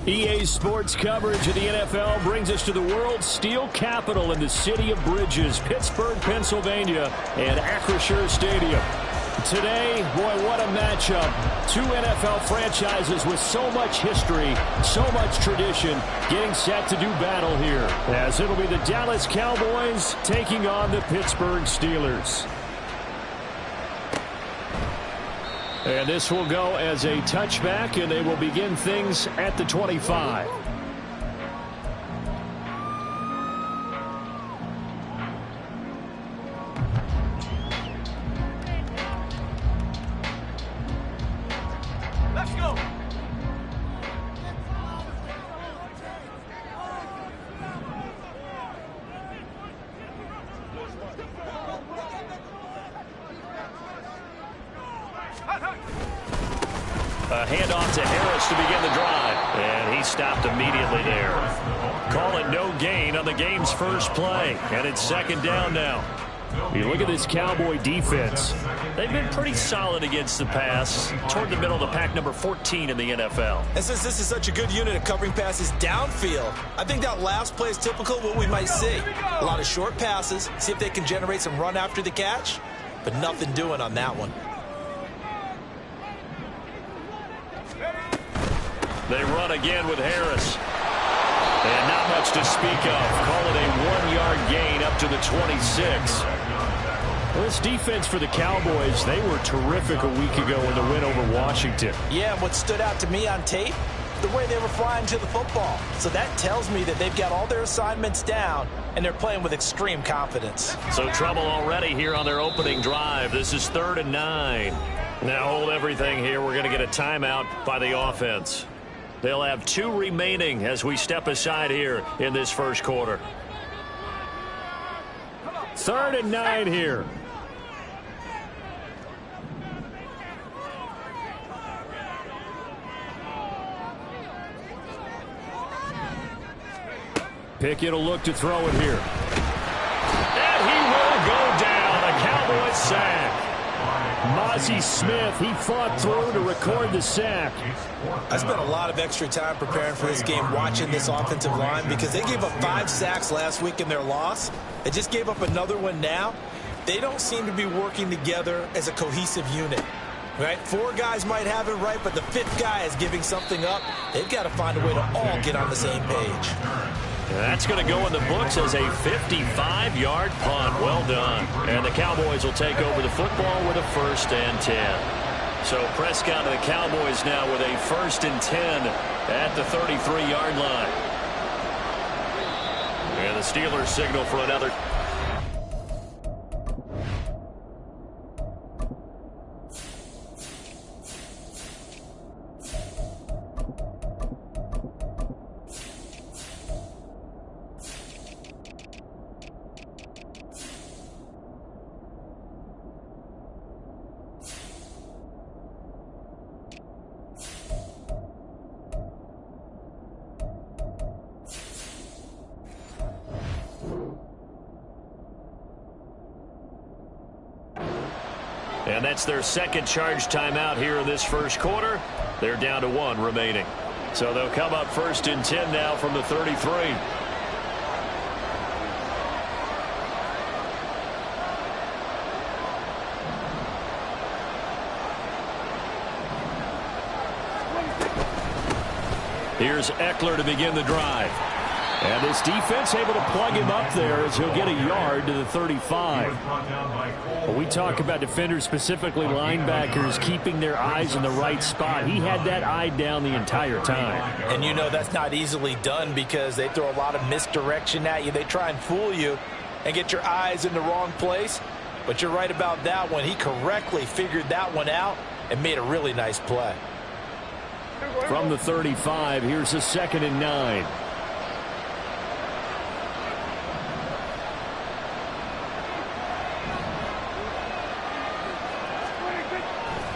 EA Sports coverage of the NFL brings us to the world's steel capital in the city of bridges, Pittsburgh, Pennsylvania, and Acrisure Stadium. Today, boy, what a matchup. Two NFL franchises with so much history, so much tradition, getting set to do battle here, as it'll be the Dallas Cowboys taking on the Pittsburgh Steelers. And this will go as a touchback, and they will begin things at the 25. Let's go. A handoff to Harris to begin the drive. And he stopped immediately there. Call it no gain on the game's first play. And it's second down now. You look at this Cowboy defense. They've been pretty solid against the pass. Toward the middle of the pack, number 14 in the NFL. And since this is such a good unit at covering passes downfield, I think that last play is typical of what we might see. A lot of short passes, see if they can generate some run after the catch, but nothing doing on that one. They run again with Harris. And not much to speak of. Call it a 1-yard gain up to the 26. Well, this defense for the Cowboys, they were terrific a week ago in the win over Washington. Yeah, and what stood out to me on tape, the way they were flying to the football. So that tells me that they've got all their assignments down, and they're playing with extreme confidence. So trouble already here on their opening drive. This is 3rd and 9. Now hold everything here. We're going to get a timeout by the offense. They'll have 2 remaining as we step aside here in this first quarter. 3rd and 9 here. Pickett will look to throw it here. And he will go down. A Cowboys sack. Mozzie Smith, he fought through to record the sack. I spent a lot of extra time preparing for this game watching this offensive line because they gave up 5 sacks last week in their loss. They just gave up another one now. They don't seem to be working together as a cohesive unit. Right? 4 guys might have it right, but the 5th guy is giving something up. They've got to find a way to all get on the same page. That's going to go in the books as a 55-yard punt. Well done. And the Cowboys will take over the football with a 1st and 10. So Prescott and the Cowboys now with a 1st and 10 at the 33-yard line. And the Steelers signal for another. And that's their second charge timeout here in this first quarter. They're down to 1 remaining. So they'll come up 1st and 10 now from the 33. Here's Eckler to begin the drive. And this defense able to plug him up there as he'll get a yard to the 35. When we talk about defenders, specifically linebackers, keeping their eyes in the right spot, he had that eye down the entire time. And you know that's not easily done because they throw a lot of misdirection at you. They try and fool you and get your eyes in the wrong place. But you're right about that one. He correctly figured that one out and made a really nice play. From the 35, here's a 2nd and 9.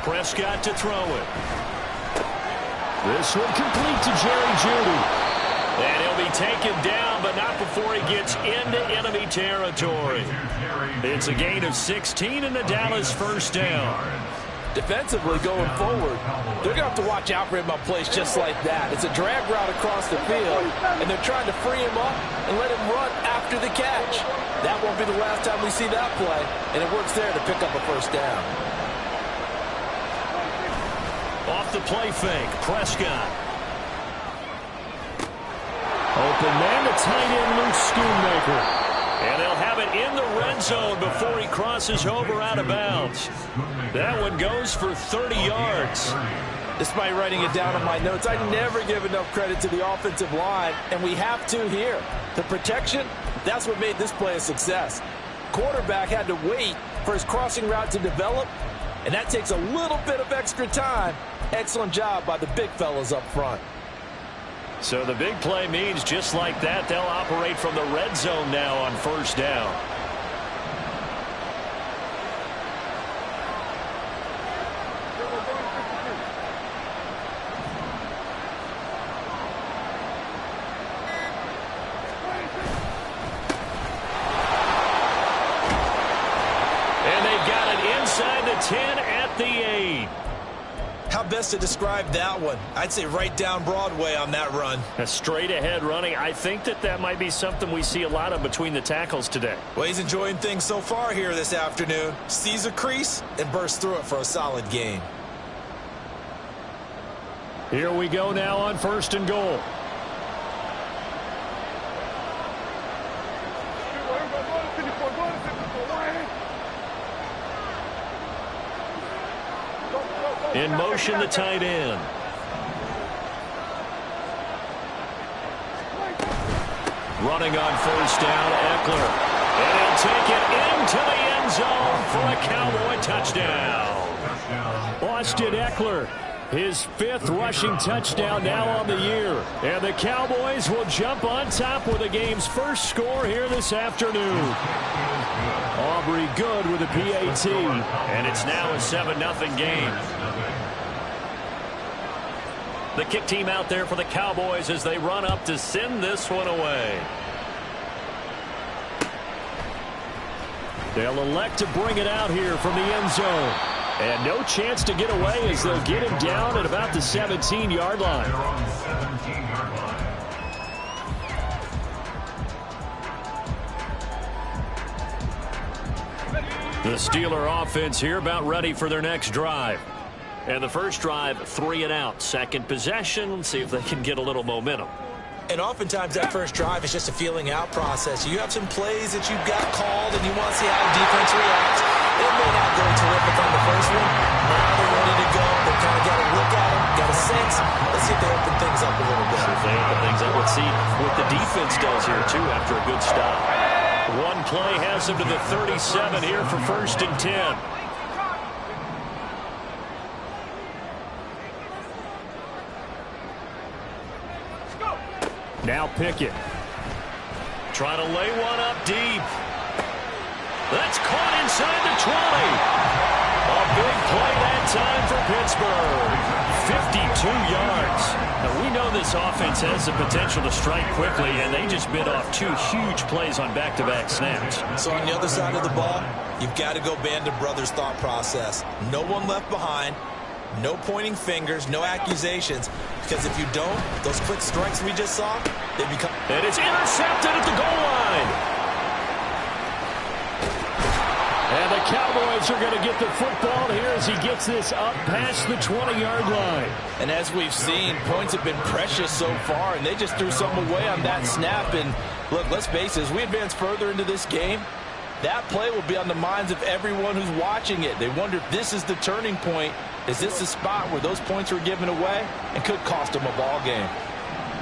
Prescott to throw it. This one complete to Jerry Jeudy. And he'll be taken down, but not before he gets into enemy territory. It's a gain of 16 and the Dallas first down. Defensively going forward, they're going to have to watch out for him on plays just like that. It's a drag route across the field, and they're trying to free him up and let him run after the catch. That won't be the last time we see that play, and it works there to pick up a first down. Off the play fake, Prescott. Open man, the tight end, Luke Schoonmaker. And they'll have it in the red zone before he crosses over out of bounds. That one goes for 30 yards. Despite writing it down on my notes, I never give enough credit to the offensive line, and we have to here. The protection, that's what made this play a success. Quarterback had to wait for his crossing route to develop, and that takes a little bit of extra time. Excellent job by the big fellas up front. So the big play means just like that, they'll operate from the red zone now on first down. And they've got it inside the 10 at the 8. How best to describe that one? I'd say right down Broadway on that run. A straight ahead running. I think that might be something we see a lot of between the tackles today. Well, he's enjoying things so far here this afternoon. Sees a crease and bursts through it for a solid gain. Here we go now on 1st and goal. In motion, the tight end. Running on first down, Eckler. And he'll take it into the end zone for a Cowboy touchdown. Austin Eckler, his 5th rushing touchdown now on the year. And the Cowboys will jump on top with the game's first score here this afternoon. Aubrey good with a PAT. And it's now a 7-0 game. The kick team out there for the Cowboys as they run up to send this one away. They'll elect to bring it out here from the end zone. And no chance to get away as they'll get him down at about the 17-yard line. The Steeler offense here about ready for their next drive. And the first drive, 3 and out. Second possession, let's see if they can get a little momentum. And oftentimes that first drive is just a feeling out process. You have some plays that you've got called and you want to see how the defense reacts. It may not go terrific on the first one. Now they're ready to go. They've kind of got a look at them, got a sense. Let's see if they open things up a little bit. See if they open things up. Let's see what the defense does here, too, after a good stop. One play has them to the 37 here for 1st and 10. Now Pickett. Trying to lay one up deep. That's caught inside the 20. A big play that time for Pittsburgh. 52 yards. Now we know this offense has the potential to strike quickly, and they just bit off 2 huge plays on back-to-back snaps. So on the other side of the ball, you've got to go Band of Brothers thought process. No one left behind. No pointing fingers, no accusations, because if you don't, those quick strikes we just saw, they become... And it's intercepted at the goal line. And the Cowboys are going to get the football here as he gets this up past the 20-yard line. And as we've seen, points have been precious so far, and they just threw something away on that snap. And look, let's face it, as we advance further into this game, that play will be on the minds of everyone who's watching it. They wonder if this is the turning point. Is this the spot where those points were given away and could cost them a ball game?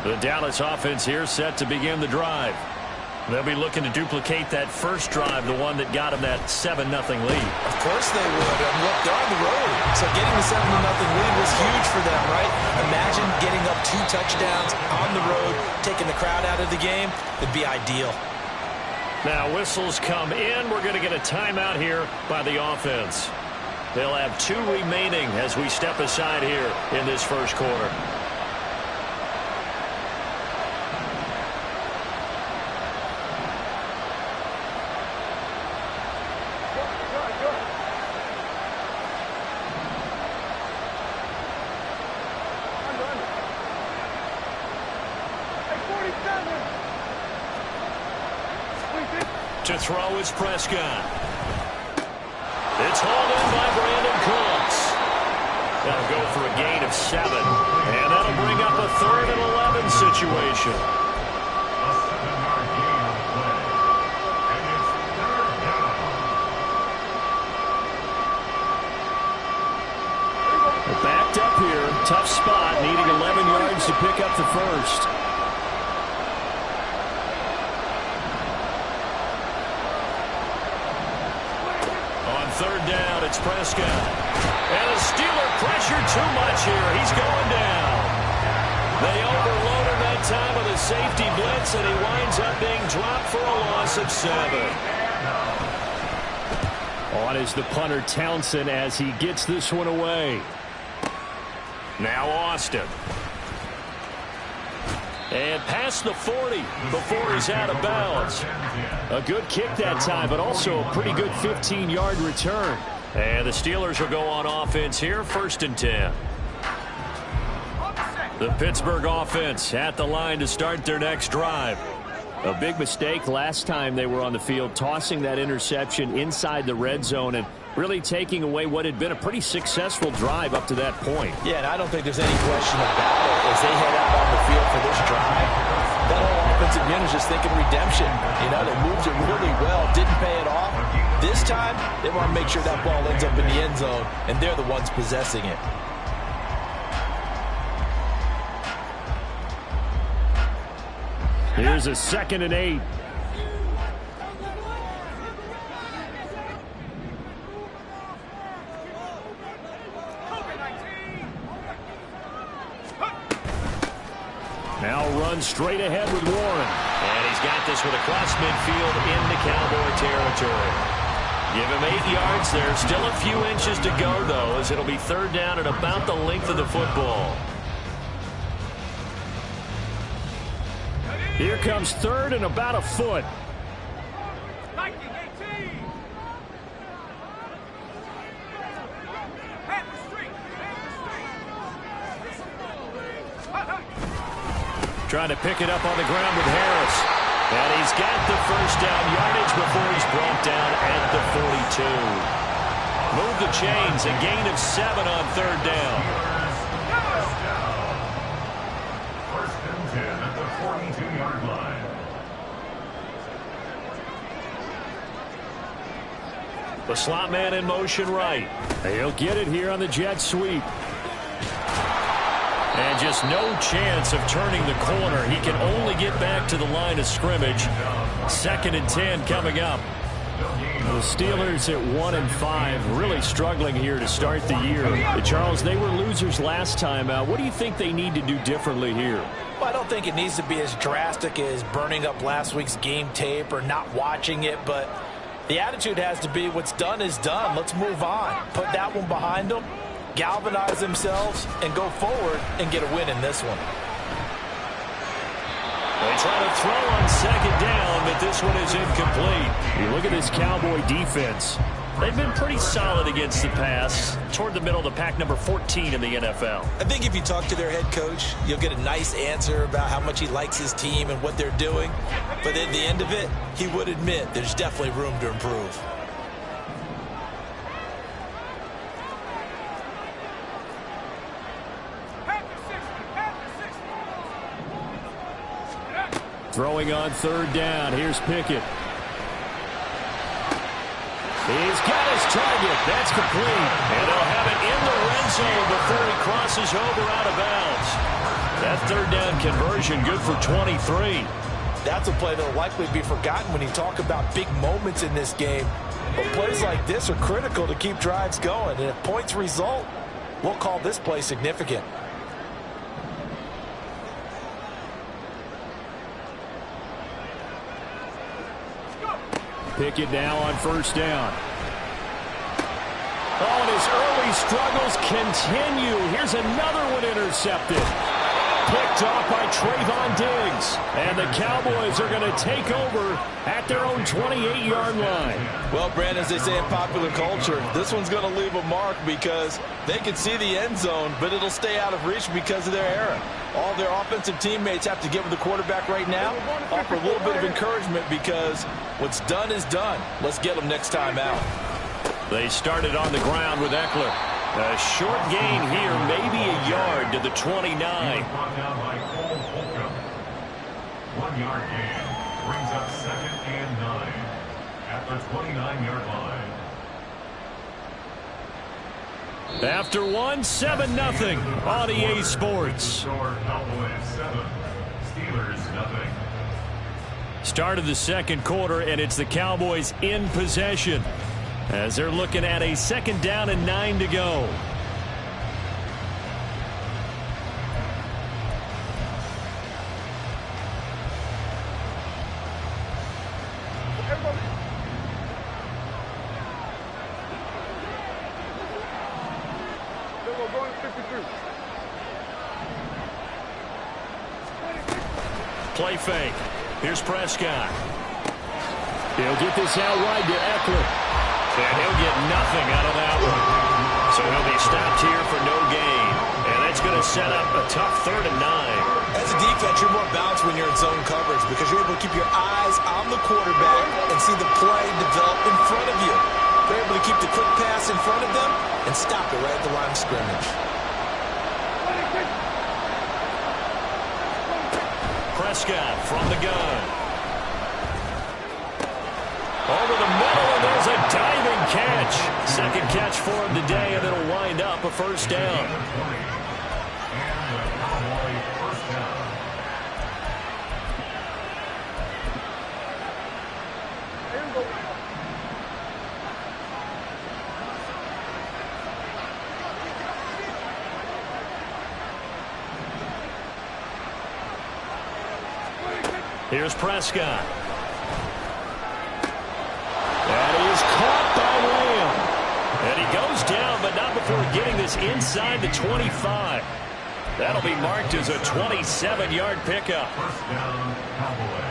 The Dallas offense here set to begin the drive. They'll be looking to duplicate that first drive, the one that got them that 7-0 lead. Of course they would. And look, they're on the road. So getting the 7-0 lead was huge for them, right? Imagine getting up 2 touchdowns on the road, taking the crowd out of the game. It'd be ideal. Now whistles come in. We're going to get a timeout here by the offense. They'll have 2 remaining as we step aside here in this first quarter. To throw is Prescott. It's hauled in by Brandon Cooks. That'll go for a gain of 7. And that'll bring up a 3rd and 11 situation. They're backed up here. Tough spot, needing 11 yards to pick up the first. Third down, it's Prescott. And a Steeler pressure too much here. He's going down. They overload him that time with a safety blitz, and he winds up being dropped for a loss of 7. On is the punter Townsend as he gets this one away. Now Austin. And past the 40 before he's out of bounds. A good kick that time, but also a pretty good 15-yard return. And the Steelers will go on offense here, 1st and 10. The Pittsburgh offense at the line to start their next drive. A big mistake last time they were on the field, tossing that interception inside the red zone and really taking away what had been a pretty successful drive up to that point. Yeah, and I don't think there's any question about it. As they head out on the field for this drive, that whole offensive unit is just thinking redemption. You know, they moved it really well, didn't pay it off. This time, they want to make sure that ball ends up in the end zone, and they're the ones possessing it. Here's a 2nd and 8. Now run straight ahead with Warren. And he's got this one across midfield into Cowboy territory. Give him 8 yards there. Still a few inches to go, though, as it'll be 3rd down at about the length of the football. Here comes 3rd and about a foot. Trying to pick it up on the ground with Harris. And he's got the 1st down yardage before he's brought down at the 42. Move the chains, a gain of 7 on 3rd down. 1st and 10 at the 42-yard line. The slot man in motion right. He'll get it here on the jet sweep. And just no chance of turning the corner. He can only get back to the line of scrimmage. 2nd and 10 coming up. The Steelers at 1-5, really struggling here to start the year. Charles, they were losers last time out. What do you think they need to do differently here? Well, I don't think it needs to be as drastic as burning up last week's game tape or not watching it, but the attitude has to be what's done is done. Let's move on. Put that one behind them, galvanize themselves, and go forward and get a win in this one. They try to throw on 2nd down, but this one is incomplete. You look at this Cowboy defense. They've been pretty solid against the pass, toward the middle of the pack, number 14 in the NFL. I think if you talk to their head coach, you'll get a nice answer about how much he likes his team and what they're doing. But at the end of it, he would admit there's definitely room to improve. Throwing on 3rd down. Here's Pickett. He's got his target. That's complete. And they'll have it in the red zone before he crosses over out of bounds. That 3rd down conversion good for 23. That's a play that will likely be forgotten when you talk about big moments in this game. But plays like this are critical to keep drives going. And if points result, we'll call this play significant. Pick it now on first down. Oh, and his early struggles continue. Here's another one intercepted. Picked off by Trayvon Diggs. And the Cowboys are going to take over at their own 28-yard line. Well, Brandon, as they say in popular culture, this one's going to leave a mark because they can see the end zone, but it'll stay out of reach because of their error. All their offensive teammates have to get with the quarterback right now, offer a little bit of encouragement because what's done is done. Let's get them next time out. They started on the ground with Eckler. A short gain here, maybe a yard to the 29. Brought down by Cole Holcomb. 1 yard gain brings up 2nd and 9 at the 29-yard line. After one, 7-0 on EA Sports. Cowboys 7, Steelers nothing. Start of the second quarter, and it's the Cowboys in possession as they're looking at a 2nd down and 9 to go. Play fake. Here's Prescott. He'll get this out wide to Eckler. And he'll get nothing out of that one. So he'll be stopped here for no gain. And that's going to set up a tough 3rd and 9. As a defense, you're more balanced when you're in zone coverage because you're able to keep your eyes on the quarterback and see the play develop in front of you. They're able to keep the quick pass in front of them and stop it right at the line of scrimmage. Prescott from the gun. Over the middle, and there's a diving catch. 2nd catch for him today, and it'll wind up a 1st down. Here's Prescott. And he is caught by Lamb. And he goes down, but not before getting this inside the 25. That'll be marked as a 27-yard pickup. 1st down, Cowboys.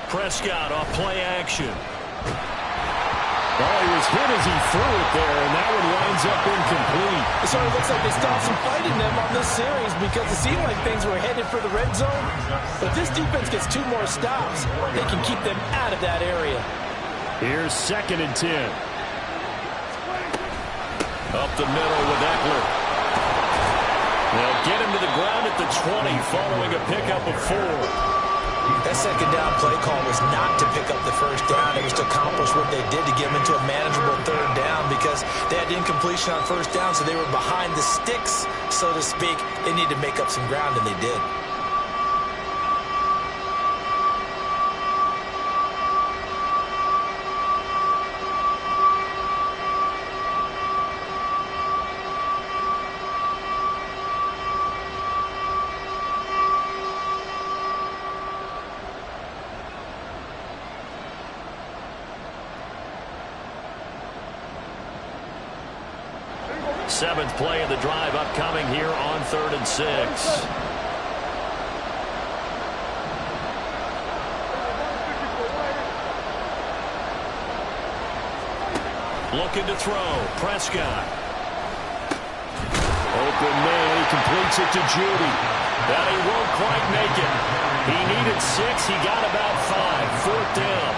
Prescott off play action. Oh, he was hit as he threw it there, and that one winds up incomplete. It sort of looks like they stopped some fighting them on this series because it seemed like things were headed for the red zone. But this defense gets 2 more stops. They can keep them out of that area. Here's 2nd and 10. Up the middle with Eckler. They'll get him to the ground at the 20 following a pickup of 4. That 2nd down play call was not to pick up the 1st down. It was to accomplish what they did to get them into a manageable 3rd down because they had incompletion on 1st down, so they were behind the sticks, so to speak. They needed to make up some ground, and they did. Seventh play of the drive upcoming here on 3rd and 6. Looking to throw. Prescott. Open man. He completes it to Judy. But he won't quite make it. He needed 6. He got about 5. Fourth down.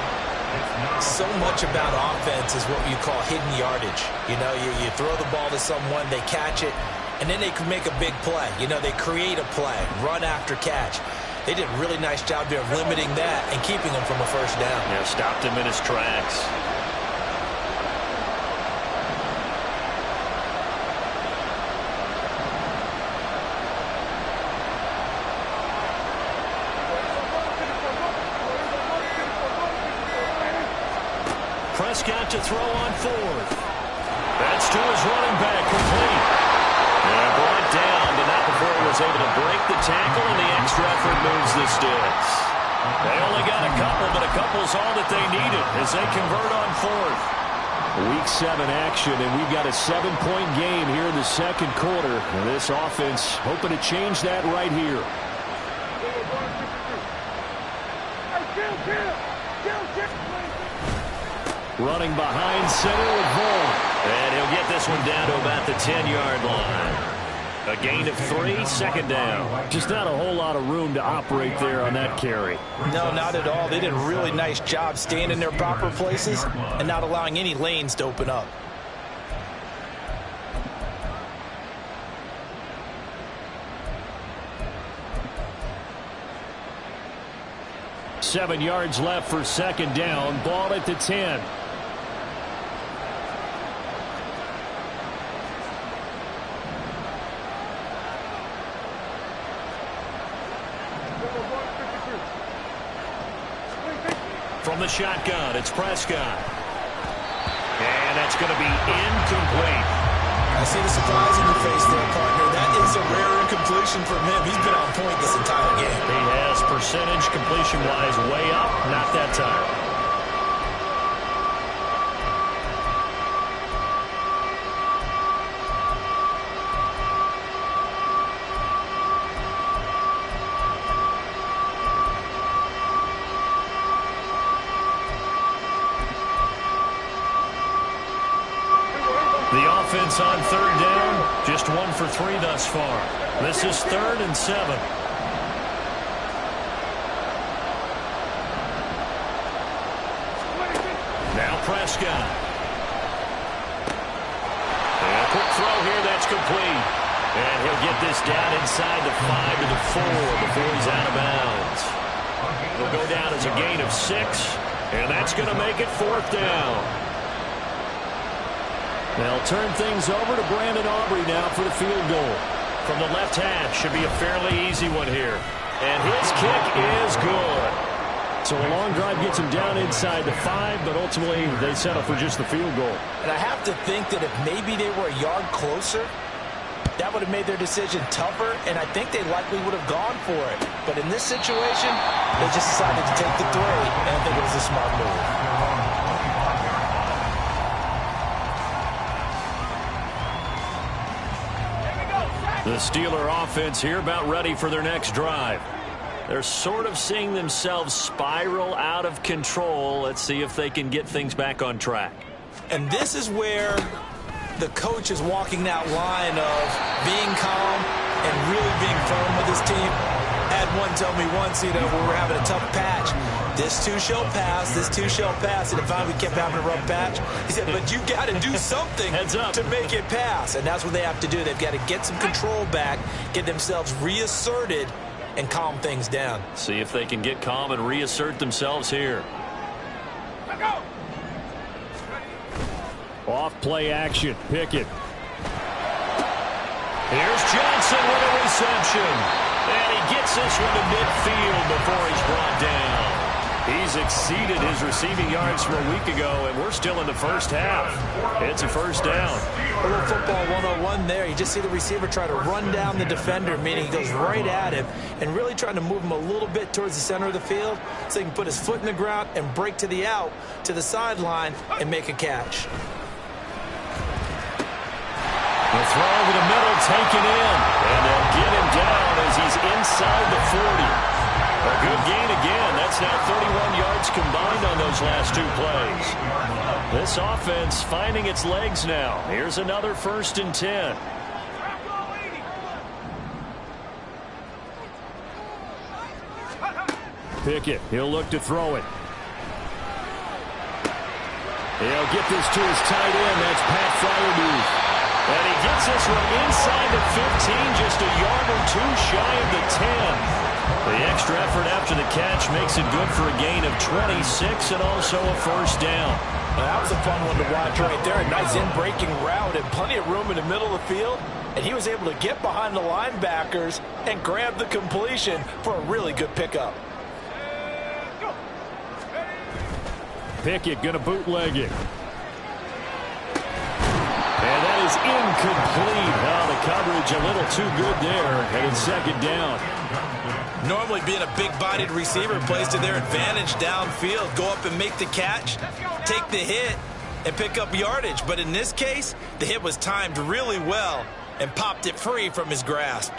So much about offense is what you call hidden yardage. You know, you throw the ball to someone, they catch it, and then they can make a big play. You know, they create a play, run after catch. They did a really nice job there of limiting that and keeping him from a first down. Yeah, stopped him in his tracks. Prescott to throw on 4th. That's to his running back, complete. And brought down, but not before he was able to break the tackle, and the extra effort moves the sticks. They only got a couple, but a couple's all that they needed as they convert on 4th. Week 7 action, and we've got a 7-point game here in the second quarter. And this offense hoping to change that right here. Running behind center with Vaughn. And he'll get this one down to about the 10-yard line. A gain of 3, second down. Just not a whole lot of room to operate there on that carry. No, not at all. They did a really nice job staying in their proper places and not allowing any lanes to open up. Seven yards left for second down. Ball at the 10. From the shotgun, it's Prescott. And that's going to be incomplete. I see the surprise in your face there, partner. That is a rare incompletion from him. He's been on point this entire game. He has percentage completion-wise way up, not that time. Offense on third down, just 1 for 3 thus far. This is 3rd and 7. Now Prescott. And a quick throw here, that's complete. And he'll get this down inside the 5 to the 4 before he's out of bounds. He'll go down as a gain of 6, and that's going to make it 4th down. They'll turn things over to Brandon Aubrey now for the field goal. From the left hash, should be a fairly easy one here. And his kick is good. So a long drive gets him down inside the 5, but ultimately they settle for just the field goal. And I have to think that if maybe they were a yard closer, that would have made their decision tougher, and I think they likely would have gone for it. But in this situation, they just decided to take the 3, and I think it was a smart move. The Steeler offense here about ready for their next drive. They're sort of seeing themselves spiral out of control. Let's see if they can get things back on track. And this is where the coach is walking that line of being calm and really being firm with his team. I had one tell me once, you know, when we were having a tough patch, this too shall pass, this too shall pass. And if we kept having a rough patch, he said, but you got to do something to make it pass. And that's what they have to do. They've got to get some control back, get themselves reasserted, and calm things down. See if they can get calm and reassert themselves here. Off play action. Pickett. Here's Johnson with a reception. And he gets this one to midfield before he's brought down. He's exceeded his receiving yards from a week ago, and we're still in the first half. It's a first down. A little football 101 there. You just see the receiver try to run down the defender, meaning he goes right at him, and really trying to move him a little bit towards the center of the field so he can put his foot in the ground and break to the out, to the sideline, and make a catch. The throw over the middle, taken in, and they'll get him down as he's inside the 40. A good gain again. That's now 31 yards combined on those last 2 plays. This offense finding its legs now. Here's another 1st and 10. Pickett, he'll look to throw it. He'll get this to his tight end. That's Pat Fryermuth. And he gets this one inside the 15, just a yard or two shy of the 10. The extra effort after the catch makes it good for a gain of 26 and also a first down. Well, that was a fun one to watch right there. A nice in-breaking route and plenty of room in the middle of the field. And he was able to get behind the linebackers and grab the completion for a really good pickup. Pickett going to bootleg it. And that is incomplete. Oh, the coverage a little too good there. And it's second down. Normally being a big-bodied receiver plays to their advantage downfield. Go up and make the catch, take the hit, and pick up yardage. But in this case, the hit was timed really well and popped it free from his grasp.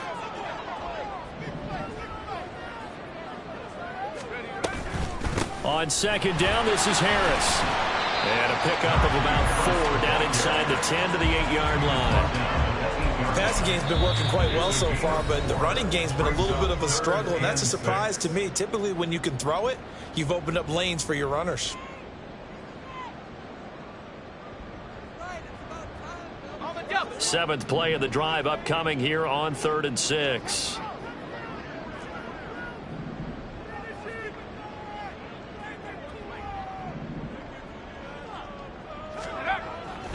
On second down, this is Harris. And a pickup of about 4 down inside the 10 to the 8-yard line. The passing game's been working quite well so far, but the running game's been a little bit of a struggle, and that's a surprise to me. Typically, when you can throw it, you've opened up lanes for your runners. Seventh play of the drive upcoming here on 3rd and 6.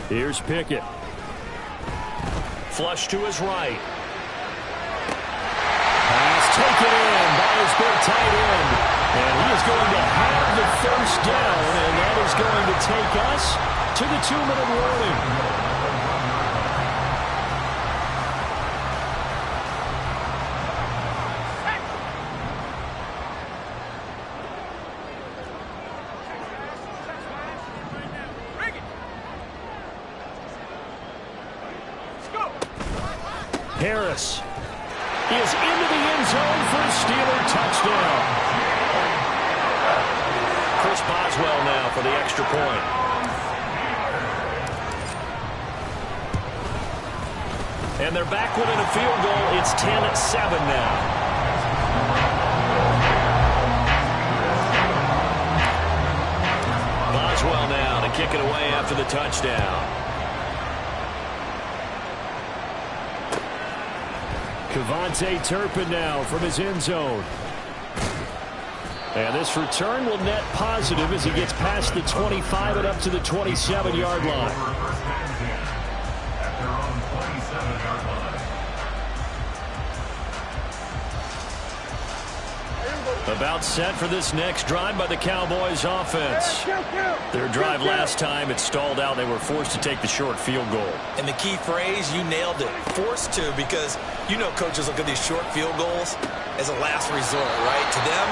Here's Pickett. Flush to his right. Pass taken in by his big tight end. And he is going to have the first down, and that is going to take us to the 2-minute warning. Harris is into the end zone for a Steeler touchdown. Chris Boswell now for the extra point. And they're back within a field goal. It's 10-7 now. Boswell now to kick it away after the touchdown. Kevontae Turpin now from his end zone. And this return will net positive as he gets past the 25 and up to the 27-yard line. About set for this next drive by the Cowboys offense. Their drive last time, it stalled out. They were forced to take the short field goal. And the key phrase, you nailed it, forced to, because you know coaches look at these short field goals as a last resort, right? To them,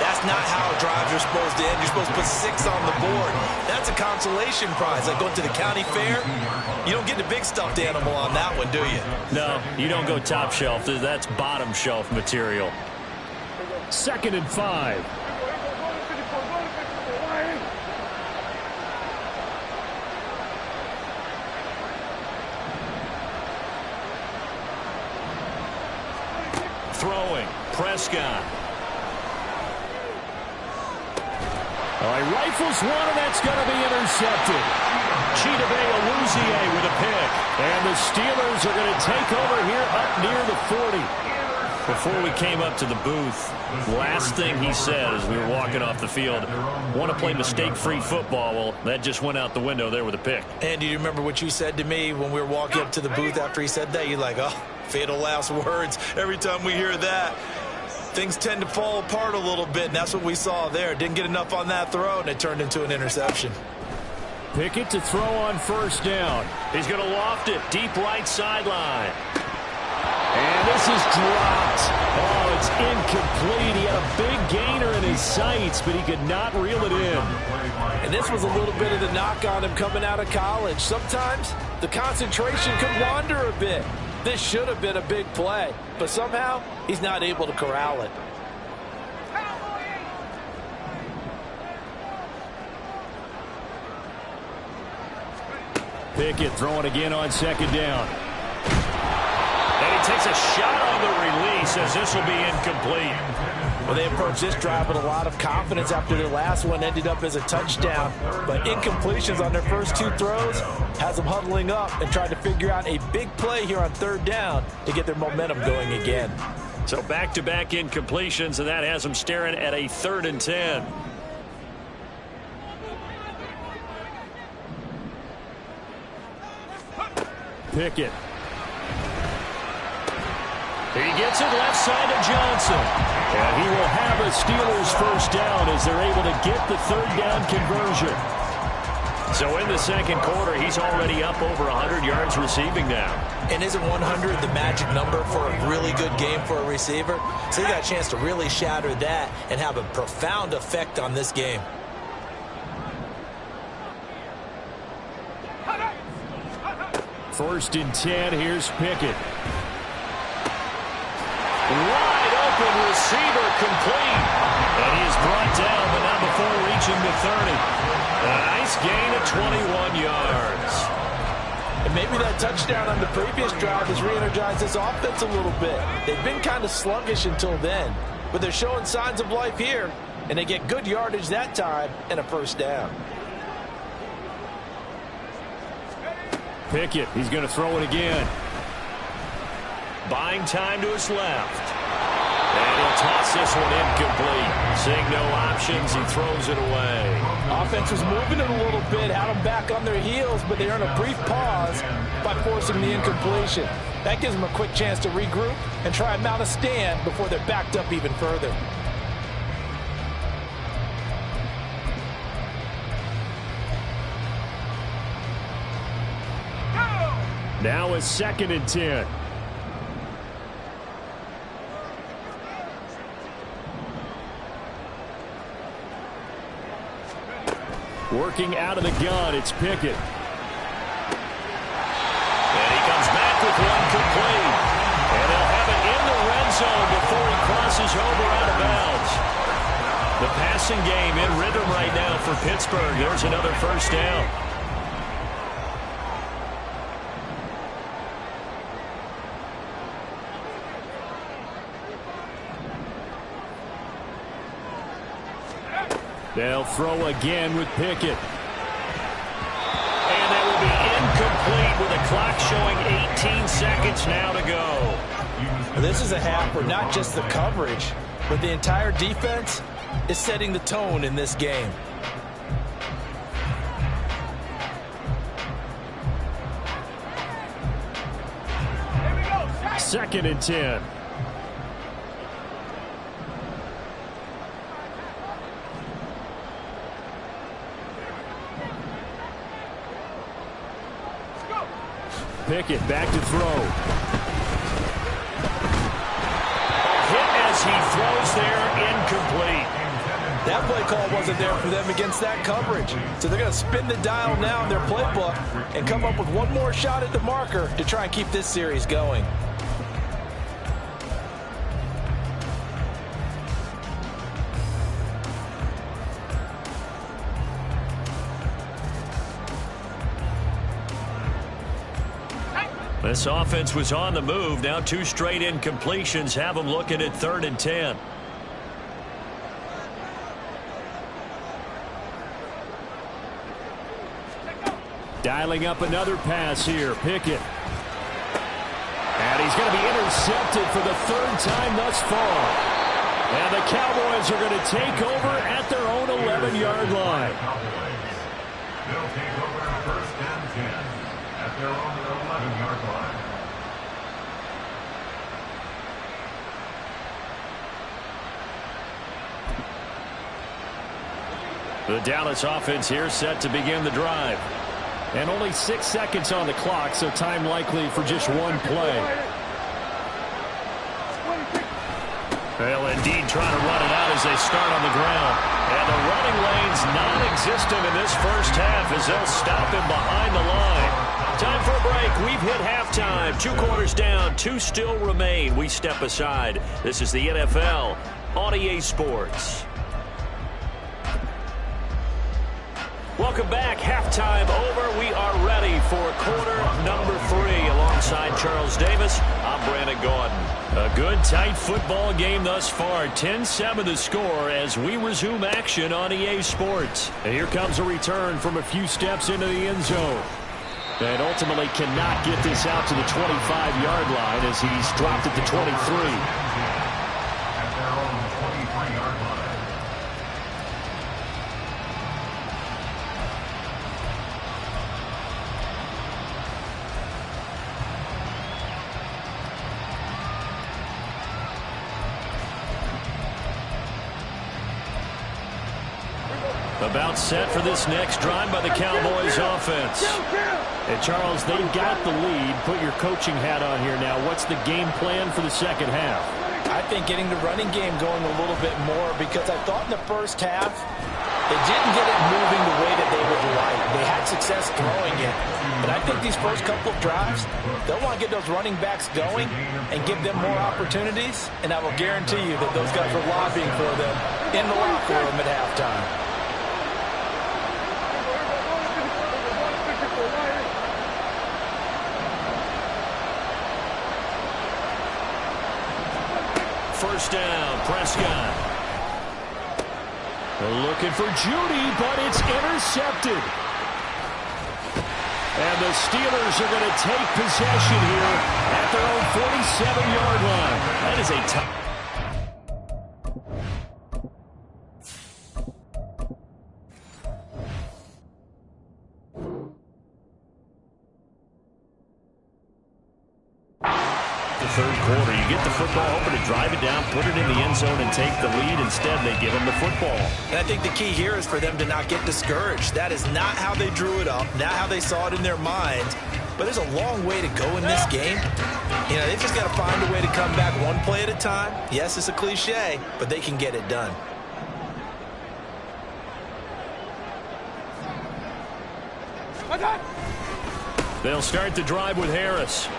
that's not how drives are supposed to end. You're supposed to put 6 on the board. That's a consolation prize. Like going to the county fair, you don't get the big stuffed animal on that one, do you? No, you don't go top shelf. That's bottom shelf material. 2nd and 5. Throwing. Prescott. He rifles one, and that's going to be intercepted. Chidobe Awuzie with a pick. And the Steelers are going to take over here up near the 40. Before we came up to the booth, last thing he said as we were walking off the field, want to play mistake-free football. Well, that just went out the window there with a pick. And do you remember what you said to me when we were walking up to the booth after he said that? You're like, oh, fatal last words. Every time we hear that, things tend to fall apart a little bit, and that's what we saw there. Didn't get enough on that throw, and it turned into an interception. Pickett to throw on first down. He's going to loft it deep right sideline. And this is dropped. Oh, it's incomplete. He had a big gainer in his sights, but he could not reel it in. And this was a little bit of the knock on him coming out of college. Sometimes the concentration could wander a bit. This should have been a big play, but somehow he's not able to corral it. Pickett throwing again on second down. And he takes Gets a shot on the release as this will be incomplete. Well, they approached this drive with a lot of confidence after their last one ended up as a touchdown. But incompletions on their first two throws has them huddling up and trying to figure out a big play here on third down to get their momentum going again. So back-to-back incompletions, and that has them staring at a 3rd and 10. Pickett. He gets it left side to Johnson. And he will have a Steelers first down as they're able to get the 3rd down conversion. So in the second quarter, he's already up over 100 yards receiving now. And isn't 100 the magic number for a really good game for a receiver? So he got a chance to really shatter that and have a profound effect on this game. First and 10, here's Pickett. Wide open receiver complete. And he is brought down, but not before reaching the 30. A nice gain of 21 yards. And maybe that touchdown on the previous drive has re-energized this offense a little bit. They've been kind of sluggish until then, but they're showing signs of life here, and they get good yardage that time and a first down. Pickett, he's going to throw it again. Buying time to his left. And he'll toss this one incomplete. Seeing no options, he throws it away. Offense was moving it a little bit, had them back on their heels, but they earn a brief pause by forcing the incompletion. That gives them a quick chance to regroup and try and mount a stand before they're backed up even further. Now it's 2nd and 10. Working out of the gun, it's Pickett. And he comes back with one complete. And they'll have it in the red zone before he crosses over out of bounds. The passing game in rhythm right now for Pittsburgh. There's another first down. They'll throw again with Pickett. And that will be incomplete with a clock showing 18 seconds now to go. This is a half where not just the coverage, but the entire defense is setting the tone in this game. Second and 10. Pickett back to throw. A hit as he throws there, incomplete. That play call wasn't there for them against that coverage. So they're going to spin the dial now in their playbook and come up with one more shot at the marker to try and keep this series going. This offense was on the move. Now 2 straight incompletions have them looking at 3rd and 10. Dialing up another pass here. Pickett. And he's going to be intercepted for the 3rd time thus far. And the Cowboys are going to take over at their own 11-yard line. They'll take over 1st and 10 at their own 11-yard line. The Dallas offense here set to begin the drive. And only 6 seconds on the clock, so time likely for just one play. Well, indeed, trying to run it out as they start on the ground. And the running lane's non-existent in this first half as they'll stop him behind the line. Time for a break. We've hit halftime. 2 quarters down, 2 still remain. We step aside. This is the NFL on EA Sports. Welcome back. Halftime over. We are ready for quarter number 3. Alongside Charles Davis, I'm Brandon Gordon. A good, tight football game thus far. 10-7 the score as we resume action on EA Sports. And here comes a return from a few steps into the end zone. And ultimately cannot get this out to the 25-yard line as he's dropped at the 23. About set for this next drive by the Cowboys offense. And Charles, they've got the lead. Put your coaching hat on here now. What's the game plan for the second half? I think getting the running game going a little bit more, because I thought in the first half they didn't get it moving the way that they would like. They had success throwing it. But I think these first couple of drives, they'll want to get those running backs going and give them more opportunities. And I will guarantee you that those guys were lobbying for them in the locker room at halftime. First down, Prescott. Looking for Judy, but it's intercepted. And the Steelers are going to take possession here at their own 47-yard line. That is a tough. Third quarter, you get the football, hoping to drive it down, put it in the end zone, and take the lead. Instead, they give them the football. And I think the key here is for them to not get discouraged. That is not how they drew it up, not how they saw it in their minds. But there's a long way to go in this game. You know, they've just got to find a way to come back one play at a time. Yes, it's a cliche, but they can get it done. They'll start the drive with Harris.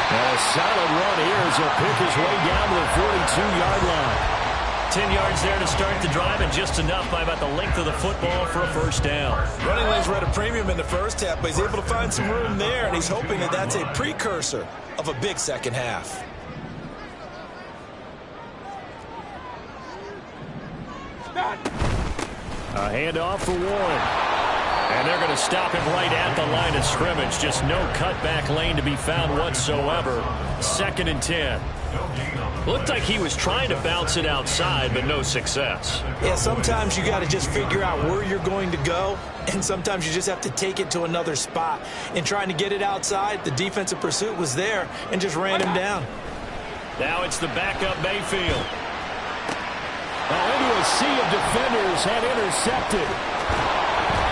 And a solid run here as he'll pick his way down to the 42-yard line. 10 yards there to start the drive, and just enough by about the length of the football for a first down. Running lanes were at a premium in the first half, but he's able to find some room there, and he's hoping that that's a precursor of a big second half. A handoff for Warren. And they're going to stop him right at the line of scrimmage. Just no cutback lane to be found whatsoever. 2nd and 10. Looked like he was trying to bounce it outside, but no success. Yeah, sometimes you got to just figure out where you're going to go, and sometimes you just have to take it to another spot. In trying to get it outside, the defensive pursuit was there and just ran him down. Now it's the backup Mayfield. Into a sea of defenders and intercepted.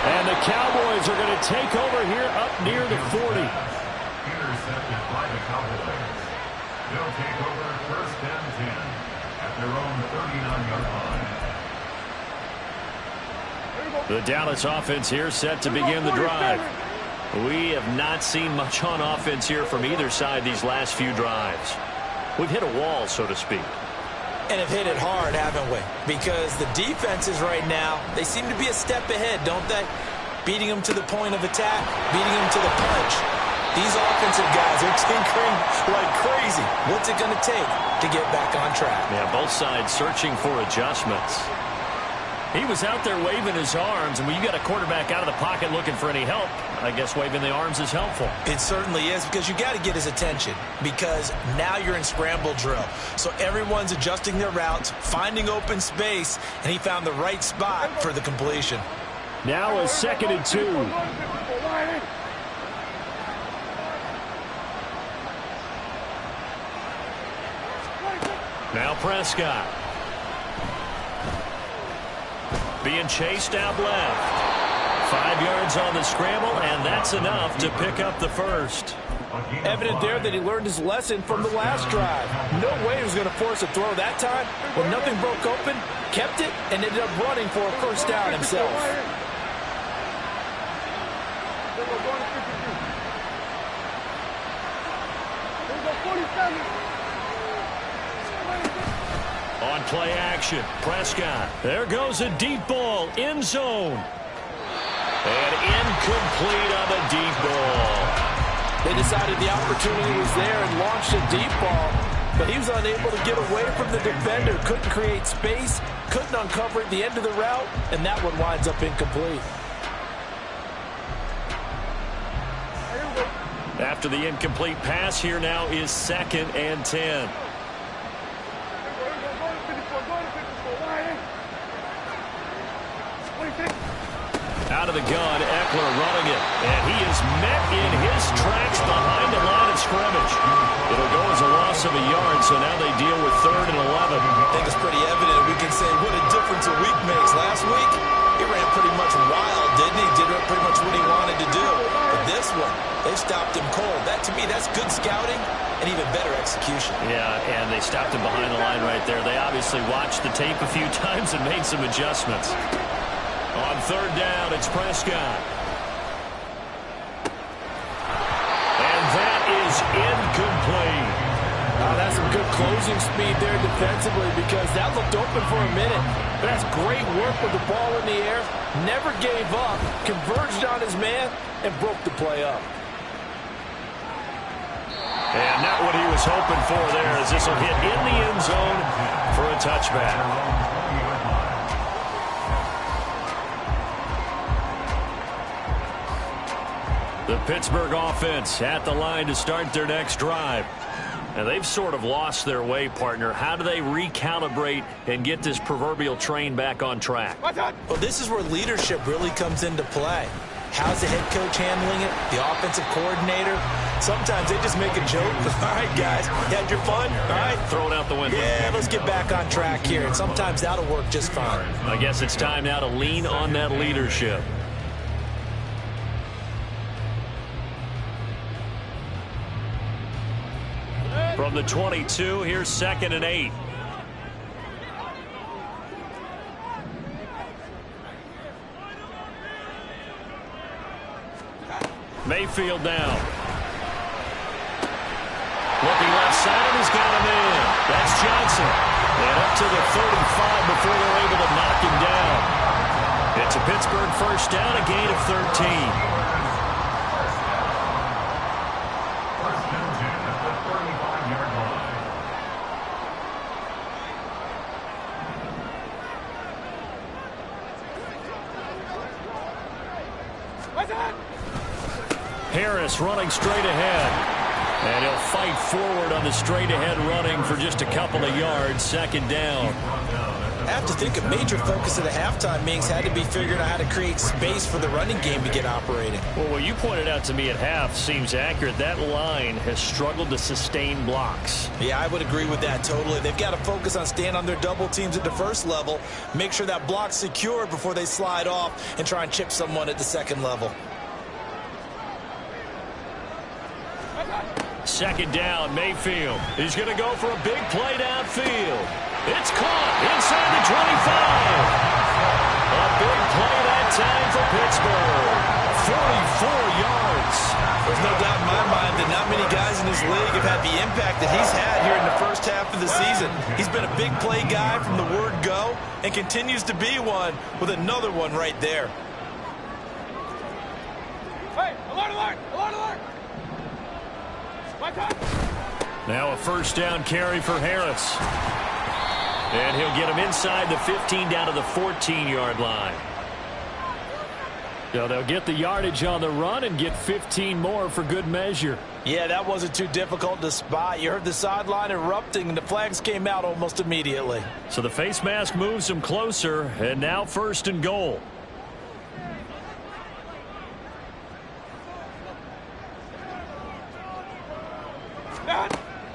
And the Cowboys are going to take over here up near the 40. Intercepted by the Cowboys. They'll take over 1st and 10 at their own 39-yard line. The Dallas offense here set to begin the drive. We have not seen much on offense here from either side these last few drives. We've hit a wall, so to speak. And have hit it hard, haven't we? Because the defenses right now, they seem to be a step ahead, don't they? Beating them to the point of attack, beating them to the punch. These offensive guys are tinkering like crazy. What's it going to take to get back on track? Yeah, both sides searching for adjustments. He was out there waving his arms, and when you got a quarterback out of the pocket looking for any help, I guess waving the arms is helpful. It certainly is, because you got to get his attention, because now you're in scramble drill. So everyone's adjusting their routes, finding open space, and he found the right spot for the completion. Now a 2nd and 2. Now Prescott. Being chased out left. 5 yards on the scramble, and that's enough to pick up the first. Evident there that he learned his lesson from the last drive. No way he was going to force a throw that time. When nothing broke open, kept it, and ended up running for a first down himself. On play action, Prescott. There goes a deep ball, end zone. And incomplete on the deep ball. They decided the opportunity was there and launched a deep ball, but he was unable to get away from the defender, couldn't create space, couldn't uncover at the end of the route, and that one winds up incomplete. After the incomplete pass, here now is 2nd and 10. Out of the gun, Eckler running it, and he is met in his tracks behind the line of scrimmage. It'll go as a loss of a yard, so now they deal with 3rd and 11. I think it's pretty evident. We can say what a difference a week makes. Last week, he ran pretty much wild, didn't he? Did pretty much what he wanted to do. But this one, they stopped him cold. That, to me, that's good scouting and even better execution. Yeah, and they stopped him behind the line right there. They obviously watched the tape a few times and made some adjustments. On 3rd down, it's Prescott. And that is incomplete. That's some good closing speed there defensively, because that looked open for a minute. But that's great work with the ball in the air. Never gave up, converged on his man, and broke the play up. And not what he was hoping for there, as this will hit in the end zone for a touchback. The Pittsburgh offense at the line to start their next drive. And they've sort of lost their way, partner. How do they recalibrate and get this proverbial train back on track? Well, this is where leadership really comes into play. How's the head coach handling it? The offensive coordinator? Sometimes they just make a joke. All right, guys, you had your fun? All right. Throw it out the window. Yeah, let's get back on track here. And sometimes that'll work just fine. I guess it's time now to lean on that leadership. From the 22, here's 2nd and 8. Mayfield now. Looking left side, and he's got him in. That's Johnson. And up to the 35 before they're able to knock him down. It's a Pittsburgh first down, a gain of 13. Harris running straight ahead. And he'll fight forward on the straight ahead running for just a couple of yards. 2nd down. I have to think a major focus of the halftime meetings had to be figuring out how to create space for the running game to get operating. Well, what you pointed out to me at half seems accurate. That line has struggled to sustain blocks. Yeah, I would agree with that totally. They've got to focus on staying on their double teams at the first level, make sure that block's secure before they slide off and try and chip someone at the 2nd level. 2nd down, Mayfield. He's going to go for a big play downfield. It's caught inside the 25. A big play that time for Pittsburgh. 44 yards. There's no doubt in my mind that not many guys in this league have had the impact that he's had here in the first half of the season. He's been a big play guy from the word go and continues to be one with another one right there. Hey, alert, alert, alert, alert. Now a first down carry for Harris. And he'll get him inside the 15 down to the 14-yard line. So they'll get the yardage on the run and get 15 more for good measure. Yeah, that wasn't too difficult to spot. You heard the sideline erupting, and the flags came out almost immediately. So the face mask moves him closer, and now 1st and goal.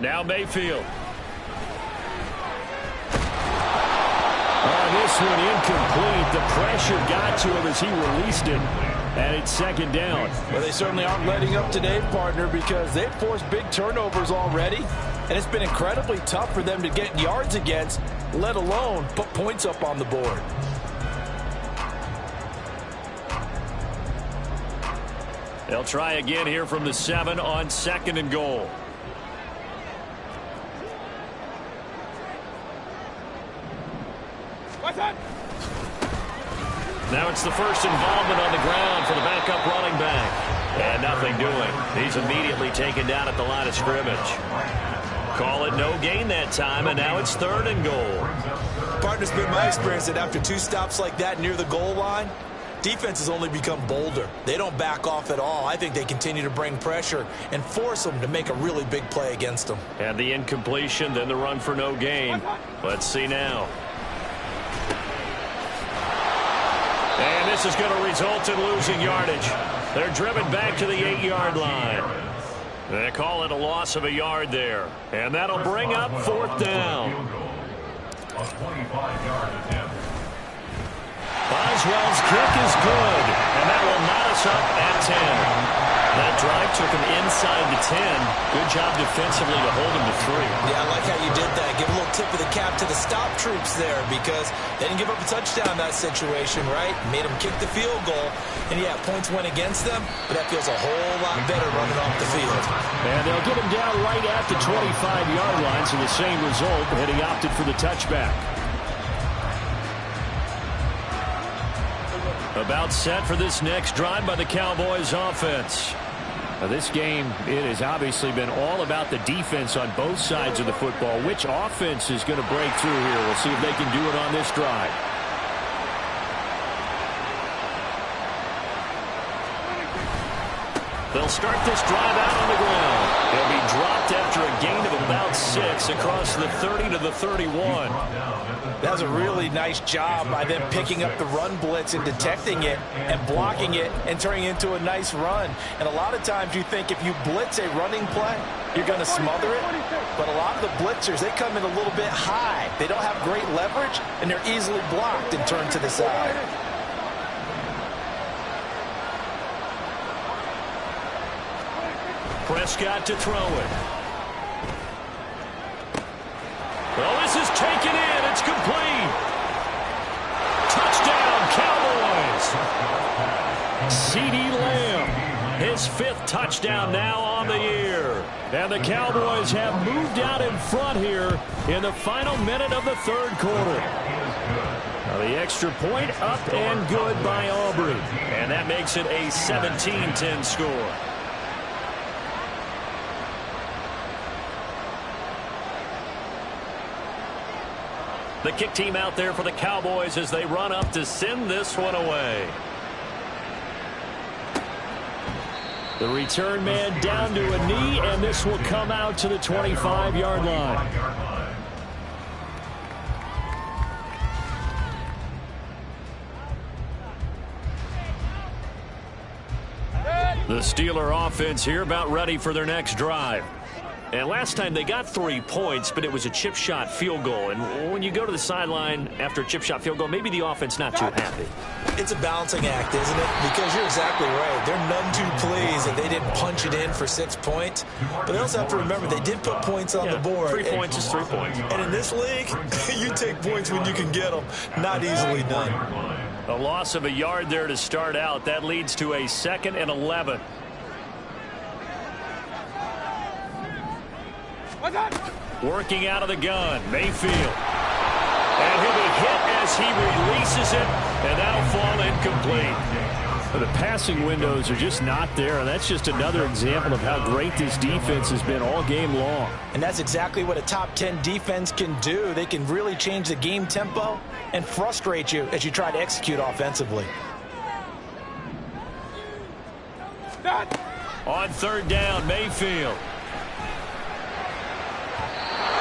Now Mayfield. This one incomplete. The pressure got to him as he released it. And it's 2nd down. Well, they certainly aren't letting up today, partner, because they've forced big turnovers already. And it's been incredibly tough for them to get yards against, let alone put points up on the board. They'll try again here from the 7 on 2nd and goal. Now it's the first involvement on the ground for the backup running back. And nothing doing. He's immediately taken down at the line of scrimmage. Call it no gain that time, and now it's 3rd and goal. Partner's been my experience that after 2 stops like that near the goal line, defense has only become bolder. They don't back off at all. I think they continue to bring pressure and force them to make a really big play against them. And the incompletion, then the run for no gain. Let's see now. And this is going to result in losing yardage. They're driven back to the 8-yard line. They call it a loss of a yard there. And that'll bring up 4th down. A 25-yard attempt. Boswell's kick is good, and that will knot us up at 10. That drive took him inside the 10. Good job defensively to hold him to 3. Yeah, I like how you did that. Give a little tip of the cap to the stop troops there because they didn't give up a touchdown in that situation, right? Made them kick the field goal. And, yeah, points went against them, but that feels a whole lot better running off the field. And they'll get him down right at the 25-yard line, so the same result, but he opted for the touchback. About set for this next drive by the Cowboys offense. Now this game, it has obviously been all about the defense on both sides of the football. Which offense is going to break through here? We'll see if they can do it on this drive. They'll start this drive out on the ground. They'll be dropped after a gain of about 6 across the 30 to the 31. That was a really nice job by them picking up the run blitz and detecting it and blocking it and turning it into a nice run. And a lot of times you think if you blitz a running play, you're going to smother it. But a lot of the blitzers, they come in a little bit high. They don't have great leverage, and they're easily blocked and turned to the side. Prescott to throw it. Well, this is taken in. It's complete. Touchdown, Cowboys. CeeDee Lamb, his 5th touchdown now on the year. And the Cowboys have moved out in front here in the final minute of the 3rd quarter. Now the extra point up and good by Aubrey. And that makes it a 17-10 score. The kick team out there for the Cowboys as they run up to send this one away. The return man down to a knee, and this will come out to the 25-yard line. The Steeler offense here about ready for their next drive. And last time they got 3 points, but it was a chip shot field goal. And when you go to the sideline after a chip shot field goal, maybe the offense not too happy. It's a balancing act, isn't it? Because you're exactly right. They're none too pleased that they didn't punch it in for 6 points. But they also have to remember they did put points on the board. 3 points is 3 points. And in this league, you take points when you can get them. Not easily done. A loss of a yard there to start out. That leads to a 2nd and 11. Working out of the gun, Mayfield. And he'll be hit as he releases it, and that'll fall incomplete. The passing windows are just not there, and that's just another example of how great this defense has been all game long. And that's exactly what a top 10 defense can do. They can really change the game tempo and frustrate you as you try to execute offensively. On 3rd down, Mayfield.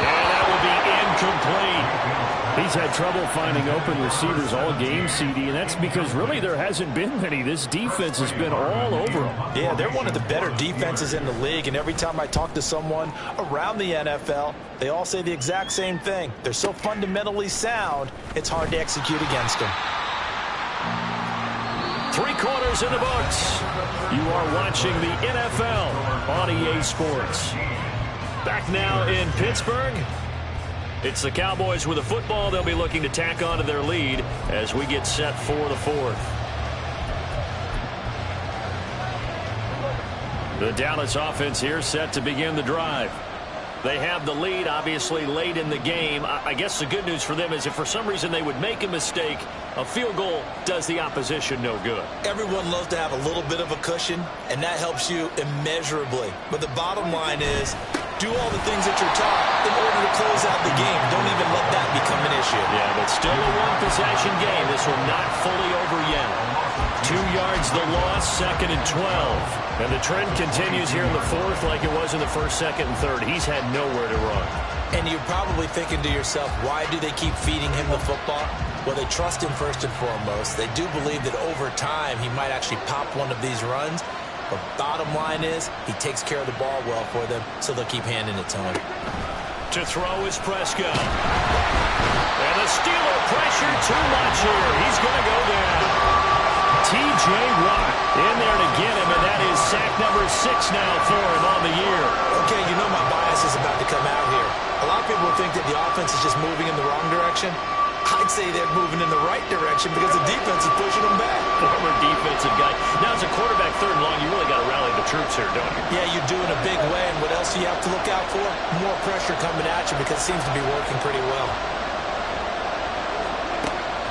And that will be incomplete. He's had trouble finding open receivers all game, CD, and that's because really there hasn't been many. This defense has been all over them. Yeah, they're one of the better defenses in the league, and every time I talk to someone around the NFL, they all say the exact same thing. They're so fundamentally sound, it's hard to execute against them. 3 quarters in the books. You are watching the NFL on EA Sports. Back now in Pittsburgh. It's the Cowboys with the football. They'll be looking to tack on to their lead as we get set for the 4th. The Dallas offense here set to begin the drive. They have the lead, obviously, late in the game. I guess the good news for them is if for some reason they would make a mistake, a field goal does the opposition no good. Everyone loves to have a little bit of a cushion, and that helps you immeasurably. But the bottom line is, do all the things that you're taught in order to close out the game. Don't even let that become an issue. Yeah, but still a one-possession game. This one not fully over yet. 2 yards the loss, 2nd and 12. And the trend continues here in the 4th like it was in the 1st, 2nd, and 3rd. He's had nowhere to run. And you're probably thinking to yourself, why do they keep feeding him the football? Well, they trust him first and foremost. They do believe that over time he might actually pop one of these runs. But bottom line is, he takes care of the ball well for them, so they'll keep handing it to him. To throw is Prescott. And the Steeler pressure too much here. He's going to go down. T.J. Watt in there to get him, and that is sack number 6 now for him on the year. Okay, you know my bias is about to come out here. A lot of people think that the offense is just moving in the wrong direction. I'd say they're moving in the right direction because the defense is pushing them back. Former defensive guy. Now, as a quarterback 3rd and long, you really got to rally the troops here, don't you? Yeah, you do in a big way. And what else do you have to look out for? More pressure coming at you because it seems to be working pretty well.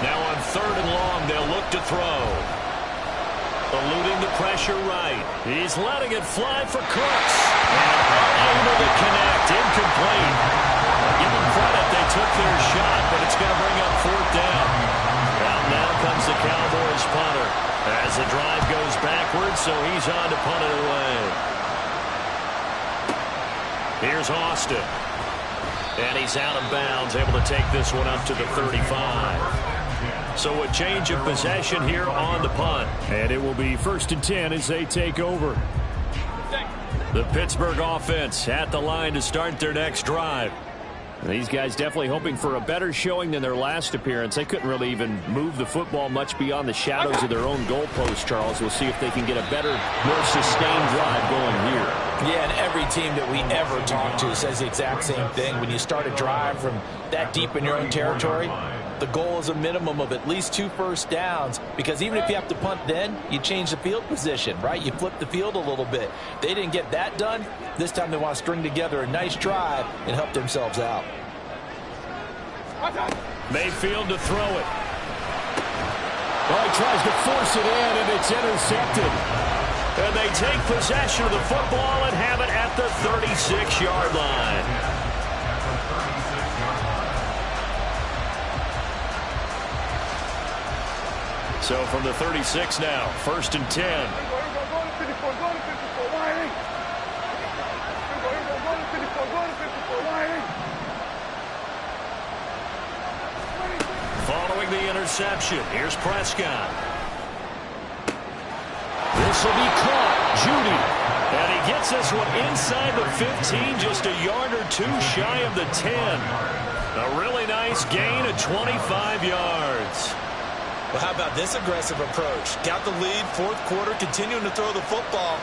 Now on 3rd and long, they'll look to throw. Eluding the pressure right. He's letting it fly for Cooks. And unable to connect. Incomplete. Give them credit. They took their shot, but it's going to bring up 4th down. Well, now comes the Cowboys punter. As the drive goes backwards, so he's on to punt it away. Here's Austin. And he's out of bounds, able to take this one up to the 35. So a change of possession here on the punt. And it will be 1st and 10 as they take over. The Pittsburgh offense at the line to start their next drive. These guys definitely hoping for a better showing than their last appearance. They couldn't really even move the football much beyond the shadows of their own goalpost, Charles. We'll see if they can get a better, more sustained drive going here. Yeah, and every team that we ever talk to says the exact same thing. When you start a drive from that deep in your own territory, the goal is a minimum of at least 2 first downs, because even if you have to punt then, you change the field position, right? You flip the field a little bit. They didn't get that done. This time they want to string together a nice drive and help themselves out. Mayfield to throw it. Well, he tries to force it in, and it's intercepted. And they take possession of the football and have it at the 36-yard line. So from the 36 now, 1st and 10. Following the interception, here's Prescott. This will be caught. Judy. And he gets this one inside the 15, just a yard or 2 shy of the 10. A really nice gain of 25 yards. Well, how about this aggressive approach? Got the lead, 4th quarter, continuing to throw the football.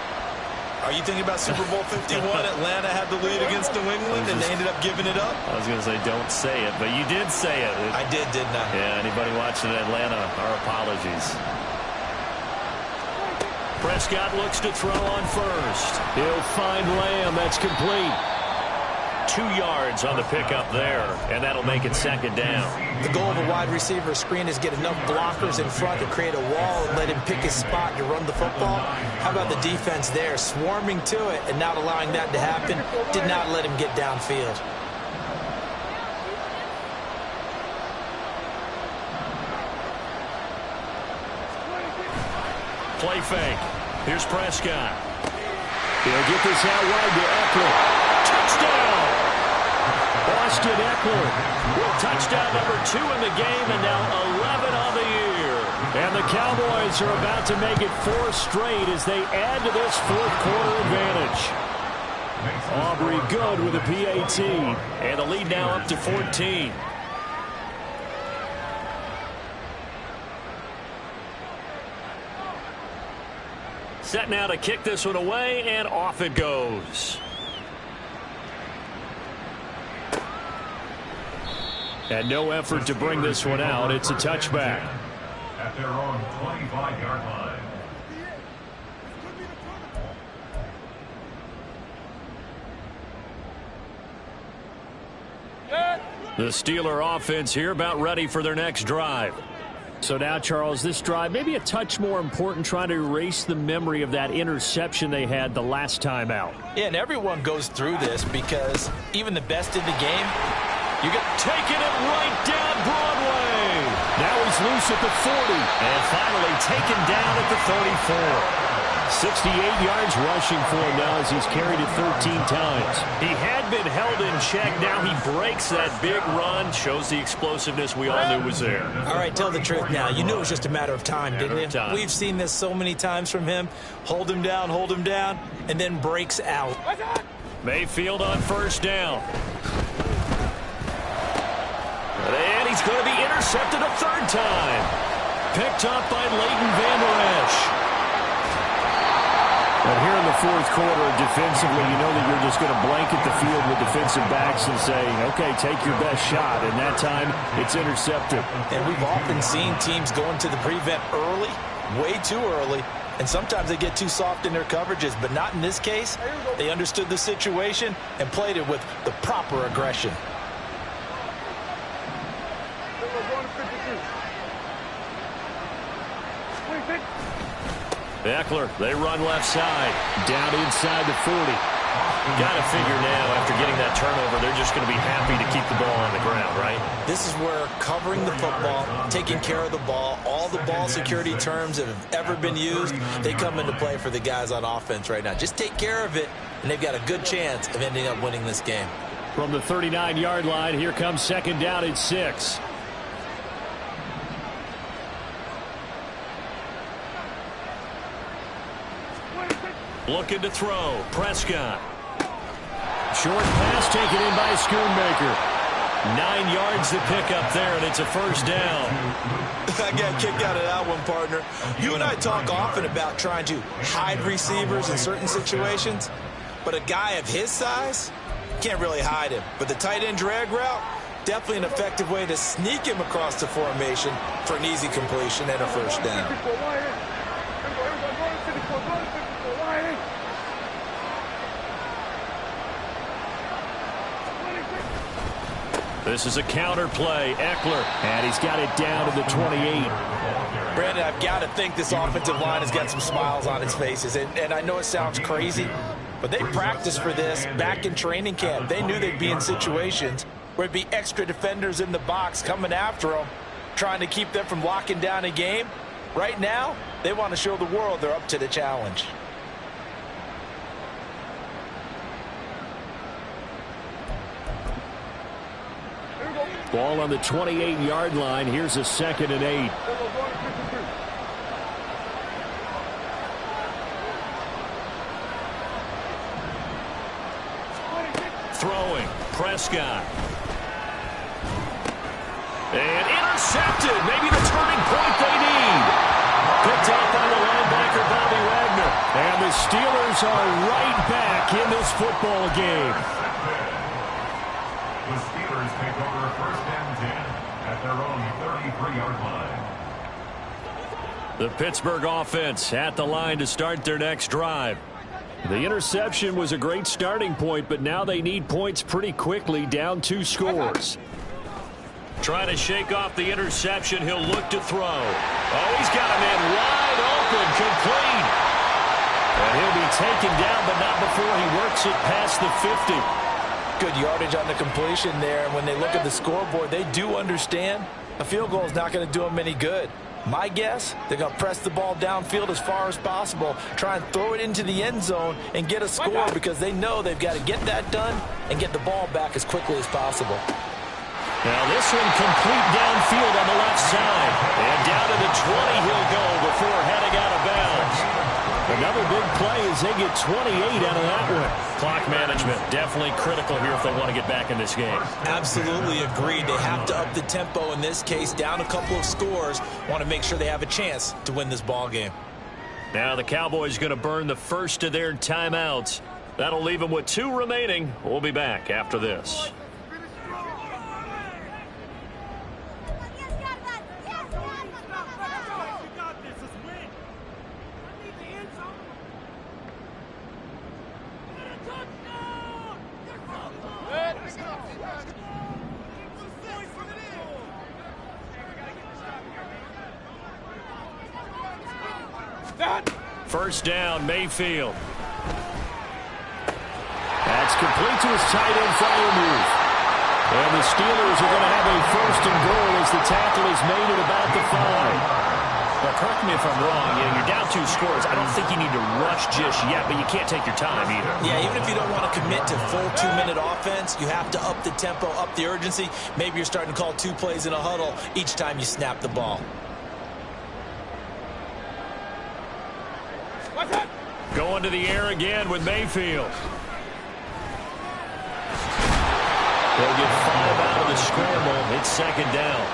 Are you thinking about Super Bowl 51? Atlanta had the lead against New England, and they ended up giving it up? I was going to say, don't say it, but you did say it. I did, didn't I? Yeah, anybody watching Atlanta, our apologies. Prescott looks to throw on 1st. He'll find Lamb. That's complete. 2 yards on the pickup there, and that'll make it 2nd down. The goal of a wide receiver screen is get enough blockers in front to create a wall and let him pick his spot to run the football. How about the defense there, swarming to it and not allowing that to happen? Did not let him get downfield. Play fake. Here's Prescott. He'll get this out wide to Eckler. Touchdown! Austin Eckler with touchdown number 2 in the game, and now 11 on the year. And the Cowboys are about to make it 4 straight as they add to this 4th quarter advantage. Aubrey good with a PAT, and the lead now up to 14. Set now to kick this one away, and off it goes. And no effort to bring this one out. It's a touchback. At their own 25-yard line. The Steeler offense here about ready for their next drive. So now, Charles, this drive maybe a touch more important, trying to erase the memory of that interception they had the last time out. Yeah, and everyone goes through this because even the best in the game, you get taking it right down Broadway. Now he's loose at the 40. And finally taken down at the 34. 68 yards rushing for him now as he's carried it 13 times. He had been held in check. Now he breaks that big run. Shows the explosiveness we all knew was there. All right, tell the truth now. You knew it was just a matter of time, didn't you? We've seen this so many times from him. Hold him down, and then breaks out. Mayfield on first down. And he's going to be intercepted a third time. Picked up by Leighton Vander Esch. But here in the fourth quarter, defensively, you know that you're just going to blanket the field with defensive backs and say, okay, take your best shot. And that time, it's intercepted. And we've often seen teams go into the prevent early, way too early, and sometimes they get too soft in their coverages. But not in this case. They understood the situation and played it with the proper aggression. Eckler, they run left side, down inside the 40. Got to figure now, after getting that turnover, they're just going to be happy to keep the ball on the ground, right? This is where covering the football, taking care of the ball, all the ball security terms that have ever been used, they come into play for the guys on offense right now. Just take care of it, and they've got a good chance of ending up winning this game. From the 39-yard line, here comes second down and 6. Looking to throw. Prescott. Short pass taken in by Schoonmaker. 9 yards to pick up there, and it's a first down. I got kicked out of that one, partner. You and I talk often about trying to hide receivers in certain situations, but a guy of his size can't really hide him. But the tight end drag route, definitely an effective way to sneak him across the formation for an easy completion and a first down. This is a counter play. Eckler, and he's got it down to the 28. Brandon, I've got to think this offensive line has got some smiles on its faces. And I know it sounds crazy, but they practiced for this back in training camp. They knew they'd be in situations where it'd be extra defenders in the box coming after them, trying to keep them from locking down a game. Right now, they want to show the world they're up to the challenge. Ball on the 28-yard line. Here's a 2nd and 8. Throwing. Prescott. And intercepted. Maybe the turning point they need. Picked up by the linebacker, Bobby Wagner. And the Steelers are right back in this football game. The Steelers take over first and 10 at their own 33-yard line. The Pittsburgh offense at the line to start their next drive. The interception was a great starting point, but now they need points pretty quickly, down 2 scores. Trying to shake off the interception. He'll look to throw. Oh, he's got a man wide open, complete. And he'll be taken down, but not before he works it past the 50. Good yardage on the completion there. And when they look at the scoreboard, they do understand a field goal is not going to do them any good. My guess, they're going to press the ball downfield as far as possible, try and throw it into the end zone and get a score because they know they've got to get that done and get the ball back as quickly as possible. Now this one complete downfield on the left side. And down to the 20 he'll go before heading out of bounds. Another big play as they get 28 out of that one. Clock management definitely critical here if they want to get back in this game. Absolutely agreed. They have to up the tempo in this case, down a couple of scores. Want to make sure they have a chance to win this ball game. Now the Cowboys going to burn the first of their timeouts. That'll leave them with 2 remaining. We'll be back after this. First down, Mayfield. That's complete to his tight end fire move. And the Steelers are going to have a first and goal as the tackle is made at about the 5. Well, correct me if I'm wrong. You're down 2 scores. I don't think you need to rush just yet, but you can't take your time either. Yeah, even if you don't want to commit to full 2-minute offense, you have to up the tempo, up the urgency. Maybe you're starting to call 2 plays in a huddle each time you snap the ball. Going to the air again with Mayfield. They'll get 5 out of the scramble. It's second down.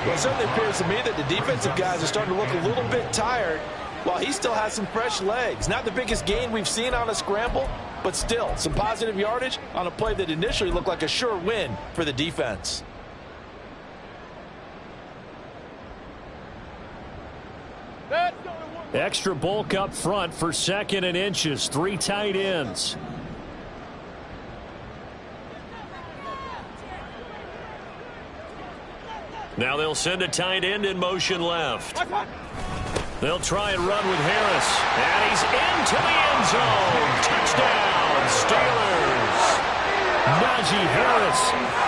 Well, it certainly appears to me that the defensive guys are starting to look a little bit tired while he still has some fresh legs. Not the biggest gain we've seen on a scramble, but still some positive yardage on a play that initially looked like a sure win for the defense. Extra bulk up front for 2nd and inches. 3 tight ends. Now they'll send a tight end in motion left. They'll try and run with Harris. And he's into the end zone. Touchdown, Steelers. Najee Harris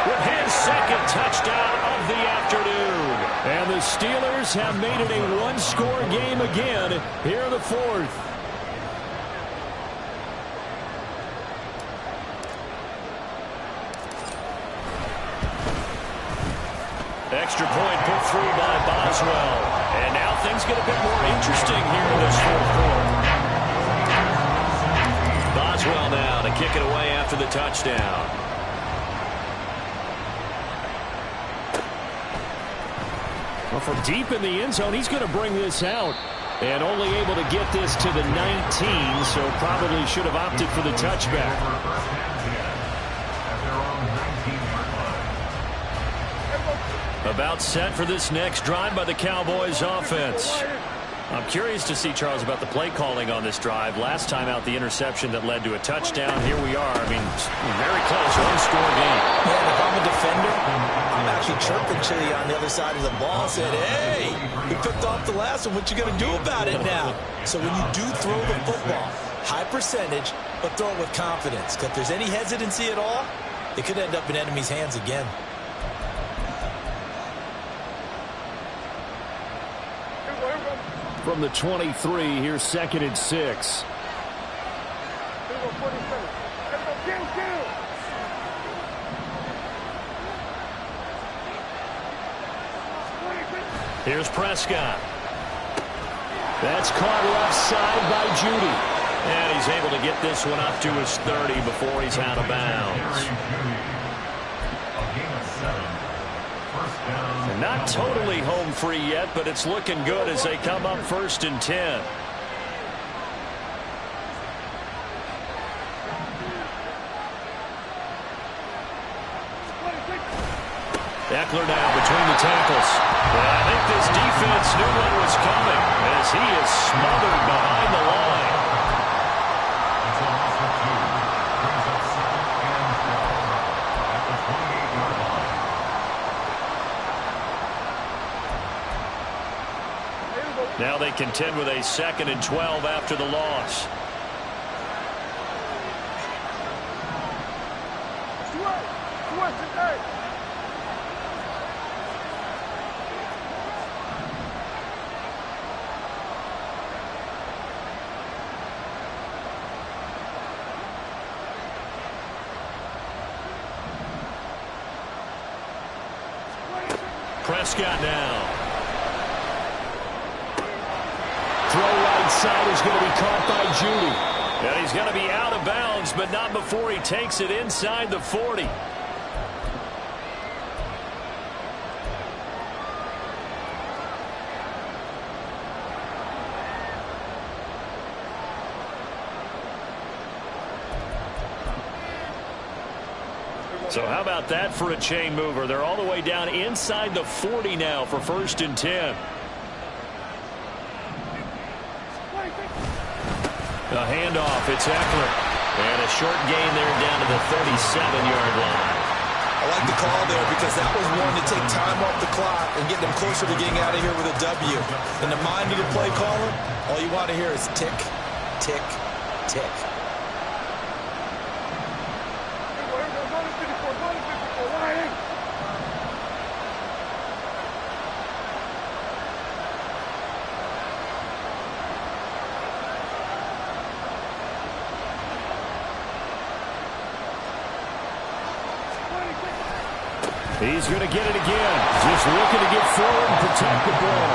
with his 2nd touchdown of the afternoon. And the Steelers have made it a 1-score game again here in the 4th. Extra point put through by Boswell. And now things get a bit more interesting here in this 4th quarter. Boswell now to kick it away after the touchdown. Well, from deep in the end zone, he's going to bring this out. And only able to get this to the 19, so probably should have opted for the touchback. About set for this next drive by the Cowboys offense. I'm curious to see, Charles, about the play calling on this drive. Last time out, the interception that led to a touchdown. Here we are. I mean, very close, 1-score game. Yeah, if I'm a defender, I'm actually chirping Chili on the other side of the ball and said, hey, we picked off the last one. What you going to do about it now? So when you do throw the football, high percentage, but throw it with confidence. Because if there's any hesitancy at all, it could end up in enemy's hands again. From the 23, here's 2nd and 6. Here's Prescott. That's caught left side by Judy. And he's able to get this one up to his 30 before he's out of bounds. And not totally home free yet, but it's looking good as they come up 1st and 10. Eckler now between the tackles. And I think this defense knew what was coming as he is smothered behind the line. Now they contend with a 2nd and 12 after the loss. Prescott now. Throw right side is going to be caught by Judy. And he's going to be out of bounds, but not before he takes it inside the 40. So how about that for a chain mover? They're all the way down inside the 40 now for 1st and 10. A handoff, it's Eckler. And a short gain there down to the 37-yard line. I like the call there because that was one to take time off the clock and get them closer to getting out of here with a W. In the mind of the play caller, all you want to hear is tick, tick, tick. He's going to get it again. Just looking to get forward and protect the ball.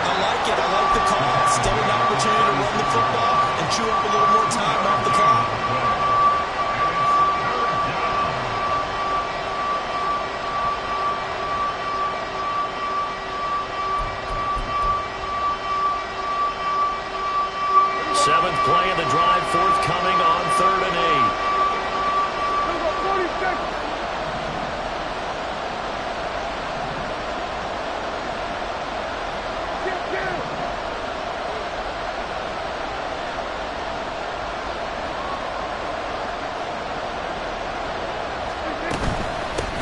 I like it. I like the call. Still an opportunity to run the football and chew up a little more time off the clock. Seventh play of the drive, forthcoming on 3rd and 8.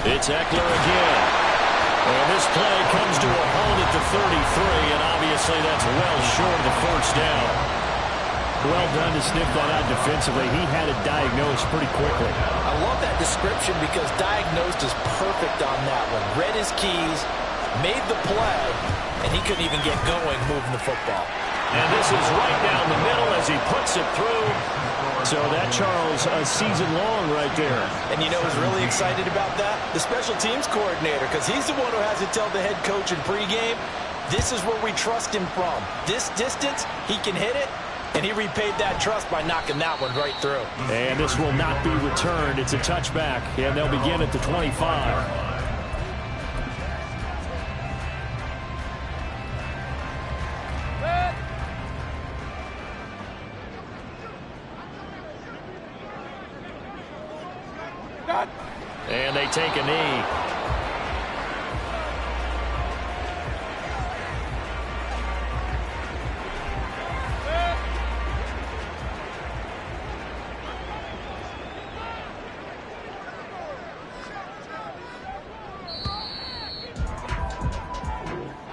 It's Eckler again. And this play comes to a halt at the 33, and obviously that's well short of the first down. Well done to sniff that out defensively. He had it diagnosed pretty quickly. I love that description because diagnosed is perfect on that one. Read his keys, made the play, and he couldn't even get going moving the football. And this is right down the middle as he puts it through. So that, Charles, a season long right there. And you know who's really excited about that? The special teams coordinator, because he's the one who has to tell the head coach in pregame, this is where we trust him from. This distance, he can hit it, and he repaid that trust by knocking that one right through. And this will not be returned. It's a touchback, and they'll begin at the 25. And they take a knee.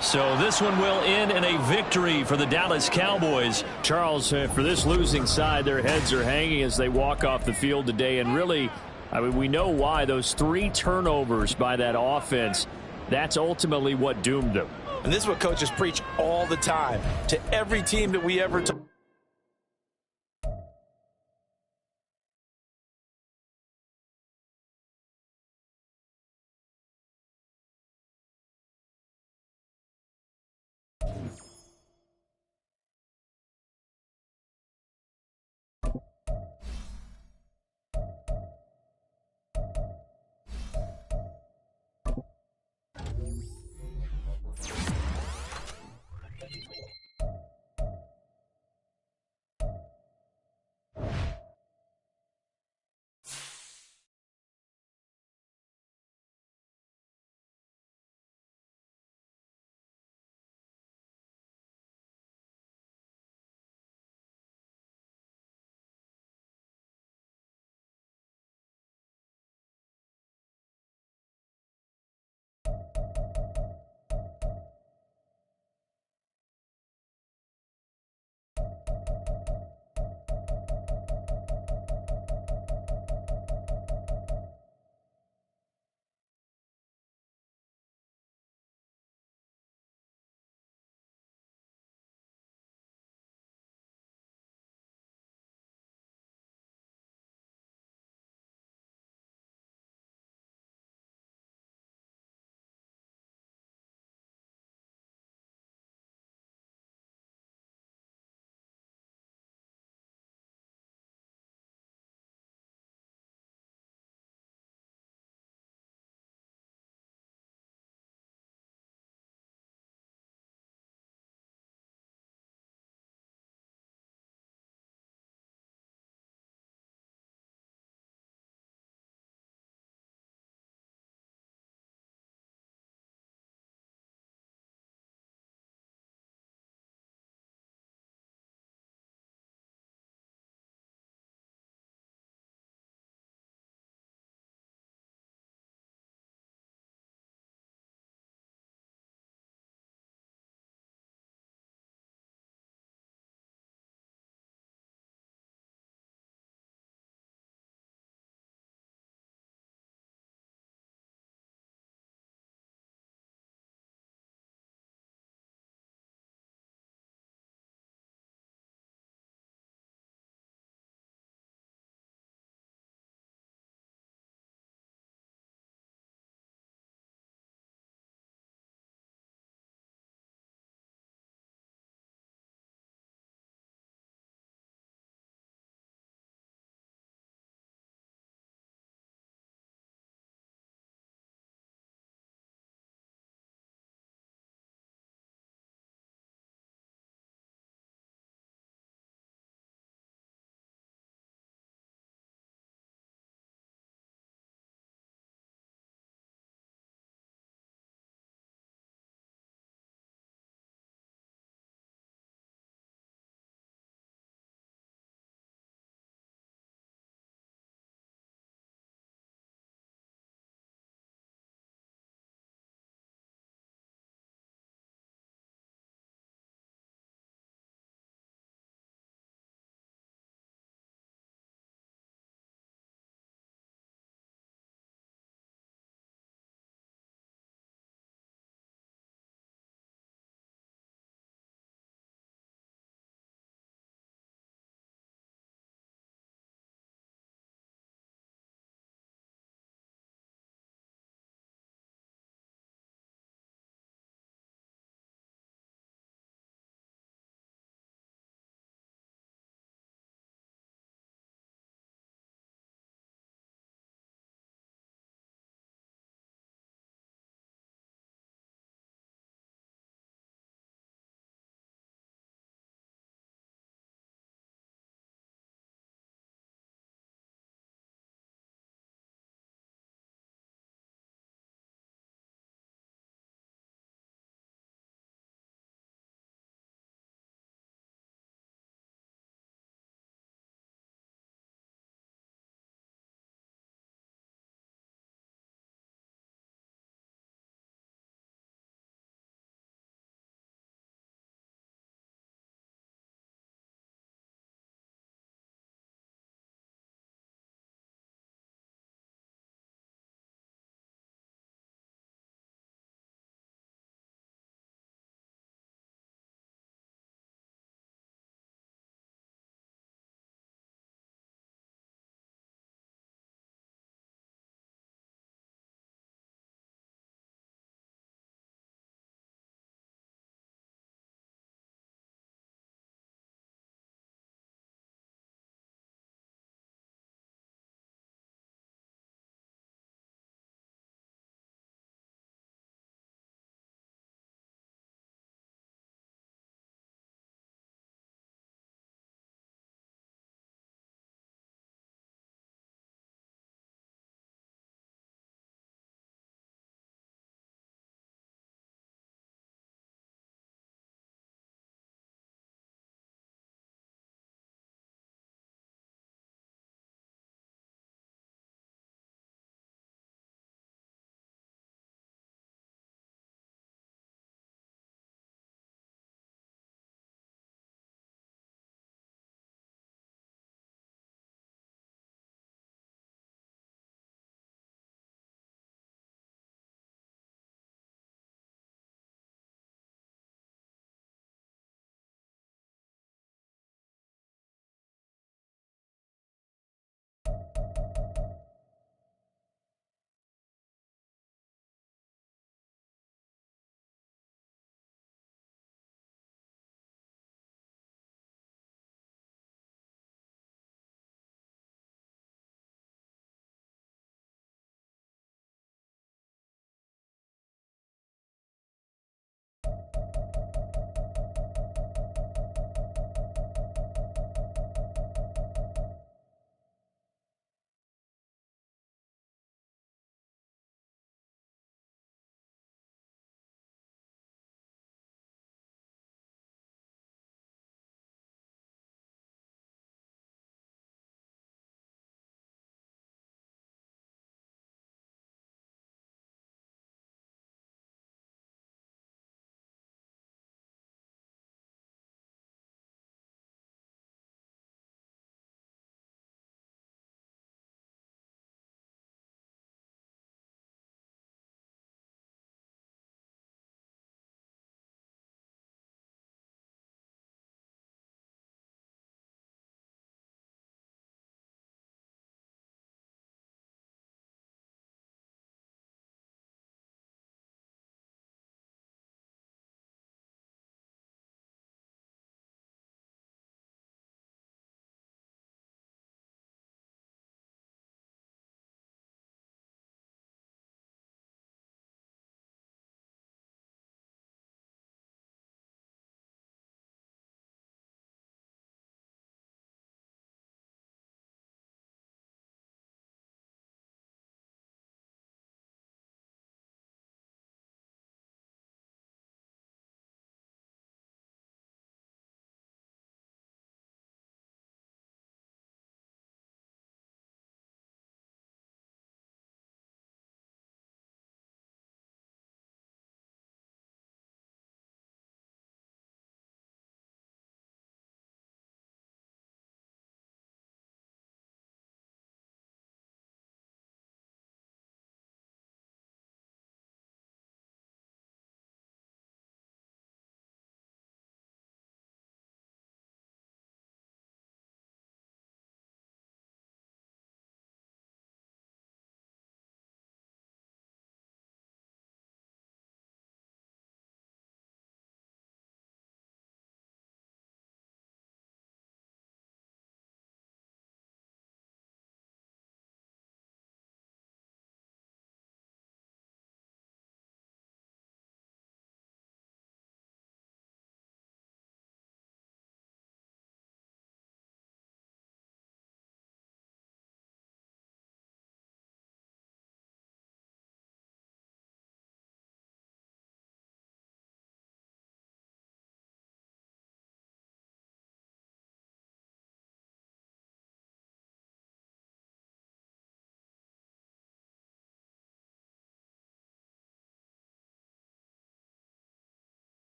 So this one will end in a victory for the Dallas Cowboys. Charles, for this losing side, their heads are hanging as they walk off the field today. And really, I mean, we know why. Those 3 turnovers by that offense, that's ultimately what doomed them. And this is what coaches preach all the time to every team that we ever talk.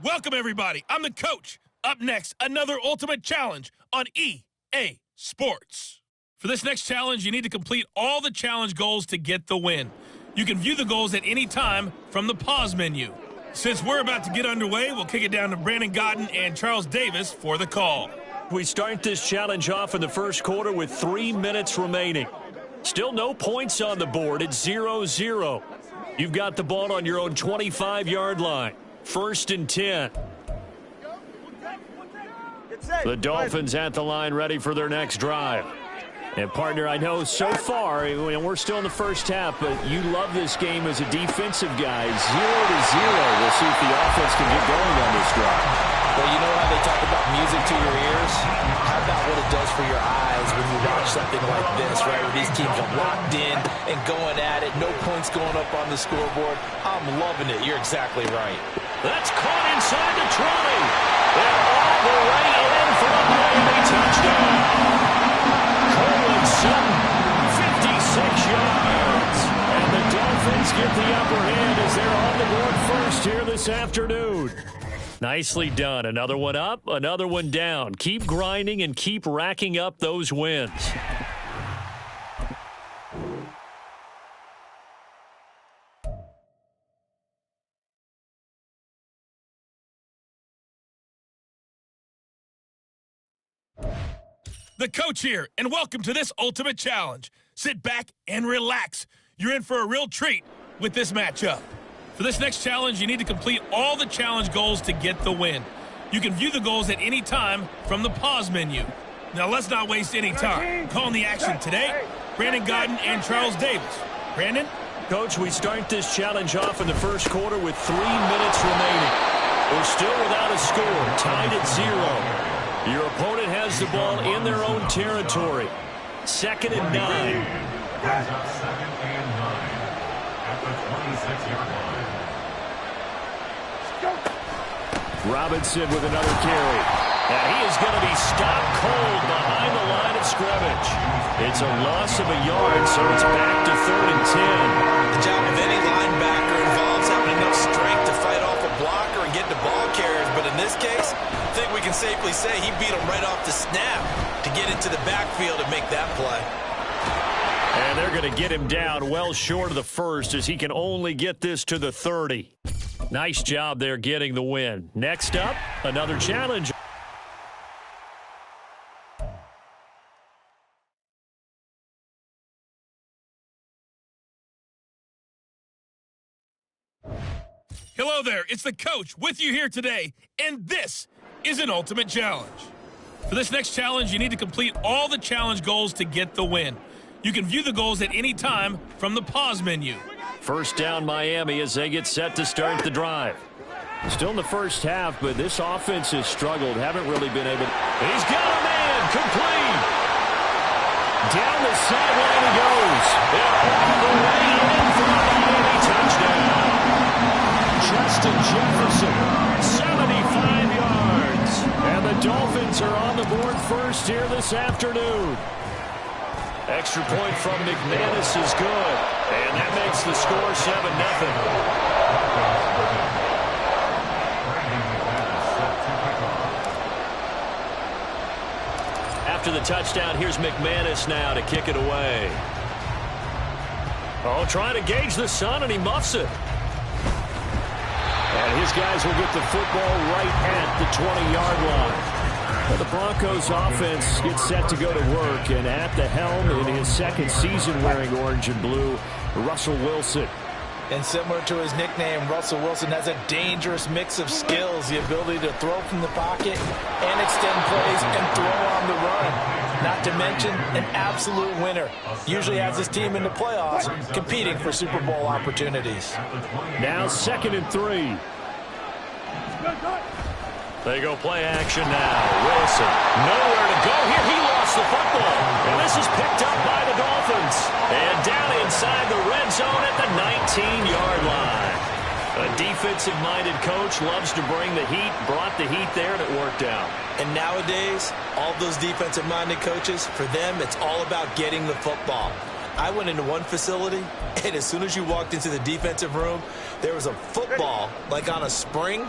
Welcome, everybody. I'm the coach. Up next, another ultimate challenge on EA Sports. For this next challenge, you need to complete all the challenge goals to get the win. You can view the goals at any time from the pause menu. Since we're about to get underway, we'll kick it down to Brandon Godden and Charles Davis for the call. We start this challenge off in the first quarter with 3 minutes remaining. Still no points on the board. It's 0-0. You've got the ball on your own 25-yard line. 1st and 10. The Dolphins at the line ready for their next drive. And, partner, I know so far, we're still in the first half, but you love this game as a defensive guy. 0-0. We'll see if the offense can get going on this drive. Well, you know how they talk about music to your ears? How about what it does for your eyes when you watch something like this, right? Where these teams are locked in and going at it. No points going up on the scoreboard. I'm loving it. You're exactly right. That's caught inside the 20. And all the way in for a Miami touchdown. Coleman Sutton, 56 yards. And the Dolphins get the upper hand as they're on the board first here this afternoon. Nicely done. Another one up, another one down. Keep grinding and keep racking up those wins. The coach here, and welcome to this ultimate challenge. Sit back and relax. You're in for a real treat with this matchup. For this next challenge, you need to complete all the challenge goals to get the win. You can view the goals at any time from the pause menu. Now, let's not waste any time. Calling the action today, Brandon Godden and Charles Davis. Brandon? Coach, we start this challenge off in the first quarter with 3 minutes remaining. We're still without a score, tied at 0. Your opponent has the ball in their own territory. 2nd and 9. Brings up 2nd and 9 at the 26-yard line. Robinson with another carry. And he is going to be stopped cold behind the line of scrimmage. It's a loss of a yard, so it's back to 3rd and 10. The job of any linebacker involves having enough strength to fight off a blocker and get the ball carriers. But in this case, I think we can safely say he beat him right off the snap to get into the backfield and make that play. And they're going to get him down well short of the first as he can only get this to the 30. Nice job there getting the win. Next up, another challenge. Hello there, it's the coach with you here today, and this is an ultimate challenge. For this next challenge, you need to complete all the challenge goals to get the win. You can view the goals at any time from the pause menu. First down Miami as they get set to start the drive. Still in the first half, but this offense has struggled. Haven't really been able to... He's got a man, complete. Down the sideline he goes. And all the way in for a Miami touchdown. Justin Jefferson, 75 yards. And the Dolphins are on the board first here this afternoon. Extra point from McManus is good. And that makes the score 7-0. After the touchdown, here's McManus now to kick it away. Oh, trying to gauge the sun, and he muffs it. And his guys will get the football right at the 20-yard line. Well, the Broncos offense gets set to go to work, and at the helm in his second season wearing orange and blue, Rzsl Wilson. And similar to his nickname, Rzsl Wilson has a dangerous mix of skills, the ability to throw from the pocket and extend plays and throw on the run. Not to mention an absolute winner. Usually has his team in the playoffs competing for Super Bowl opportunities. Now 2nd and 3. They go play action now. Wilson, nowhere to go here. He lost the football. And this is picked up by the Dolphins. And down inside the red zone at the 19-yard line. A defensive-minded coach loves to bring the heat, brought the heat there, and it worked out. And nowadays, all those defensive-minded coaches, for them, it's all about getting the football. I went into one facility, and as soon as you walked into the defensive room, there was a football, like on a spring,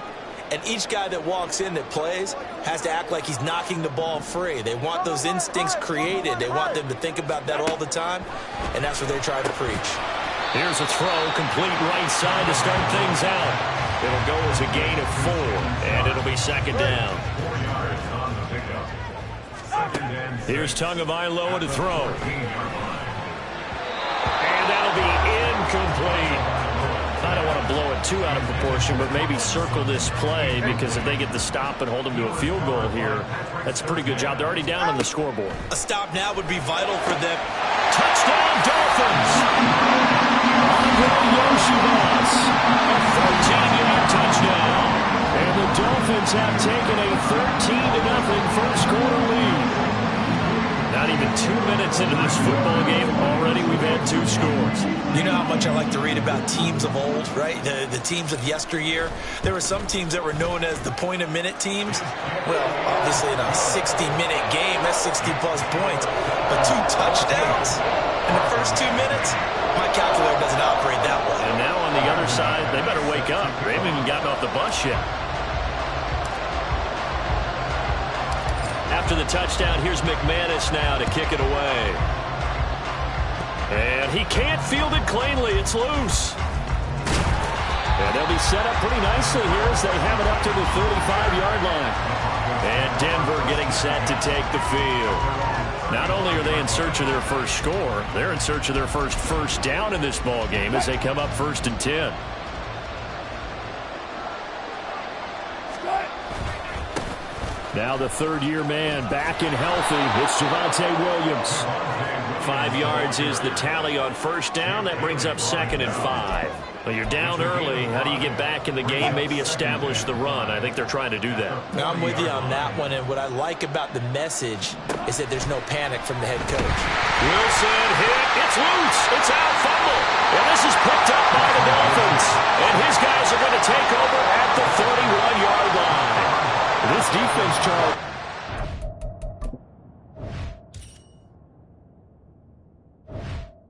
And each guy that walks in that plays has to act like he's knocking the ball free. They want those instincts created. They want them to think about that all the time, and that's what they're trying to preach. Here's a throw, complete right side to start things out. It'll go as a gain of 4, and it'll be second down. 4 yards on the pickup. Second and 6. Here's Tagovailoa to throw. And that'll be incomplete. I don't want to blow it too out of proportion, but maybe circle this play, because if they get the stop and hold them to a field goal here, that's a pretty good job. They're already down on the scoreboard. A stop now would be vital for them. Touchdown, Dolphins! Yoshibas, a 13-yard touchdown. And the Dolphins have taken a 13-0 first quarter lead. Not even 2 minutes into this football game, already we've had 2 scores. You know how much I like to read about teams of old, right? The teams of yesteryear. There were some teams that were known as the point-a-minute teams. Well, obviously in a 60-minute game, that's 60-plus points. But 2 touchdowns in the first 2 minutes? My calculator doesn't operate that way. And now on the other side, they better wake up. They haven't even gotten off the bus yet. After the touchdown, here's McManus now to kick it away. And he can't field it cleanly. It's loose. And they'll be set up pretty nicely here as they have it up to the 35-yard line. And Denver getting set to take the field. Not only are they in search of their first score, they're in search of their first down in this ball game as they come up 1st and 10. Now the third-year man back and healthy. It's Javonte Williams. 5 yards is the tally on first down. That brings up 2nd and 5. Well, you're down early. How do you get back in the game, maybe establish the run? I think they're trying to do that. I'm with you on that one, and what I like about the message is that there's no panic from the head coach. Wilson hit. It's loose. It's out. Fumble. And this is picked up by the Dolphins. And his guys are going to take over at the 31-yard line. This defense, Charles.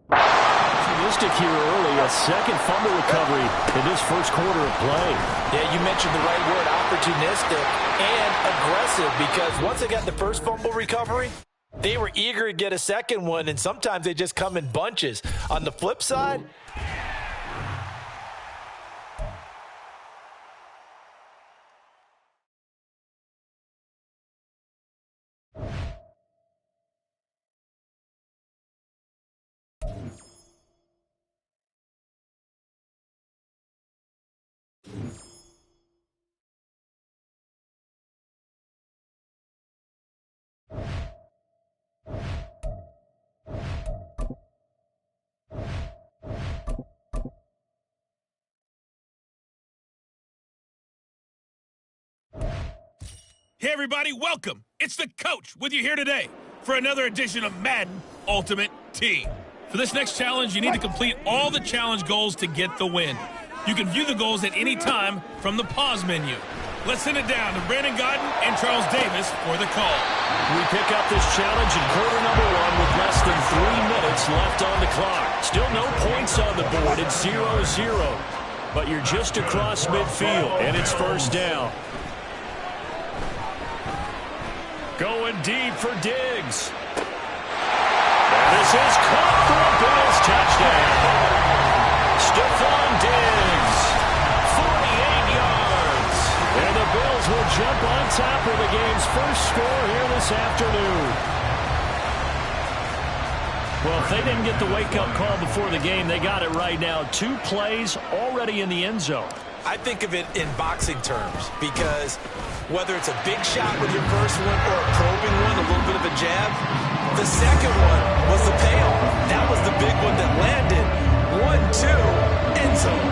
Optimistic here early. A second fumble recovery in this first quarter of play. Yeah, you mentioned the right word, opportunistic and aggressive, because once they got the first fumble recovery, they were eager to get a second one, and sometimes they just come in bunches. On the flip side, Hey, everybody, welcome. It's the coach with you here today for another edition of Madden Ultimate Team. For this next challenge, you need to complete all the challenge goals to get the win. You can view the goals at any time from the pause menu. Let's send it down to Brandon Godden and Charles Davis for the call. We pick up this challenge in quarter number 1 with less than 3 minutes left on the clock. Still no points on the board. It's 0-0. But you're just across midfield, and it's first down. Going deep for Diggs. And this is caught for a Bills touchdown. Stephon Diggs, 48 yards. And the Bills will jump on top of the game's first score here this afternoon. Well, if they didn't get the wake-up call before the game, they got it right now. 2 plays already in the end zone. I think of it in boxing terms, because whether it's a big shot with your first one or a probing one, a little bit of a jab, the second one was the payoff. That was the big one that landed. 1-2, end zone.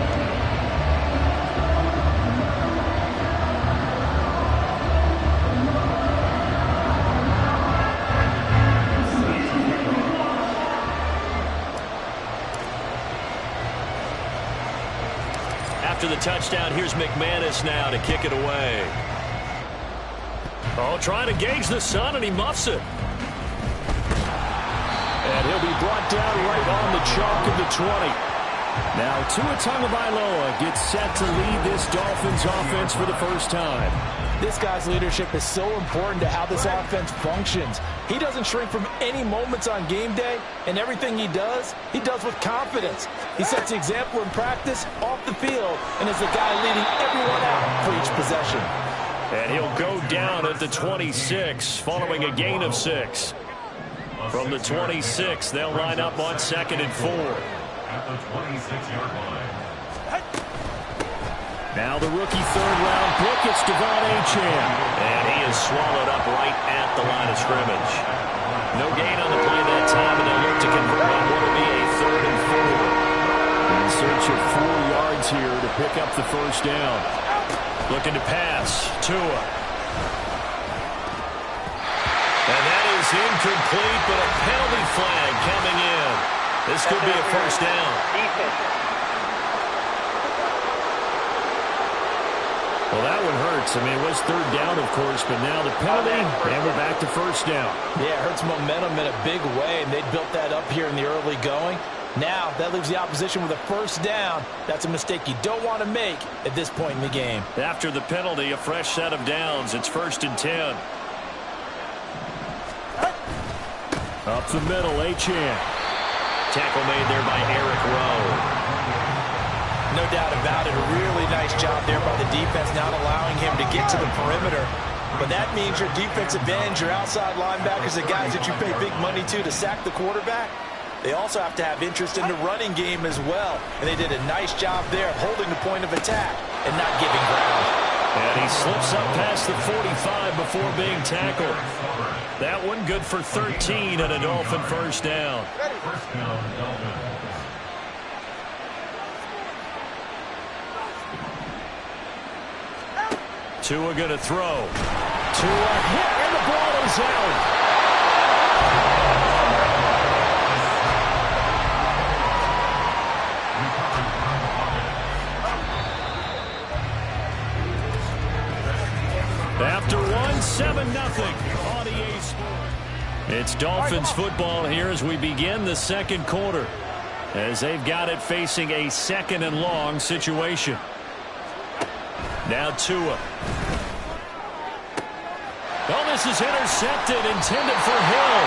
After the touchdown, here's McManus now to kick it away. Oh, trying to gauge the sun, and he muffs it. And he'll be brought down right on the chalk of the 20. Now Tua Tagovailoa gets set to lead this Dolphins offense for the first time. This guy's leadership is so important to how this offense functions. He doesn't shrink from any moments on game day, and everything he does with confidence. He sets the example in practice, off the field, and is the guy leading everyone out for each possession. And he'll go down at the 26 following a gain of 6. From the 26, they'll line up on 2nd and 4. At the 26-yard line. Now the rookie third-round pick, it's Devon Achane. And he is swallowed up right at the line of scrimmage. No gain on the play that time, and they'll look to convert on what will be a 3rd and 4. In search of 4 yards here to pick up the first down. Looking to pass. Tua. And that is incomplete, but a penalty flag coming in. This could be a first down. Well, that one hurts. I mean, it was 3rd down, of course, but now the penalty, and we're back to first down. Yeah, it hurts momentum in a big way, and they built that up here in the early going. Now, that leaves the opposition with a first down. That's a mistake you don't want to make at this point in the game. After the penalty, a fresh set of downs. It's 1st and 10. Up the middle, Achane. Tackle made there by Eric Rowe. No doubt about it. A really nice job there by the defense, not allowing him to get to the perimeter. But that means your defensive ends, your outside linebackers, the guys that you pay big money to sack the quarterback, they also have to have interest in the running game as well. And they did a nice job there of holding the point of attack and not giving ground. And he slips up past the 45 before being tackled. That one good for 13 and a Dolphin first down. First down, Dolphins. Tua going to throw. Tua hit, and the ball is out. After 7-0 on EA Sports. It's Dolphins football here as we begin the second quarter, as they've got it facing a 2nd and long situation. Now Tua. Oh, this is intercepted, intended for Hill.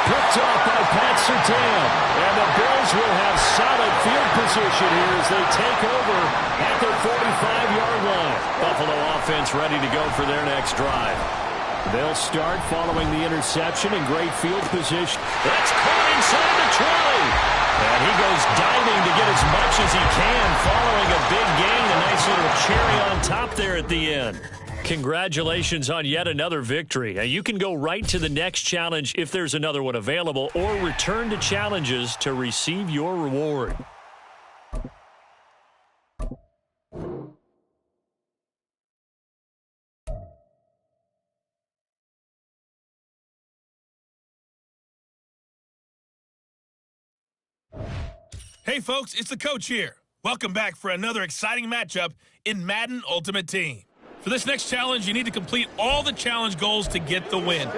Picked off by Pat Surtain. And the Bills will have solid field position here as they take over at their 45-yard line. Buffalo offense ready to go for their next drive. They'll start following the interception in great field position. That's caught inside the 20. And he goes diving to get as much as he can following a big gain. A nice little cherry on top there at the end. Congratulations on yet another victory. Now, you can go right to the next challenge if there's another one available, or return to challenges to receive your reward. Hey, folks, it's the coach here. Welcome back for another exciting matchup in Madden Ultimate Team. For this next challenge, you need to complete all the challenge goals to get the win.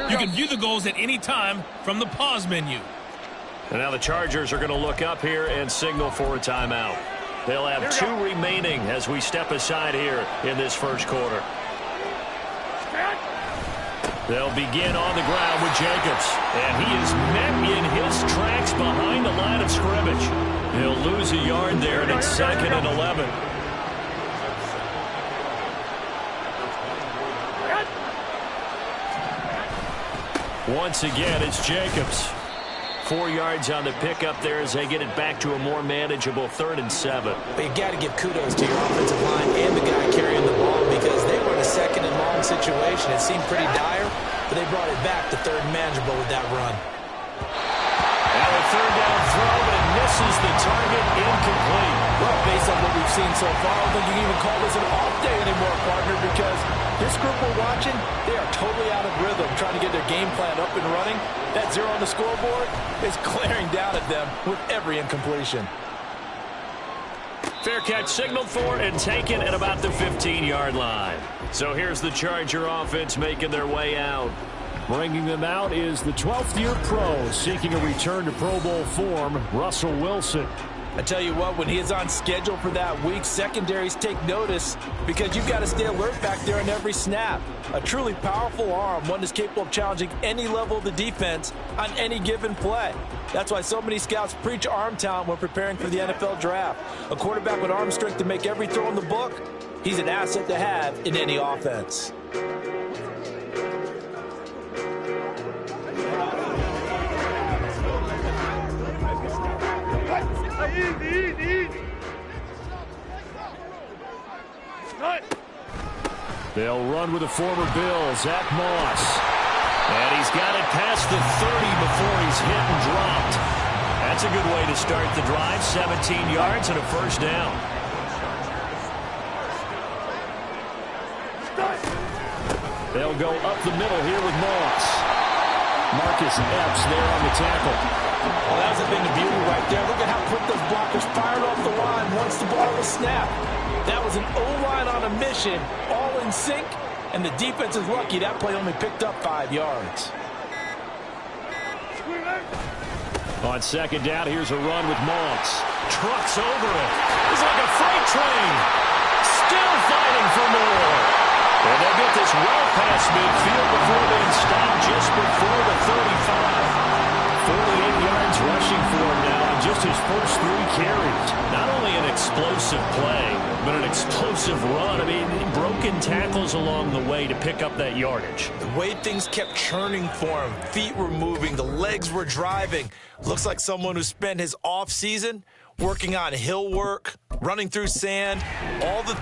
You can view the goals at any time from the pause menu. And now the Chargers are going to look up here and signal for a timeout. They'll have 2 remaining as we step aside here in this first quarter. They'll begin on the ground with Jacobs. And he is met in his tracks behind the line of scrimmage. He'll lose a yard there, and it's 2nd and 11. Once again, it's Jacobs. 4 yards on the pickup there as they get it back to a more manageable 3rd and 7. But you got to give kudos to your offensive line and the guy carrying the ball, because they were in a 2nd and long situation. It seemed pretty dire, but they brought it back to 3rd and manageable with that run. Now a 3rd down throw, but it misses the target, incomplete. Well, based on what we've seen so far, I don't think you can even call this an off day anymore, partner, because this group we're watching, they are totally out of rhythm, trying to get their game plan up and running. That 0 on the scoreboard is glaring down at them with every incompletion. Fair catch signaled for and taken at about the 15-yard line. So here's the Charger offense making their way out. Bringing them out is the 12th-year pro seeking a return to Pro Bowl form, Rzsl Wilson. I tell you what, when he is on schedule for that week, secondaries take notice because you've got to stay alert back there on every snap. A truly powerful arm, one that's capable of challenging any level of the defense on any given play. That's why so many scouts preach arm talent when preparing for the NFL draft. A quarterback with arm strength to make every throw in the book, he's an asset to have in any offense. They'll run with the former Bill, Zach Moss. And he's got it past the 30 before he's hit and dropped. That's a good way to start the drive. 17 yards and a first down. They'll go up the middle here with Moss. Marcus Epps there on the tackle. Well, that was a thing of beauty right there. Look at how quick those blockers fired off the line once the ball was snapped. That was an O-line on a mission, all in sync, and the defense is lucky that play only picked up 5 yards. On second down, here's a run with Moss. Trucks over it. It's like a freight train. Still fighting for more. And they'll get this well past midfield before being stopped just before the 35. 48 yards rushing for him now in just his first 3 carries. Not only an explosive play, but an explosive run. I mean, broken tackles along the way to pick up that yardage. The way things kept churning for him, feet were moving, the legs were driving. Looks like someone who spent his offseason working on hill work, running through sand, all the...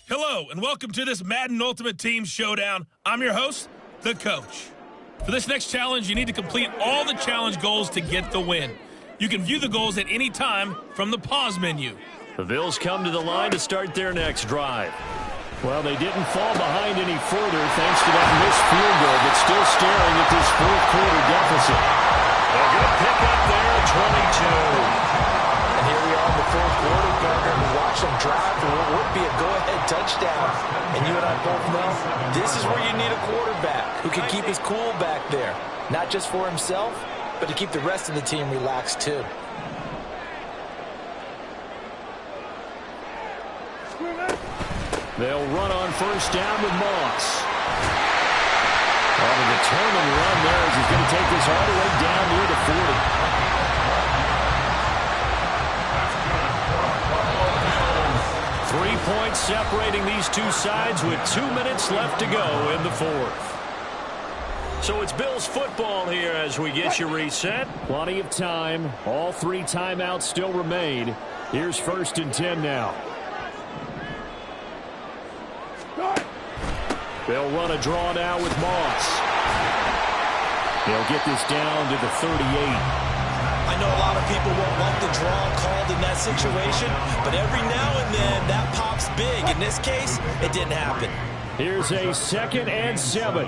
Hello, and welcome to this Madden Ultimate Team Showdown. I'm your host, The Coach. For this next challenge, you need to complete all the challenge goals to get the win. You can view the goals at any time from the pause menu. The Bills come to the line to start their next drive. Well, they didn't fall behind any further thanks to that missed field goal, but still staring at this fourth quarter deficit. A good pickup there at 22. And here we are in the fourth quarter, partner, and watch them drive for what would be a go-ahead touchdown. And you and I both know this is where you need a quarterback who can keep his cool back there. Not just for himself, but to keep the rest of the team relaxed too. They'll run on first down with Moss. Well, the determined run there as he's going to take this all the way down near the 40. 3 points separating these two sides with 2 minutes left to go in the fourth. So it's Bills football here as we get you reset. Plenty of time. All 3 timeouts still remain. Here's 1st and 10 now. They'll run a draw now with Moss. They'll get this down to the 38. I know a lot of people won't like the draw called in that situation, but every now and then that pops big. In this case, it didn't happen. Here's a 2nd and 7.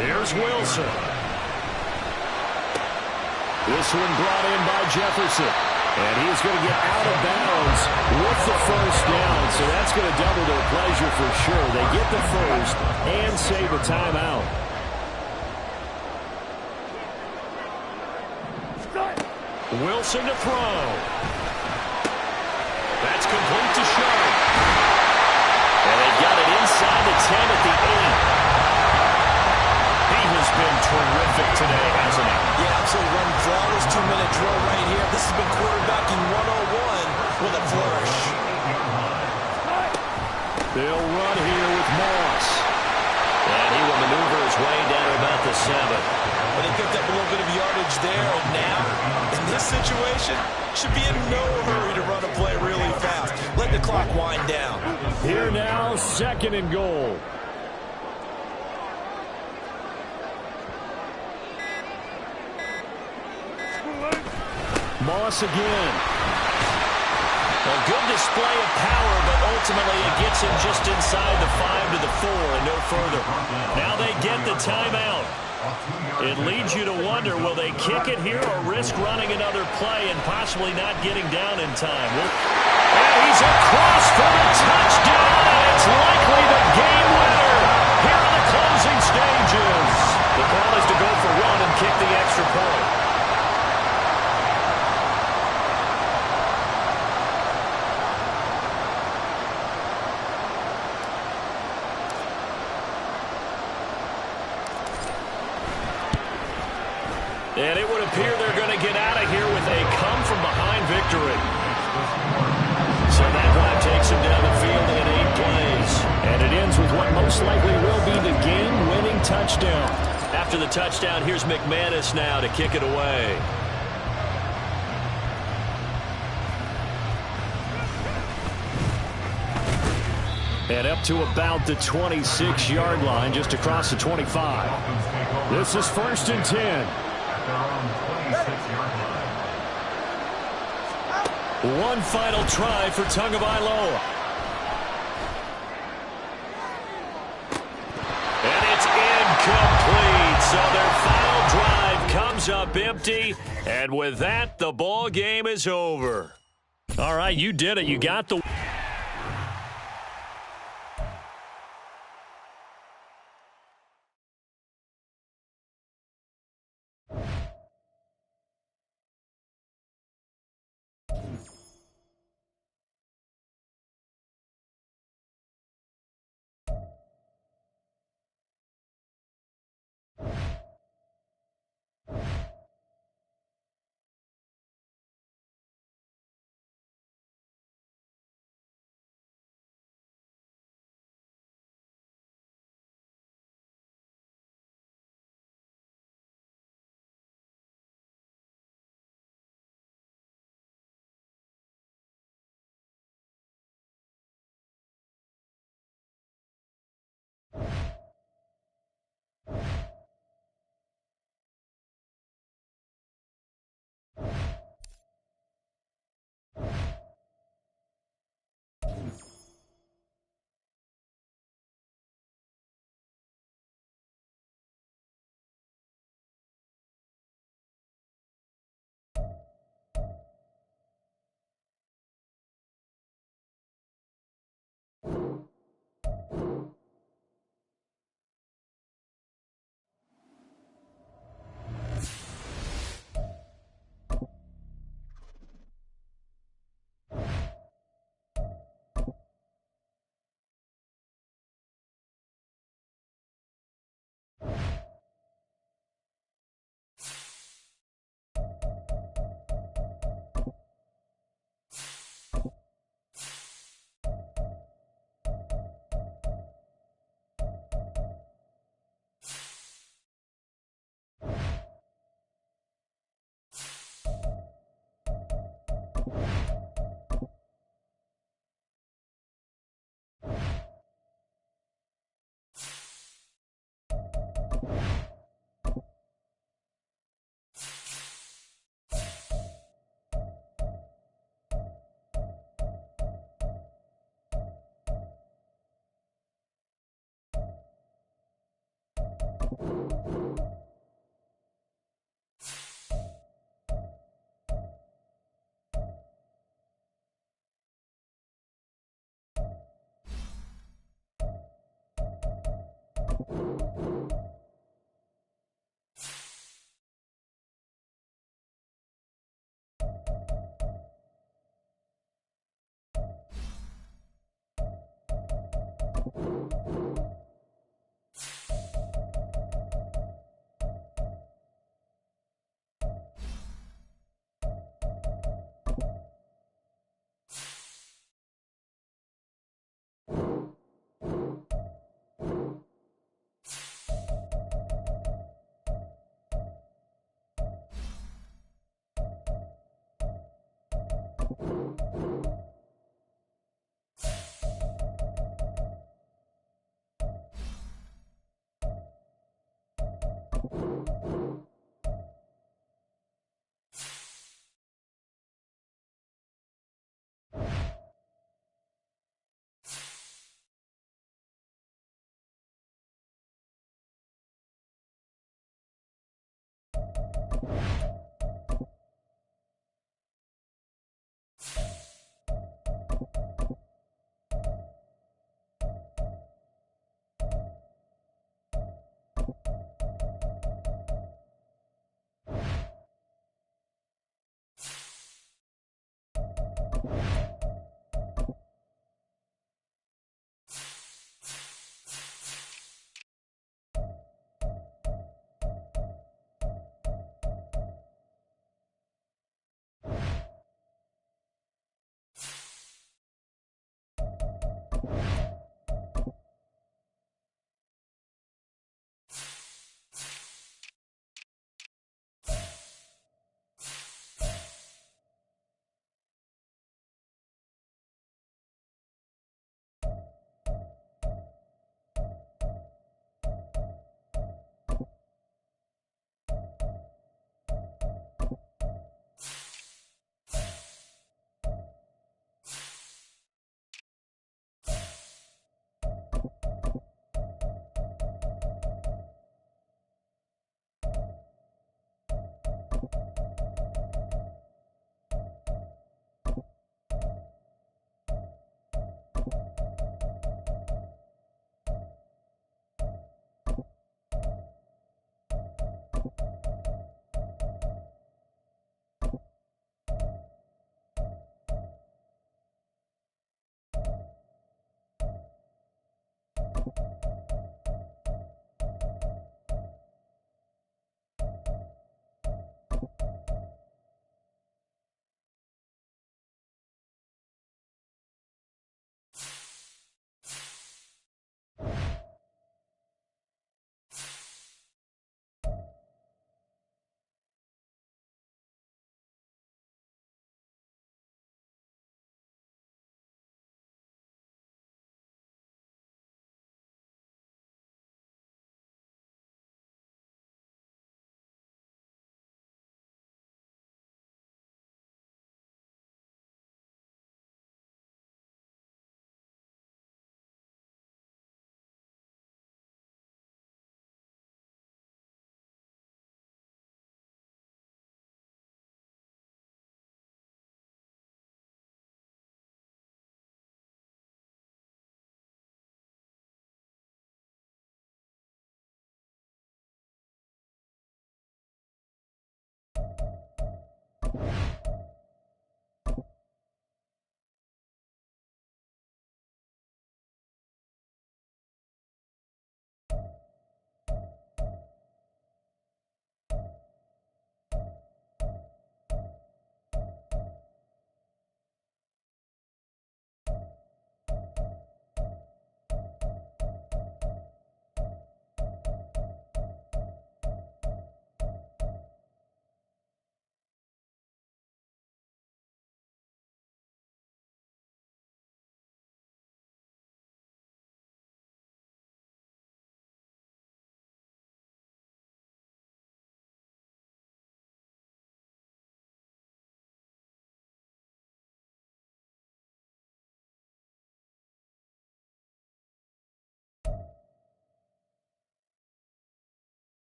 Here's Wilson. This one brought in by Jefferson. And he's going to get out of bounds with the first down. So that's going to double their pleasure for sure. They get the first and save a timeout. Wilson to throw. That's complete to Sharp. And they've got it inside the 10 at the 8. He has been terrific today, hasn't he? Yeah, absolutely run flawless 2-minute drill right here. This has been quarterbacking 101 with a flourish. They'll run here with Moss. And he will maneuver his way down to about the 7. But he picked up a little bit of yardage there, and now, in this situation, should be in no hurry to run a play really fast. Let the clock wind down. Here now, 2nd and goal. Moss again. A good display of power, but ultimately it gets him just inside the 5 to the 4 and no further. Now they get the timeout. It leads you to wonder, will they kick it here or risk running another play and possibly not getting down in time? And he's across for the touchdown, and it's likely the game winner here in the closing stages. The call is to go for one and kick the extra point. And it would appear they're going to get out of here with a come-from-behind victory. So that drive takes him down the field in 8 plays. And it ends with what most likely will be the game-winning touchdown. After the touchdown, here's McManus now to kick it away. And up to about the 26-yard line, just across the 25. This is 1st and 10. One final try for Tagovailoa. And it's incomplete. So their final drive comes up empty. And with that, the ball game is over. All right, you did it. You got the... you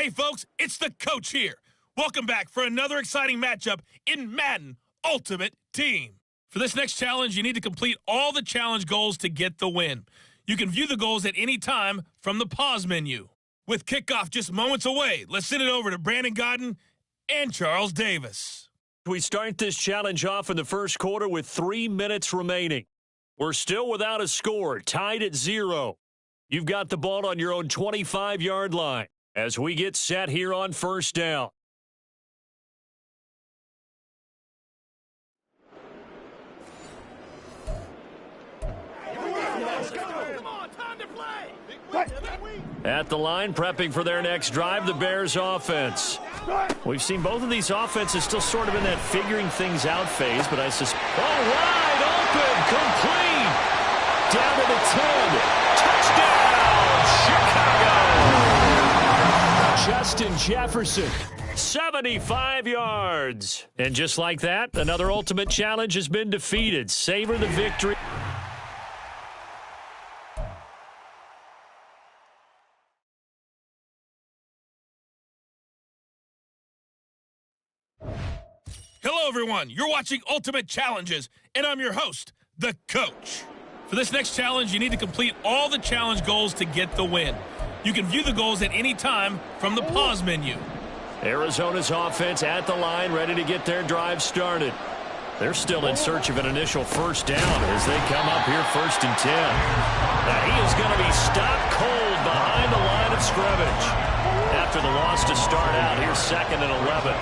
Hey, folks, it's the coach here. Welcome back for another exciting matchup in Madden Ultimate Team. For this next challenge, you need to complete all the challenge goals to get the win. You can view the goals at any time from the pause menu. With kickoff just moments away, let's send it over to Brandon Godden and Charles Davis. We start this challenge off in the first quarter with 3 minutes remaining. We're still without a score, tied at 0. You've got the ball on your own 25-yard line as we get set here on first down. At the line, prepping for their next drive, the Bears offense. We've seen both of these offenses still sort of in that figuring things out phase, but I suspect... Oh, wide open, complete! Down to the 10. Touchdown, Chicago! Justin Jefferson, 75 yards. And just like that, another ultimate challenge has been defeated. Savor the victory. Hello, everyone. You're watching Ultimate Challenges, and I'm your host, the coach. For this next challenge, you need to complete all the challenge goals to get the win. You can view the goals at any time from the pause menu. Arizona's offense at the line, ready to get their drive started. They're still in search of an initial first down as they come up here first and 10. Now, he is going to be stopped cold behind the line of scrimmage. After the loss to start out, here's 2nd and 11.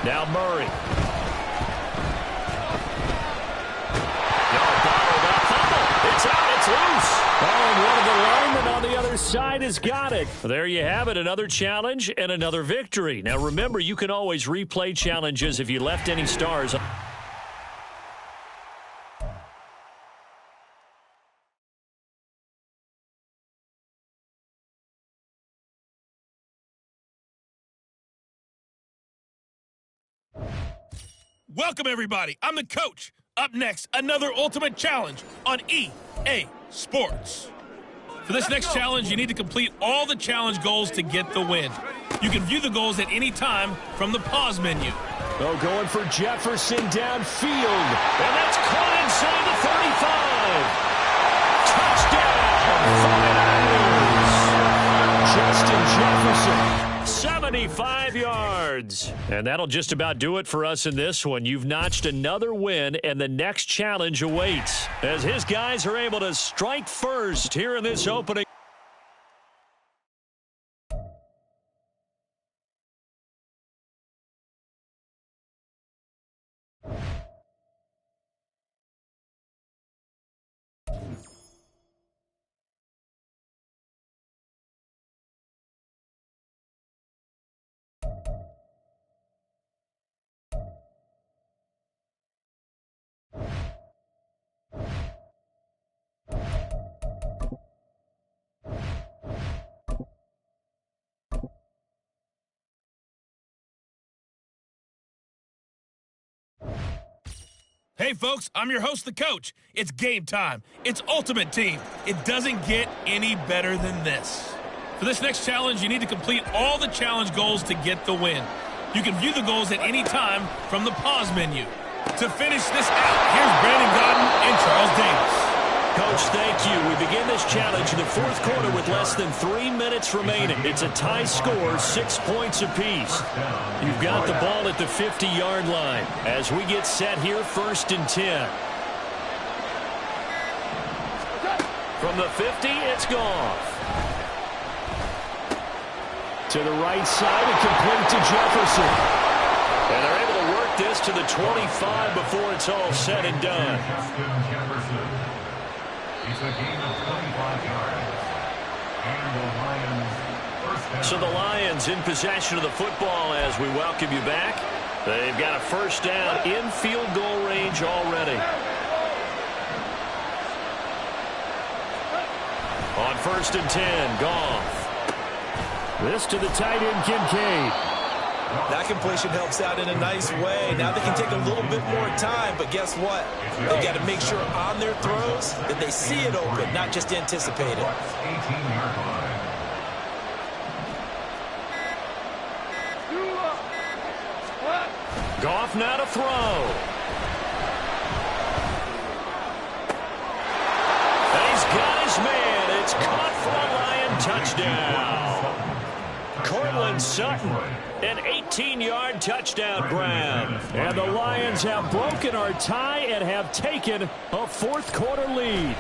Now Murray. It's out, it's loose. Oh, and one of the linemen on the other side has got it. There you have it, another challenge and another victory. Now remember, you can always replay challenges if you left any stars. Welcome, everybody. I'm the coach. Up next, another Ultimate Challenge on EA Sports. For this next challenge, you need to complete all the challenge goals to get the win. You can view the goals at any time from the pause menu. Oh, going for Jefferson downfield. And that's caught inside the 35. Touchdown, 49ers. Justin Jefferson. 75 yards. And that'll just about do it for us in this one. You've notched another win, and the next challenge awaits as his guys are able to strike first here in this opening. Hey, folks, I'm your host, the coach. It's game time. It's Ultimate Team. It doesn't get any better than this. For this next challenge, you need to complete all the challenge goals to get the win. You can view the goals at any time from the pause menu. To finish this out, here's Brandon Godden and Charles Davis. Coach, thank you. We begin this challenge in the fourth quarter with less than 3 minutes remaining. It's a tie score, 6 points apiece. You've got the ball at the 50-yard line as we get set here first and 10. From the 50, it's Goff. To the right side and complete to Jefferson. And they're able to work this to the 25 before it's all said and done. It's a gain of 25 yards. And the Lions first down. So the Lions in possession of the football as we welcome you back. They've got a first down in field goal range already. On first and 10, Goff. This to the tight end, Kincaid. That completion helps out in a nice way. Now they can take a little bit more time, but guess what? They got to make sure on their throws that they see it open, not just anticipate it. 18-yard line. Goff now to throw. And he's got his man. It's caught for a Lion touchdown. Cortland Sutton, an 18-yard touchdown grab. And the Lions have broken our tie and have taken a fourth-quarter lead.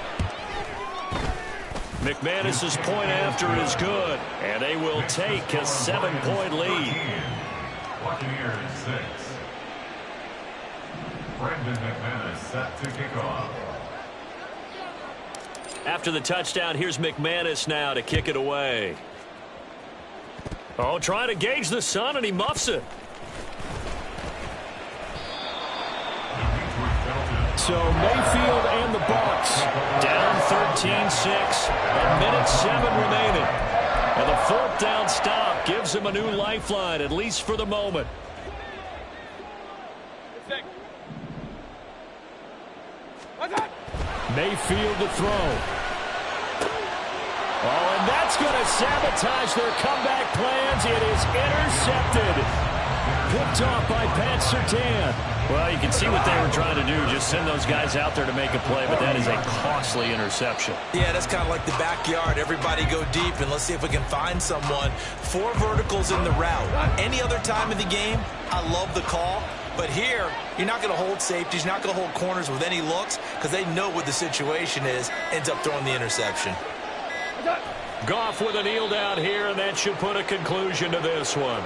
McManus's point after is good, and they will take a 7-point lead. Buccaneers 6. Brandon McManus set to kick off. After the touchdown, here's McManus now to kick it away. Oh, trying to gauge the sun, and he muffs it. So Mayfield and the Bucs Down 13-6, a minute 7 remaining. And the fourth down stop gives him a new lifeline, at least for the moment. Mayfield to throw. Oh, and that's going to sabotage their comeback plans. It is intercepted. Picked off by Pat Surtain. Well, you can see what they were trying to do, just send those guys out there to make a play, but that is a costly interception. Yeah, that's kind of like the backyard. Everybody go deep, and let's see if we can find someone. 4 verticals in the route. Any other time of the game, I love the call. But here, you're not going to hold safeties. You're not going to hold corners with any looks because they know what the situation is. Ends up throwing the interception. Goff with a kneel down here, and that should put a conclusion to this one.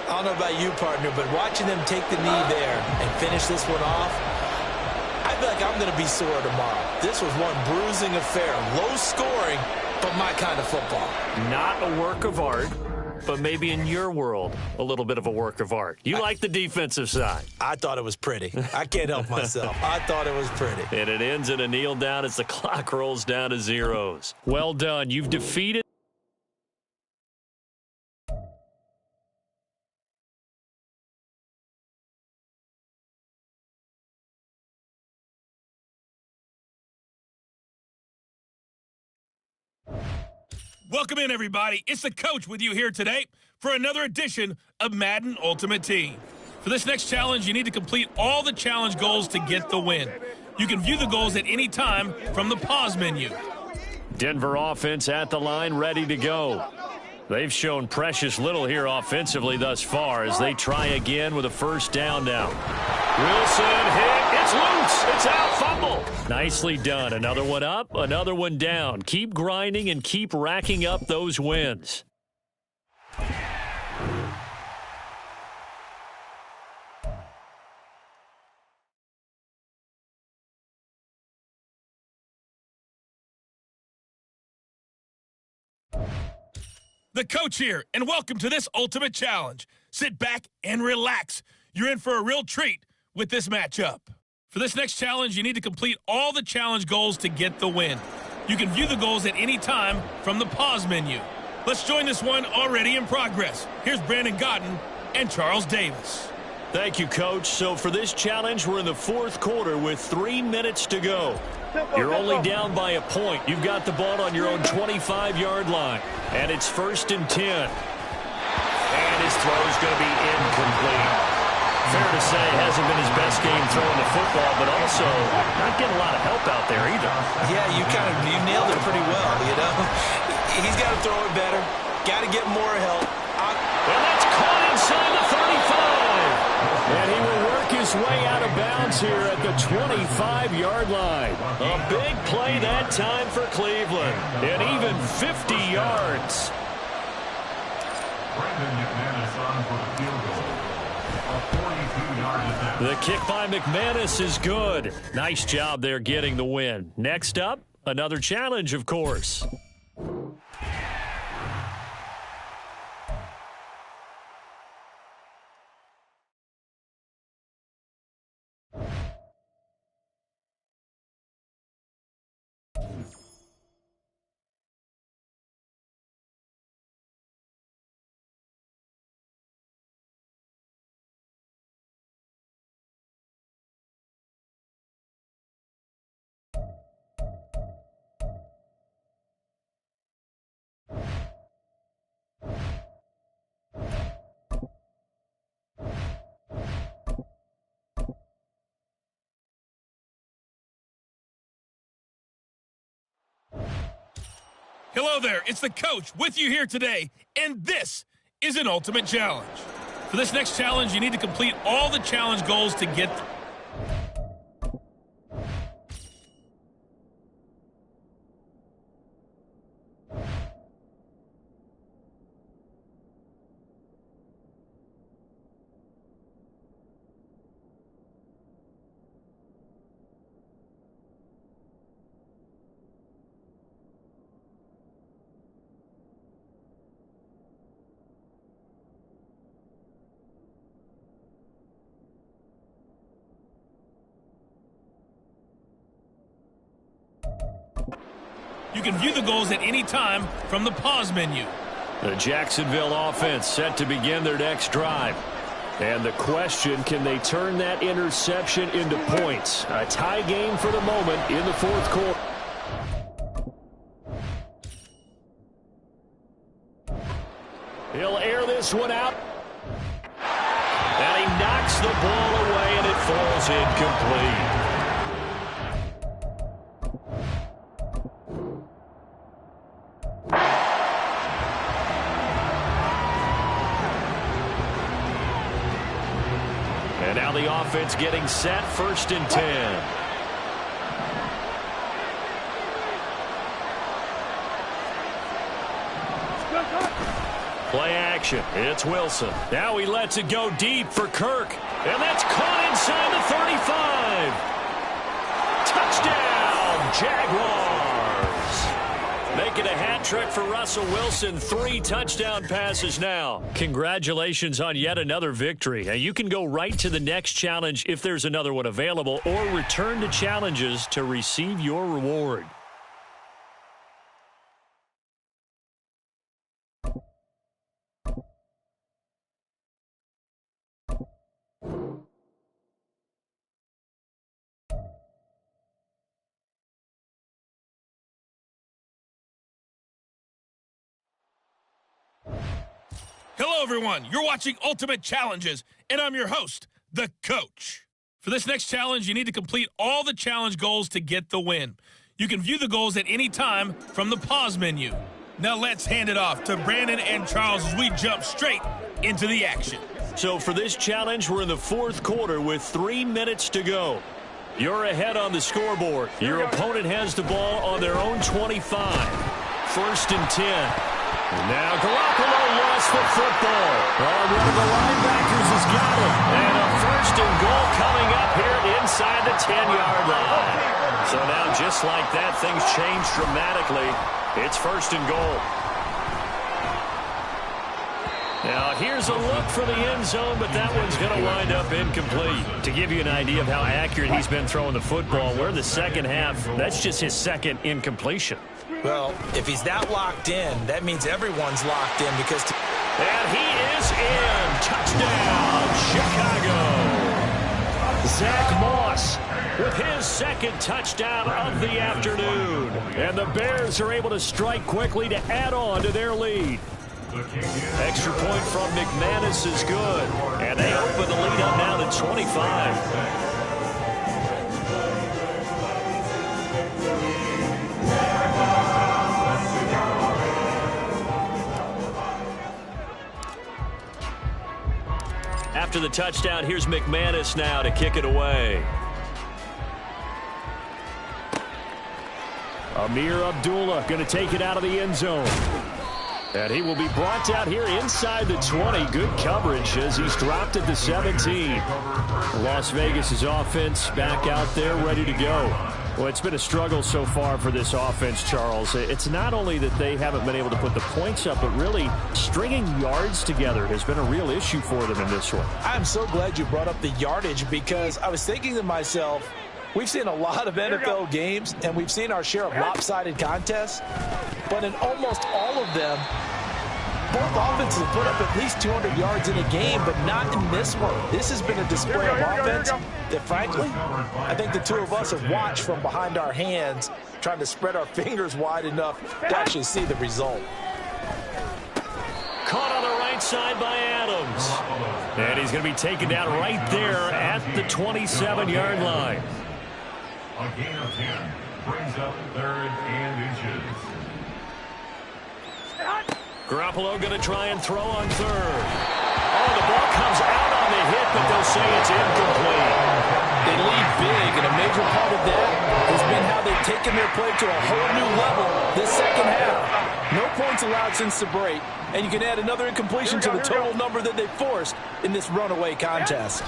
I don't know about you, partner, but watching them take the knee there and finish this one off, I feel like I'm going to be sore tomorrow. This was one bruising affair. Low scoring, but my kind of football. Not a work of art, but maybe in your world, a little bit of a work of art. You like the defensive side. I thought it was pretty. I can't help myself. I thought it was pretty. And it ends in a kneel down as the clock rolls down to zeros. Well done. You've defeated. Welcome in, everybody. It's the coach with you here today for another edition of Madden Ultimate Team. For this next challenge, you need to complete all the challenge goals to get the win. You can view the goals at any time from the pause menu. Denver offense at the line, ready to go. They've shown precious little here offensively thus far as they try again with a first down now. Wilson hit. It's loose. It's out. Fumble. Nicely done. Another one up, another one down. Keep grinding and keep racking up those wins. The coach here, and welcome to this ultimate challenge. Sit back and relax. You're in for a real treat with this matchup. For this next challenge, you need to complete all the challenge goals to get the win. You can view the goals at any time from the pause menu. Let's join this one already in progress. Here's Brandon Godden and Charles Davis. Thank you, Coach. So for this challenge, we're in the fourth quarter with 3 minutes to go. You're only down by a point. You've got the ball on your own 25-yard line, and it's 1st and 10. And his throw is going to be incomplete. Fair to say, hasn't been his best game throwing the football, but also not getting a lot of help out there either. Yeah, you nailed it pretty well, you know. He's got to throw it better. Got to get more help. And that's caught inside the 35. And he will work his way out of bounds here at the 25-yard line. A big play that time for Cleveland. And even 50 yards. Brandon McManus on for the field goal. A 42-yard attempt. The kick by McManus is good. Nice job there getting the win. Next up, another challenge, of course. Hello there, it's the coach with you here today, and this is an ultimate challenge. For this next challenge, you need to complete all the challenge goals to get You can view the goals at any time from the pause menu. The Jacksonville offense set to begin their next drive. And the question, can they turn that interception into points? A tie game for the moment in the fourth quarter. He'll air this one out. And he knocks the ball away, and it falls incomplete. And now the offense getting set, 1st and 10. Play action. It's Wilson. Now he lets it go deep for Kirk. And that's caught inside the 35. Touchdown, Jaguars. Making a hat trick for Russell Wilson. 3 touchdown passes now. Congratulations on yet another victory. You can go right to the next challenge if there's another one available, or return to challenges to receive your reward. Hello, everyone. You're watching Ultimate Challenges, and I'm your host, the coach. For this next challenge, you need to complete all the challenge goals to get the win. You can view the goals at any time from the pause menu. Now let's hand it off to Brandon and Charles as we jump straight into the action. So for this challenge, we're in the fourth quarter with 3 minutes to go. You're ahead on the scoreboard. Your opponent has the ball on their own 25. 1st and 10. Now Garoppolo lost the football. One of the linebackers has got it. And a 1st and goal coming up here inside the 10-yard line. So now just like that, things change dramatically. It's 1st and goal. Now here's a look for the end zone, but that one's going to wind up incomplete. To give you an idea of how accurate he's been throwing the football, we're in the second half. That's just his 2nd incompletion. Well, if he's that locked in, that means everyone's locked in because... And he is in. Touchdown, Chicago. Zach Moss with his 2nd touchdown of the afternoon. And the Bears are able to strike quickly to add on to their lead. Extra point from McManus is good. And they open the lead up now to 25. After the touchdown, here's McManus now to kick it away. Amir Abdullah going to take it out of the end zone. And he will be brought out here inside the 20. Good coverage as he's dropped at the 17. Las Vegas' offense back out there ready to go. Well, it's been a struggle so far for this offense, Charles. It's not only that they haven't been able to put the points up, but really stringing yards together has been a real issue for them in this one. I'm so glad you brought up the yardage because I was thinking to myself, we've seen a lot of NFL games, and we've seen our share of lopsided contests, but in almost all of them, both offenses have put up at least 200 yards in a game, but not in this one. This has been a display of offense that, frankly, I think the two of us have watched from behind our hands, trying to spread our fingers wide enough to actually see the result. Caught on the right side by Adams. And he's going to be taken down right there at the 27-yard line. A gain of 10 brings up 3rd and inches. 2nd and 10 Garoppolo going to try and throw on third. Oh, the ball comes out on the hit, but they'll say it's incomplete. They lead big, and a major part of that has been how they've taken their play to a whole new level this second half. No points allowed since the break, and you can add another incompletion to the total number that they forced in this runaway contest.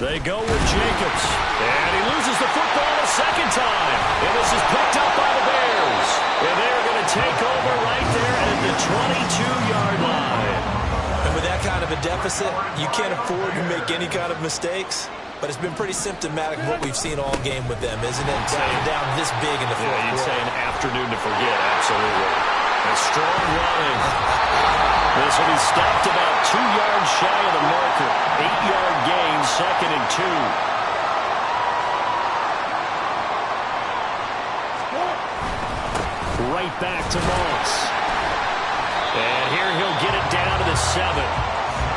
They go with Jacobs, and he loses the football a second time. And this is picked up by the Bears. And they're going to take over right there at the 22-yard line. And with that kind of a deficit, you can't afford to make any kind of mistakes. But it's been pretty symptomatic of what we've seen all game with them, isn't it? Down this big in the fourth quarter. You'd say an afternoon to forget, absolutely. A strong running. This will be stopped about 2 yards shy of the marker. 8-yard gain, 2nd and 2. Right back to Moss. And here he'll get it down to the 7.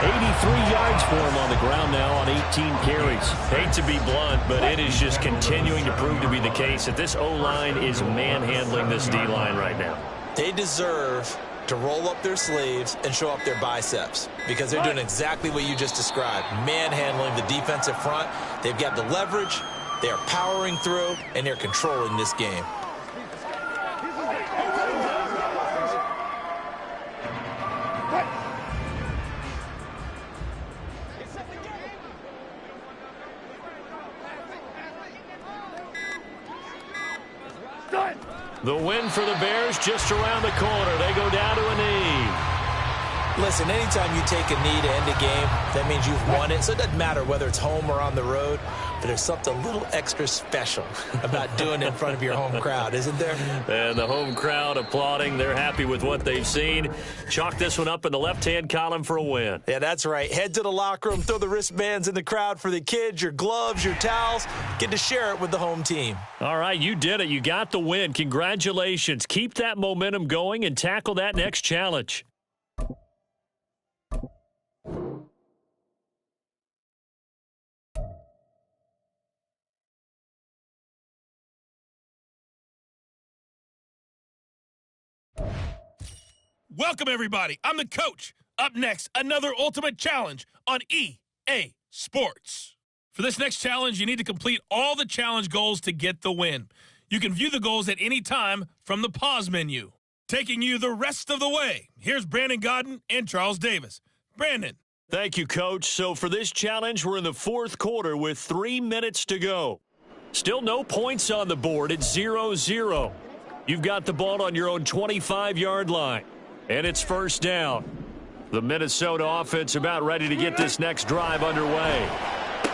83 yards for him on the ground now on 18 carries. Hate to be blunt, but it is just continuing to prove to be the case that this O-line is manhandling this D-line right now. They deserve to roll up their sleeves and show up their biceps because they're doing exactly what you just described, manhandling the defensive front. They've got the leverage, they are powering through, and they're controlling this game. The win for the Bears just around the corner. They go down to a knee. Listen, anytime you take a knee to end a game, that means you've won it. So it doesn't matter whether it's home or on the road, but there's something a little extra special about doing it in front of your home crowd, isn't there? And the home crowd applauding. They're happy with what they've seen. Chalk this one up in the left-hand column for a win. Yeah, that's right. Head to the locker room, throw the wristbands in the crowd for the kids, your gloves, your towels. Get to share it with the home team. All right, you did it. You got the win. Congratulations. Keep that momentum going and tackle that next challenge. Welcome, everybody. I'm the coach. Up next, another ultimate challenge on EA Sports. For this next challenge, you need to complete all the challenge goals to get the win. You can view the goals at any time from the pause menu. Taking you the rest of the way, here's Brandon Godden and Charles Davis. Brandon. Thank you, Coach. So for this challenge, we're in the fourth quarter with 3 minutes to go. Still no points on the board. It's 0-0. You've got the ball on your own 25-yard line. And it's first down. The Minnesota offense about ready to get this next drive underway.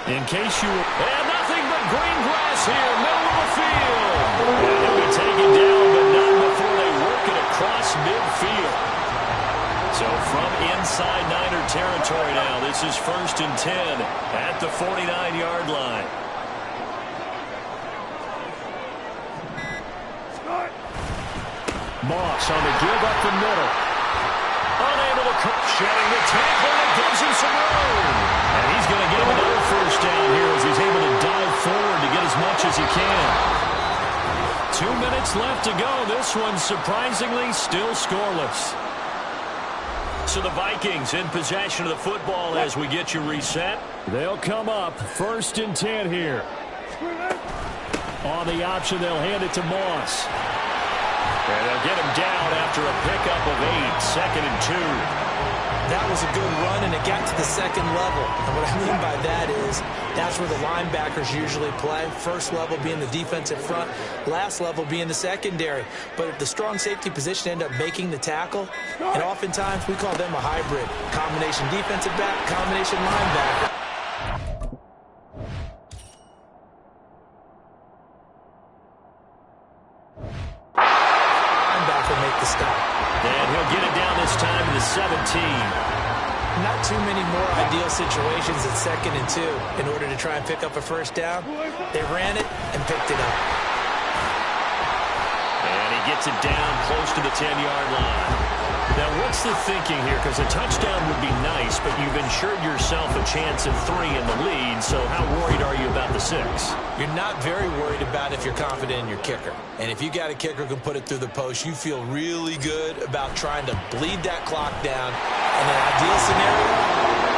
In case you were... And nothing but green grass here, middle of the field. And he'll be taken down, but not before they work it across midfield. So from inside Niner territory now, this is 1st and 10 at the 49-yard line. Moss on the give up the middle. Unable to cook, shedding the tackle that gives him some room. And he's going to get him another first down here as he's able to dive forward to get as much as he can. 2 minutes left to go. This one surprisingly still scoreless. So the Vikings in possession of the football as we get you reset. They'll come up 1st and 10 here. On the option, they'll hand it to Moss. And they'll get him down after a pickup of 8, 2nd and 2. That was a good run, and it got to the second level. And what I mean by that is that's where the linebackers usually play. First level being the defensive front, last level being the secondary. But if the strong safety position end up making the tackle, and oftentimes we call them a hybrid. Combination defensive back, combination linebacker. Make the stop. And he'll get it down this time to the 17. Not too many more ideal situations at 2nd and 2 in order to try and pick up a first down. They ran it and picked it up. And he gets it down close to the 10-yard line. Now, what's the thinking here? Because a touchdown would be nice, but you've ensured yourself a chance of 3 in the lead, so how worried are you about the 6? You're not very worried about if you're confident in your kicker. And if you got a kicker who can put it through the post, you feel really good about trying to bleed that clock down. In an ideal scenario,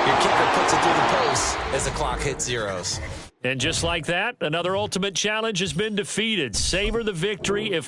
your kicker puts it through the post as the clock hits zeros. And just like that, another ultimate challenge has been defeated. Savor the victory if...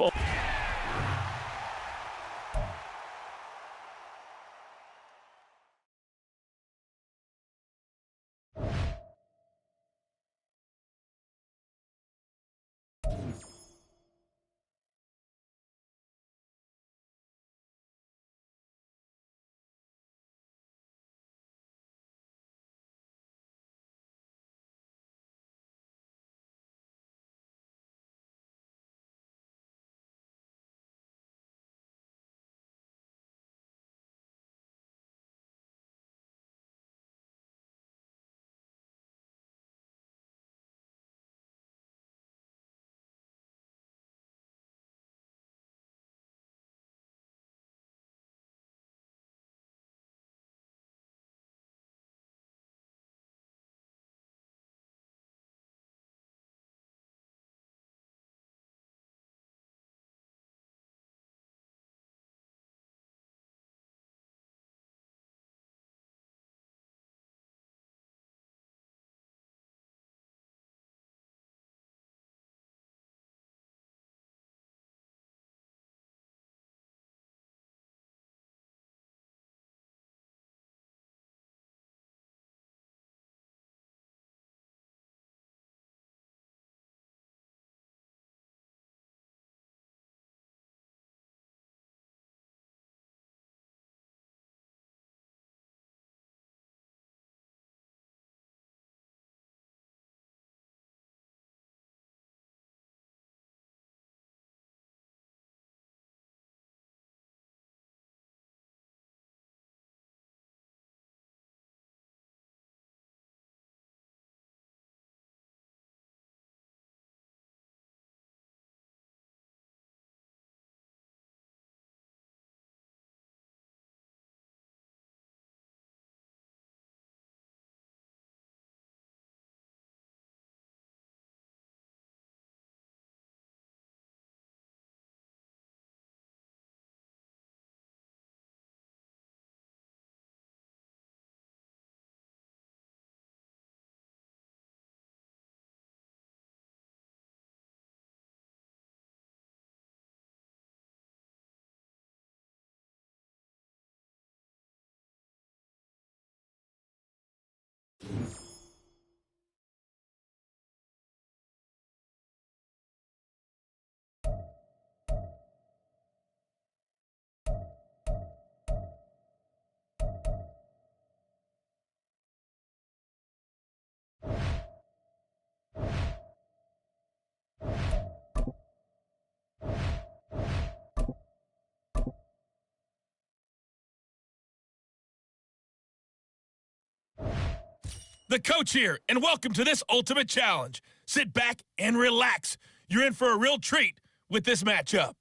The coach here, and welcome to this ultimate challenge. Sit back and relax. You're in for a real treat with this matchup.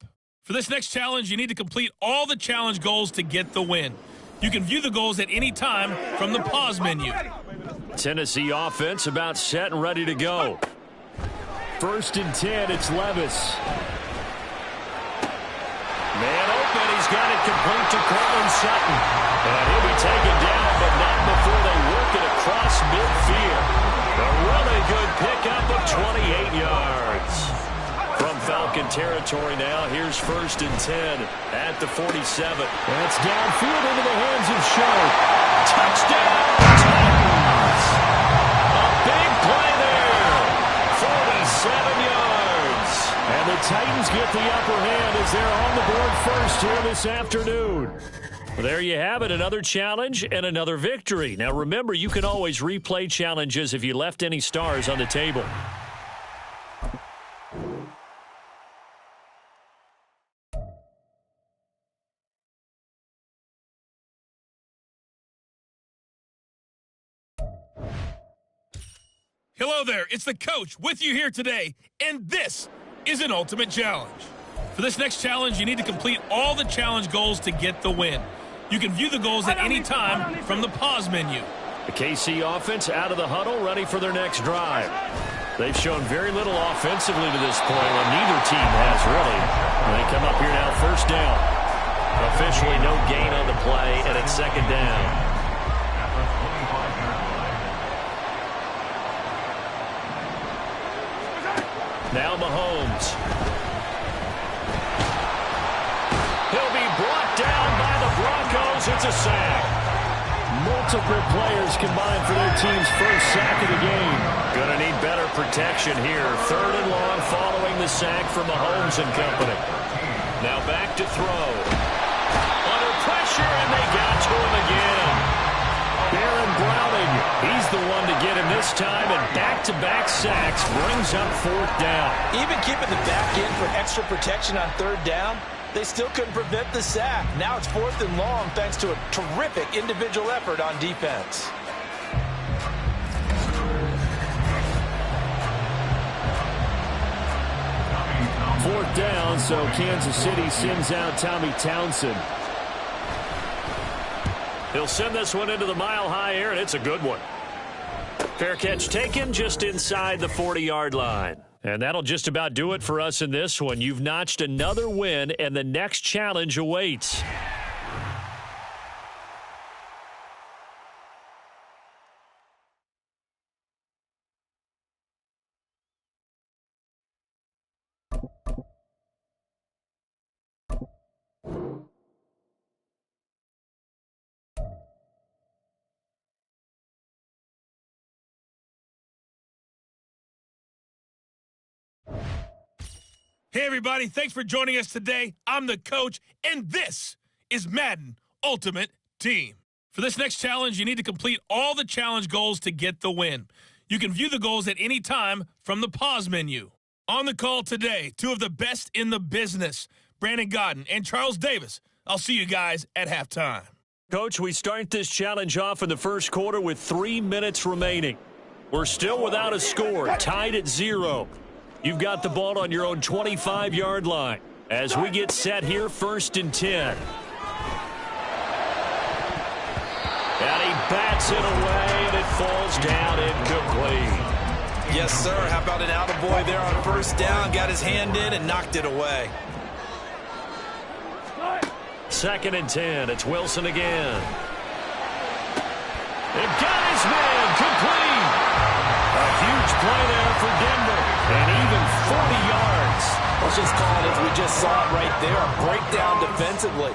For this next challenge, you need to complete all the challenge goals to get the win. You can view the goals at any time from the pause menu. Tennessee offense about set and ready to go. 1st and 10, it's Levis. Man open, he's got it complete to Cortland Sutton. And he'll be taken down, but not before they work it across midfield. A really good pickup of 28 yards. From Falcon territory now, here's 1st and 10 at the 47. That's downfield into the hands of Sharp. Touchdown, Titans! A big play there. 47 yards. And the Titans get the upper hand as they're on the board first here this afternoon. Well, there you have it, another challenge and another victory. Now remember, you can always replay challenges if you left any stars on the table. Hello there, it's the coach with you here today, and this is an ultimate challenge. For this next challenge, you need to complete all the challenge goals to get the win. You can view the goals at any time from the pause menu. The KC offense out of the huddle, ready for their next drive. They've shown very little offensively to this point, and neither team has really. And they come up here now, first down. Officially no gain on the play, and it's second down. Now Mahomes. He'll be brought down by the Broncos. It's a sack. Multiple players combined for their team's first sack of the game. Gonna need better protection here. Third and long following the sack from Mahomes and company. Now back to throw. Under pressure, and they got to him again. Baron Browning, he's the one to get him this time, and back-to-back sacks brings up fourth down. Even keeping the back end for extra protection on third down, they still couldn't prevent the sack. Now it's fourth and long thanks to a terrific individual effort on defense. Fourth down, so Kansas City sends out Tommy Townsend. He'll send this one into the mile-high air, and it's a good one. Fair catch taken just inside the 40-yard line. And that'll just about do it for us in this one. You've notched another win, and the next challenge awaits. Hey, everybody. Thanks for joining us today. I'm the coach, and this is Madden Ultimate Team. For this next challenge, you need to complete all the challenge goals to get the win. You can view the goals at any time from the pause menu. On the call today, two of the best in the business, Brandon Godden and Charles Davis. I'll see you guys at halftime. Coach, we start this challenge off in the first quarter with 3 minutes remaining. We're still without a score, tied at 0. You've got the ball on your own 25-yard line. As we get set here, first and 10. And he bats it away, and it falls down incomplete. Yes, sir. How about an attaboy there on first down? Got his hand in and knocked it away. Second and 10. It's Wilson again. It got his man complete. A huge play there for Denver. And even 40 yards. Let's just call it as we just saw it right there. A breakdown defensively.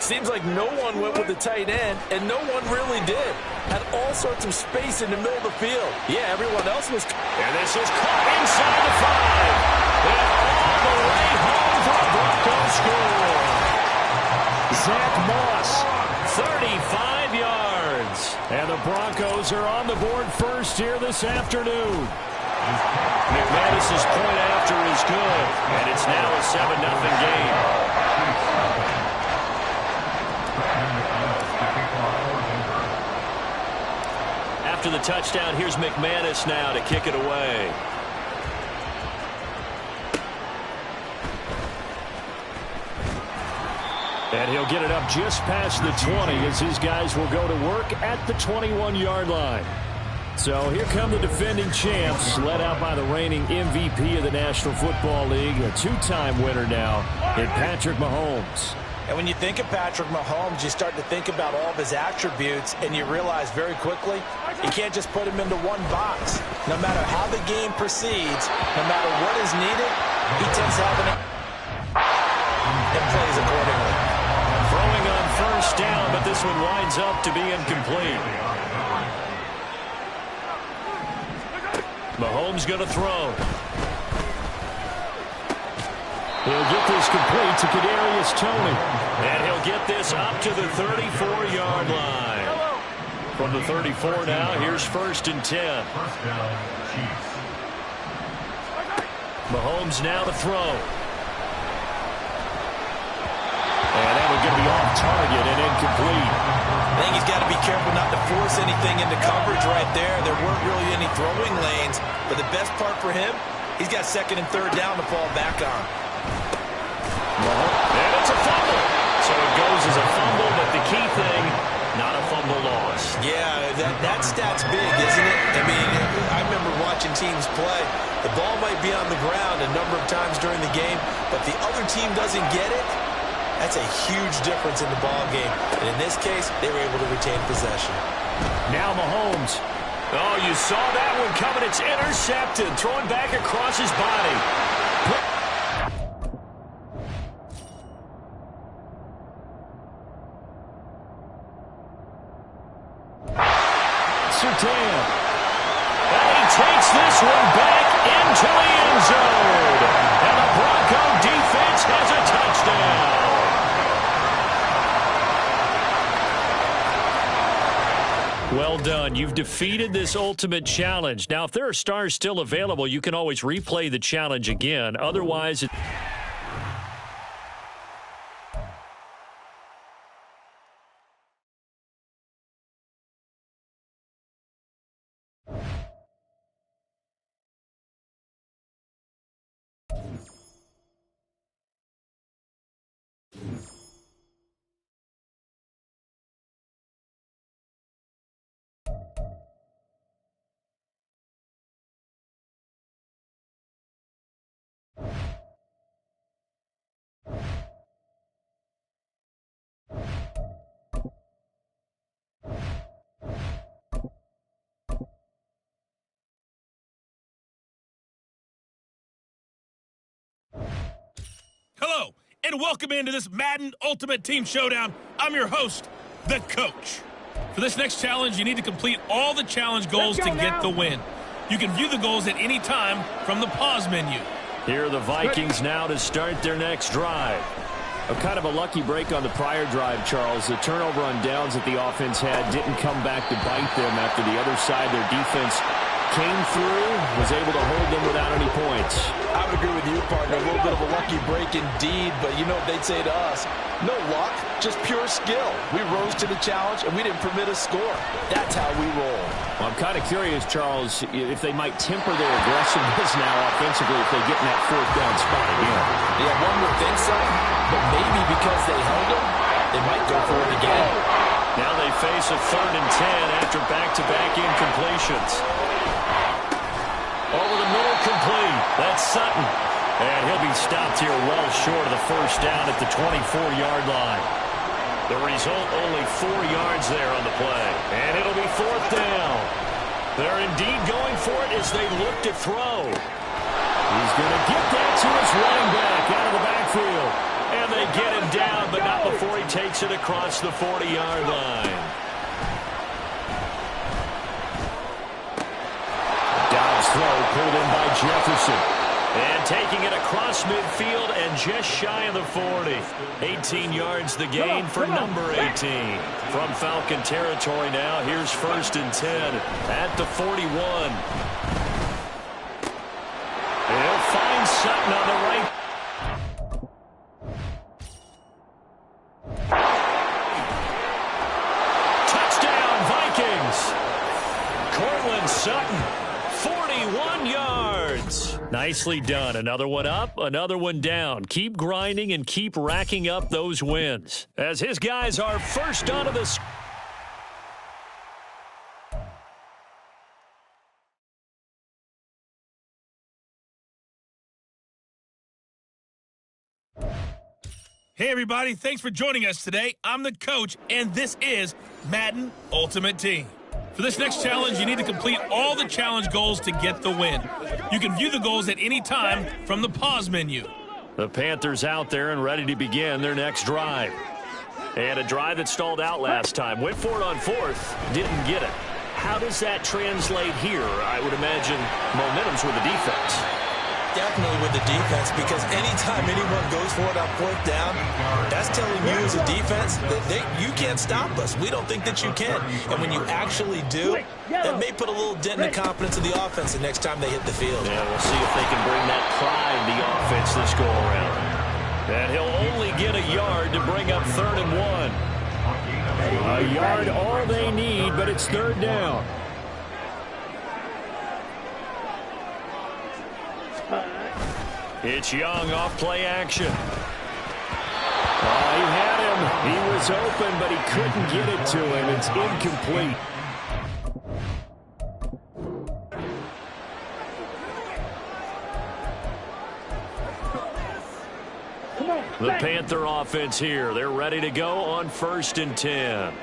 Seems like no one went with the tight end, and no one really did. Had all sorts of space in the middle of the field. Yeah, everyone else was... And this is caught inside the 5. And all the way home for a Broncos score. Zach Moss, 35 yards. And the Broncos are on the board first here this afternoon. McManus's point after is good, and it's now a 7-0 game. After the touchdown, here's McManus now to kick it away. And he'll get it up just past the 20 as his guys will go to work at the 21-yard line. So here come the defending champs, led out by the reigning MVP of the National Football League, a two-time winner now in Patrick Mahomes. And when you think of Patrick Mahomes, you start to think about all of his attributes, and you realize very quickly you can't just put him into one box. No matter how the game proceeds, no matter what is needed, he tends to have an and plays accordingly. Throwing on first down, but this one winds up to be incomplete. Mahomes going to throw. He'll get this complete to Kadarius Toney. And he'll get this up to the 34-yard line. From the 34 now, here's first and 10. Mahomes now to throw. And that one's going to be off target and incomplete. I think he's got to be careful not to force anything into coverage right there. There weren't really any throwing lanes. But the best part for him, he's got second and third down to fall back on. And it's a fumble. So it goes as a fumble, but the key thing Yeah, that stat's big, isn't it? I mean, I remember watching teams play. The ball might be on the ground a number of times during the game, but the other team doesn't get it. That's a huge difference in the ball game. And in this case, they were able to retain possession. Now Mahomes. Oh, you saw that one coming. It's intercepted. Throwing back across his body. Surtain. And he takes this one back into the end zone. And the Bronco defense has a touchdown. Well done. You've defeated this ultimate challenge. Now, if there are stars still available, you can always replay the challenge again. Otherwise, Hello, and welcome into this Madden Ultimate Team Showdown. I'm your host, the Coach. For this next challenge, you need to complete all the challenge goals to get the win. You can view the goals at any time from the pause menu. here are the Vikings now to start their next drive. A kind of a lucky break on the prior drive, Charles. The turnover on downs that the offense had didn't come back to bite them after the other side. Their defense came through, was able to hold them without any points. I would agree with you, partner. A little bit of a lucky break indeed, but you know what they'd say to us? No luck, just pure skill. We rose to the challenge, and we didn't permit a score. That's how we roll. Well, I'm kind of curious, Charles, if they might temper their aggressiveness now offensively if they get in that fourth down spot again. Yeah, one would think so, but maybe because they held them, they might go for it again. Now they face a 3rd and 10 after back-to-back incompletions. Over the middle, complete. That's Sutton. And he'll be stopped here well short of the first down at the 24-yard line. The result, only 4 yards there on the play. And it'll be 4th down. They're indeed going for it as they look to throw. He's going to get that to his running back out of the backfield. And they get him down, but not before he takes it across the 40-yard line. Dobbs' throw pulled in by Jefferson. And taking it across midfield and just shy of the 40. 18 yards the gain for number 18. From Falcon territory now, here's 1st and 10 at the 41. He'll find Sutton on the right. Touchdown, Vikings. Cortland Sutton, 41 yards. Nicely done. Another one up, another one down. Keep grinding and keep racking up those wins. As his guys are first onto the Hey, everybody. Thanks for joining us today. I'm the Coach, and this is Madden Ultimate Team. For this next challenge, you need to complete all the challenge goals to get the win. You can view the goals at any time from the pause menu. The Panthers out there and ready to begin their next drive. And a drive that stalled out last time. Went for it on 4th, didn't get it. How does that translate here? I would imagine momentum's with the defense. Definitely with the defense, because anytime anyone goes for it on 4th down, that's telling you as a defense that you can't stop us. We don't think that you can. And when you actually do, that may put a little dent in the confidence of the offense the next time they hit the field. Yeah, we'll see if they can bring that pride the offense this go around. And he'll only get a yard to bring up 3rd and 1. A yard all they need, but it's 3rd down. It's Young off play action. Oh, he had him. He was open, but he couldn't get it to him. It's incomplete. The Panther offense here. They're ready to go on 1st and 10.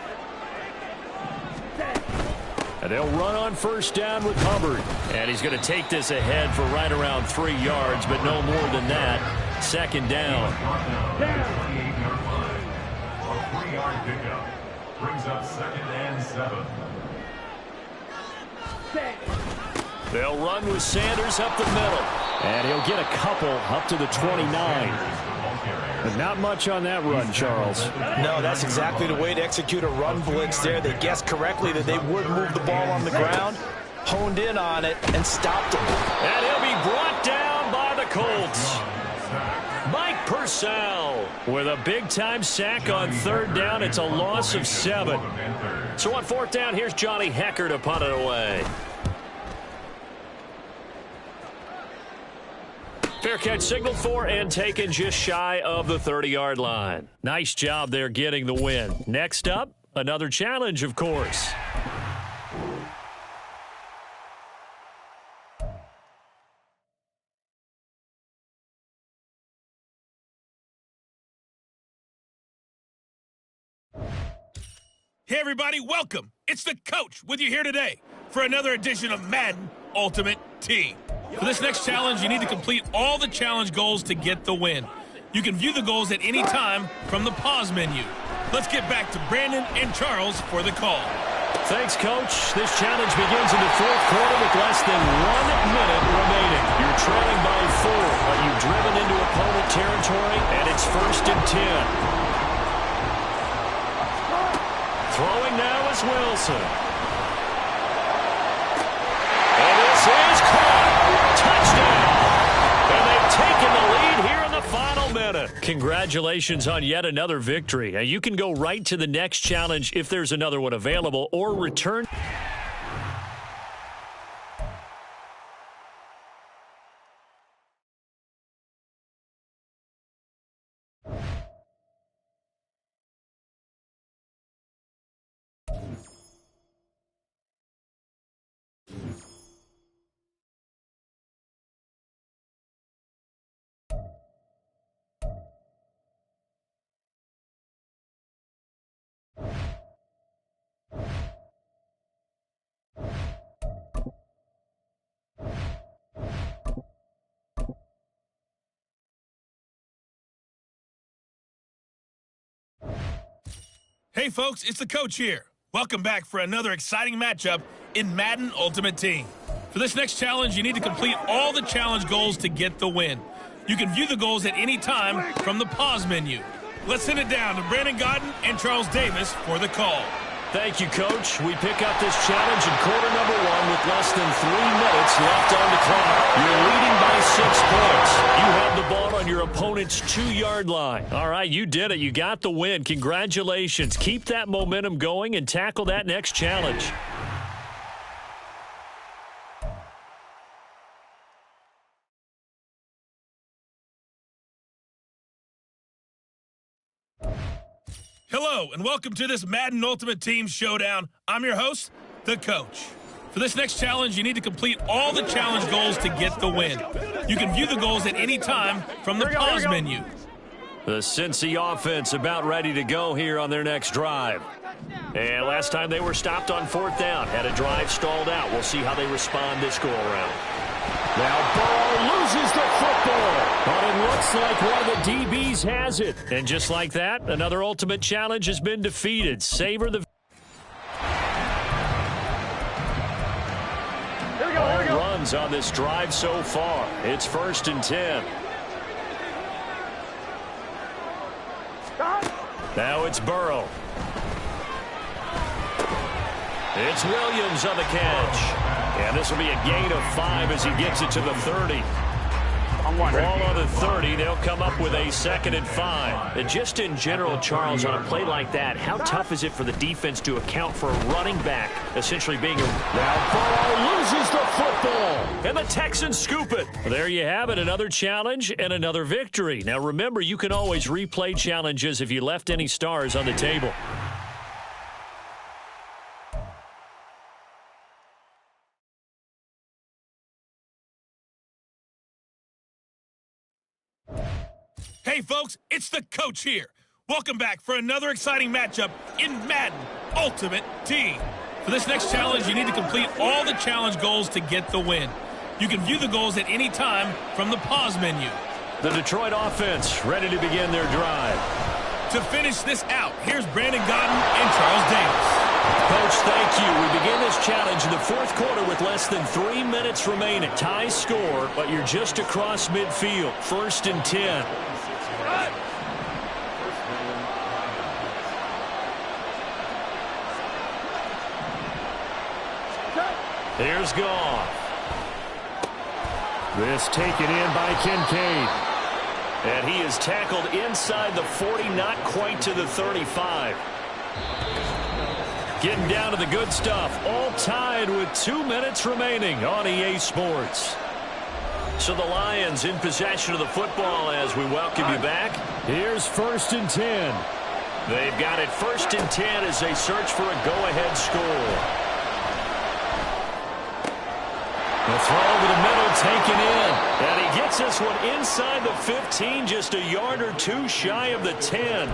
And they'll run on 1st down with Hubbard. And he's going to take this ahead for right around 3 yards, but no more than that. 2nd down. A 3-yard pickup brings up 2nd and 7. They'll run with Sanders up the middle. And he'll get a couple up to the 29. But not much on that run, Charles. No, that's exactly the way to execute a run blitz there. They guessed correctly that they would move the ball on the ground, honed in on it, and stopped him. And he'll be brought down by the Colts. Mike Purcell with a big-time sack on 3rd down. It's a loss of 7. So on 4th down, here's Johnny Hecker to punt it away. Fair catch signaled for and taken just shy of the 30-yard line. Nice job there getting the win. Next up, another challenge, of course. Hey, everybody, welcome. It's the coach with you here today for another edition of Madden Ultimate Team. For this next challenge, you need to complete all the challenge goals to get the win. You can view the goals at any time from the pause menu. Let's get back to Brandon and Charles for the call. Thanks, Coach. This challenge begins in the 4th quarter with less than 1 minute remaining. You're trailing by 4, but you've driven into opponent territory, and it's 1st and 10. Throwing now is Wilson. And this is caught. Touchdown! And they've taken the lead here in the final minute. Congratulations on yet another victory. You can go right to the next challenge if there's another one available, or return. Hey, folks, it's the coach here. Welcome back for another exciting matchup in Madden Ultimate Team. For this next challenge, you need to complete all the challenge goals to get the win. You can view the goals at any time from the pause menu. Let's send it down to Brandon Godden and Charles Davis for the call. Thank you, Coach. We pick up this challenge in quarter number 1 with less than 3 minutes left on the clock. You're leading by 6 points. You have the ball on your opponent's 2-yard line. All right, you did it. You got the win. Congratulations. Keep that momentum going and tackle that next challenge. Hello, and welcome to this Madden Ultimate Team Showdown. I'm your host, the coach. For this next challenge, you need to complete all the challenge goals to get the win. You can view the goals at any time from the pause menu. The Cincy offense about ready to go here on their next drive. And last time they were stopped on 4th down, had a drive stalled out. We'll see how they respond this go-around. Now Burrow loses the football, but it looks like one of the DBs has it. And just like that, another ultimate challenge has been defeated. Savor the runs on this drive so far. It's 1st and 10. Now it's Burrow. It's Williams on the catch. And this will be a gain of 5 as he gets it to the 30. Ball on the 30. They'll come up with a 2nd and 5. And just in general, Charles, on a play like that, how tough is it for the defense to account for a running back essentially being a... Now Burrow loses the football, and the Texans scoop it. There you have it, another challenge and another victory. Now remember, you can always replay challenges if you left any stars on the table. Hey, folks, it's the coach here. Welcome back for another exciting matchup in Madden Ultimate Team. For this next challenge, you need to complete all the challenge goals to get the win. You can view the goals at any time from the pause menu. The Detroit offense ready to begin their drive. To finish this out, here's Brandon Godden and Charles Davis. Coach, thank you. We begin this challenge in the 4th quarter with less than 3 minutes remaining. Tie score, but you're just across midfield. 1st and 10. Here's Goff. This taken in by Kincaid. And he is tackled inside the 40, not quite to the 35. Getting down to the good stuff. All tied with 2 minutes remaining on EA Sports. So the Lions in possession of the football as we welcome you back. Here's 1st and 10. They've got it 1st and 10 as they search for a go-ahead score. The throw over the middle taken in. And he gets this one inside the 15, just a yard or two shy of the 10.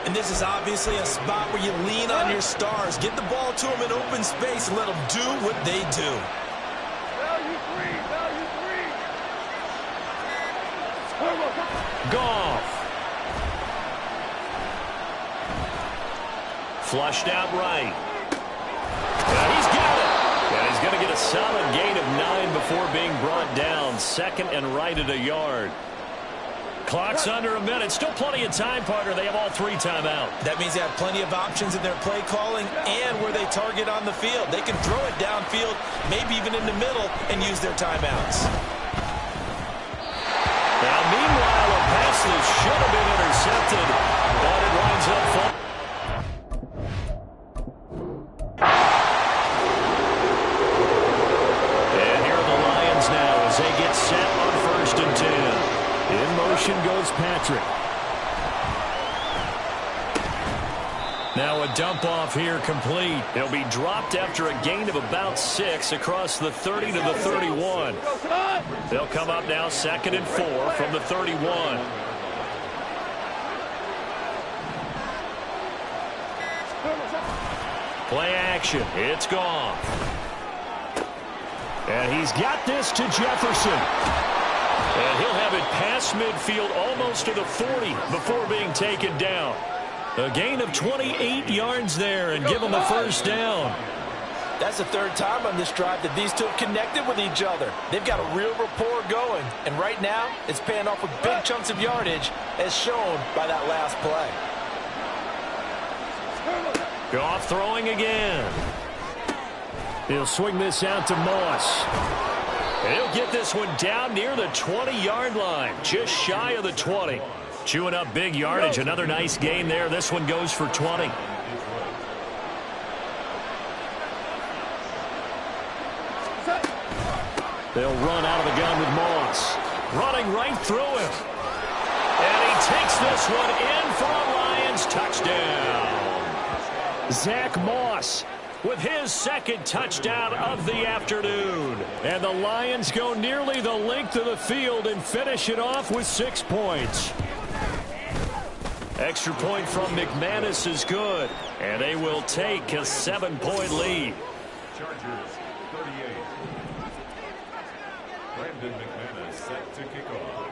And this is obviously a spot where you lean on your stars. Get the ball to them in open space and let them do what they do. Goff. Flushed out right. And he's got it. And he's going to get a solid gain of 9 before being brought down. 2nd and right at a yard. Clock's under a minute. Still plenty of time, partner. They have all 3 timeouts. That means they have plenty of options in their play calling and where they target on the field. They can throw it downfield, maybe even in the middle, and use their timeouts. Now, meanwhile, a pass that should have been intercepted, but it winds up falling. And here are the Lions now as they get set on 1st and 10. In motion goes Patrick. Now a dump off here complete. He'll be dropped after a gain of about 6 across the 30 to the 31. They'll come up now 2nd and 4 from the 31. Play action. It's gone. And he's got this to Jefferson. And he'll have it past midfield almost to the 40 before being taken down. A gain of 28 yards there and give them the 1st down. That's the 3rd time on this drive that these two have connected with each other. They've got a real rapport going. And right now, it's paying off with big chunks of yardage as shown by that last play. Goff throwing again. He'll swing this out to Moss. He'll get this one down near the 20-yard line, just shy of the 20. Chewing up big yardage. Another nice gain there. This one goes for 20. They'll run out of the gun with Moss. Running right through him. And he takes this one in for a Lions touchdown. Zach Moss with his 2nd touchdown of the afternoon. And the Lions go nearly the length of the field and finish it off with 6 points. Extra point from McManus is good. And they will take a 7-point lead. Chargers 38. Brandon McManus set to kick off.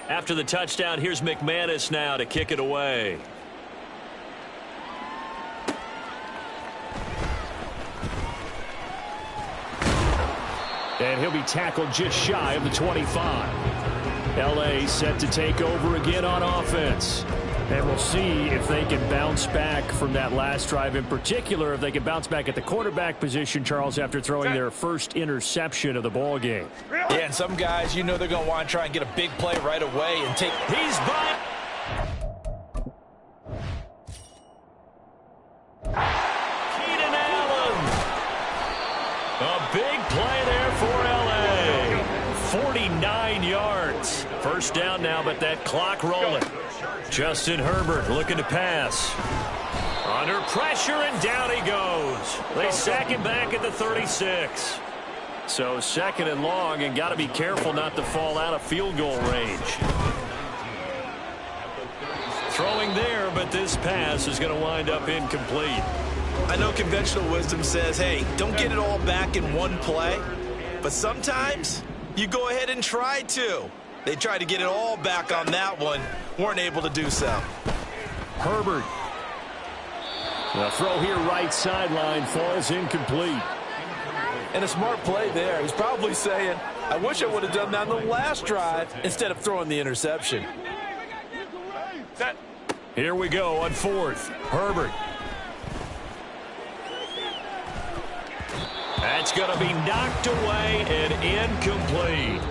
After the touchdown, here's McManus now to kick it away. And he'll be tackled just shy of the 25. L.A. set to take over again on offense. And we'll see if they can bounce back from that last drive, in particular, if they can bounce back at the quarterback position, Charles, after throwing their first interception of the ball game. Yeah, and some guys, you know they're going to want to try and get a big play right away and take. He's by. Keenan Allen. A big play there for L.A. 49 yards. First down now, but that clock rolling. Justin Herbert looking to pass. Under pressure, and down he goes. They sack him back at the 36. So second and long, and got to be careful not to fall out of field goal range. Throwing there, but this pass is going to wind up incomplete. I know conventional wisdom says, hey, don't get it all back in one play. But sometimes you go ahead and try to. They tried to get it all back on that one. Weren't able to do so. Herbert. The throw here right sideline falls incomplete. And a smart play there. He's probably saying, I wish I would have done that on the last drive instead of throwing the interception. Here we go on fourth. Herbert. That's going to be knocked away and incomplete.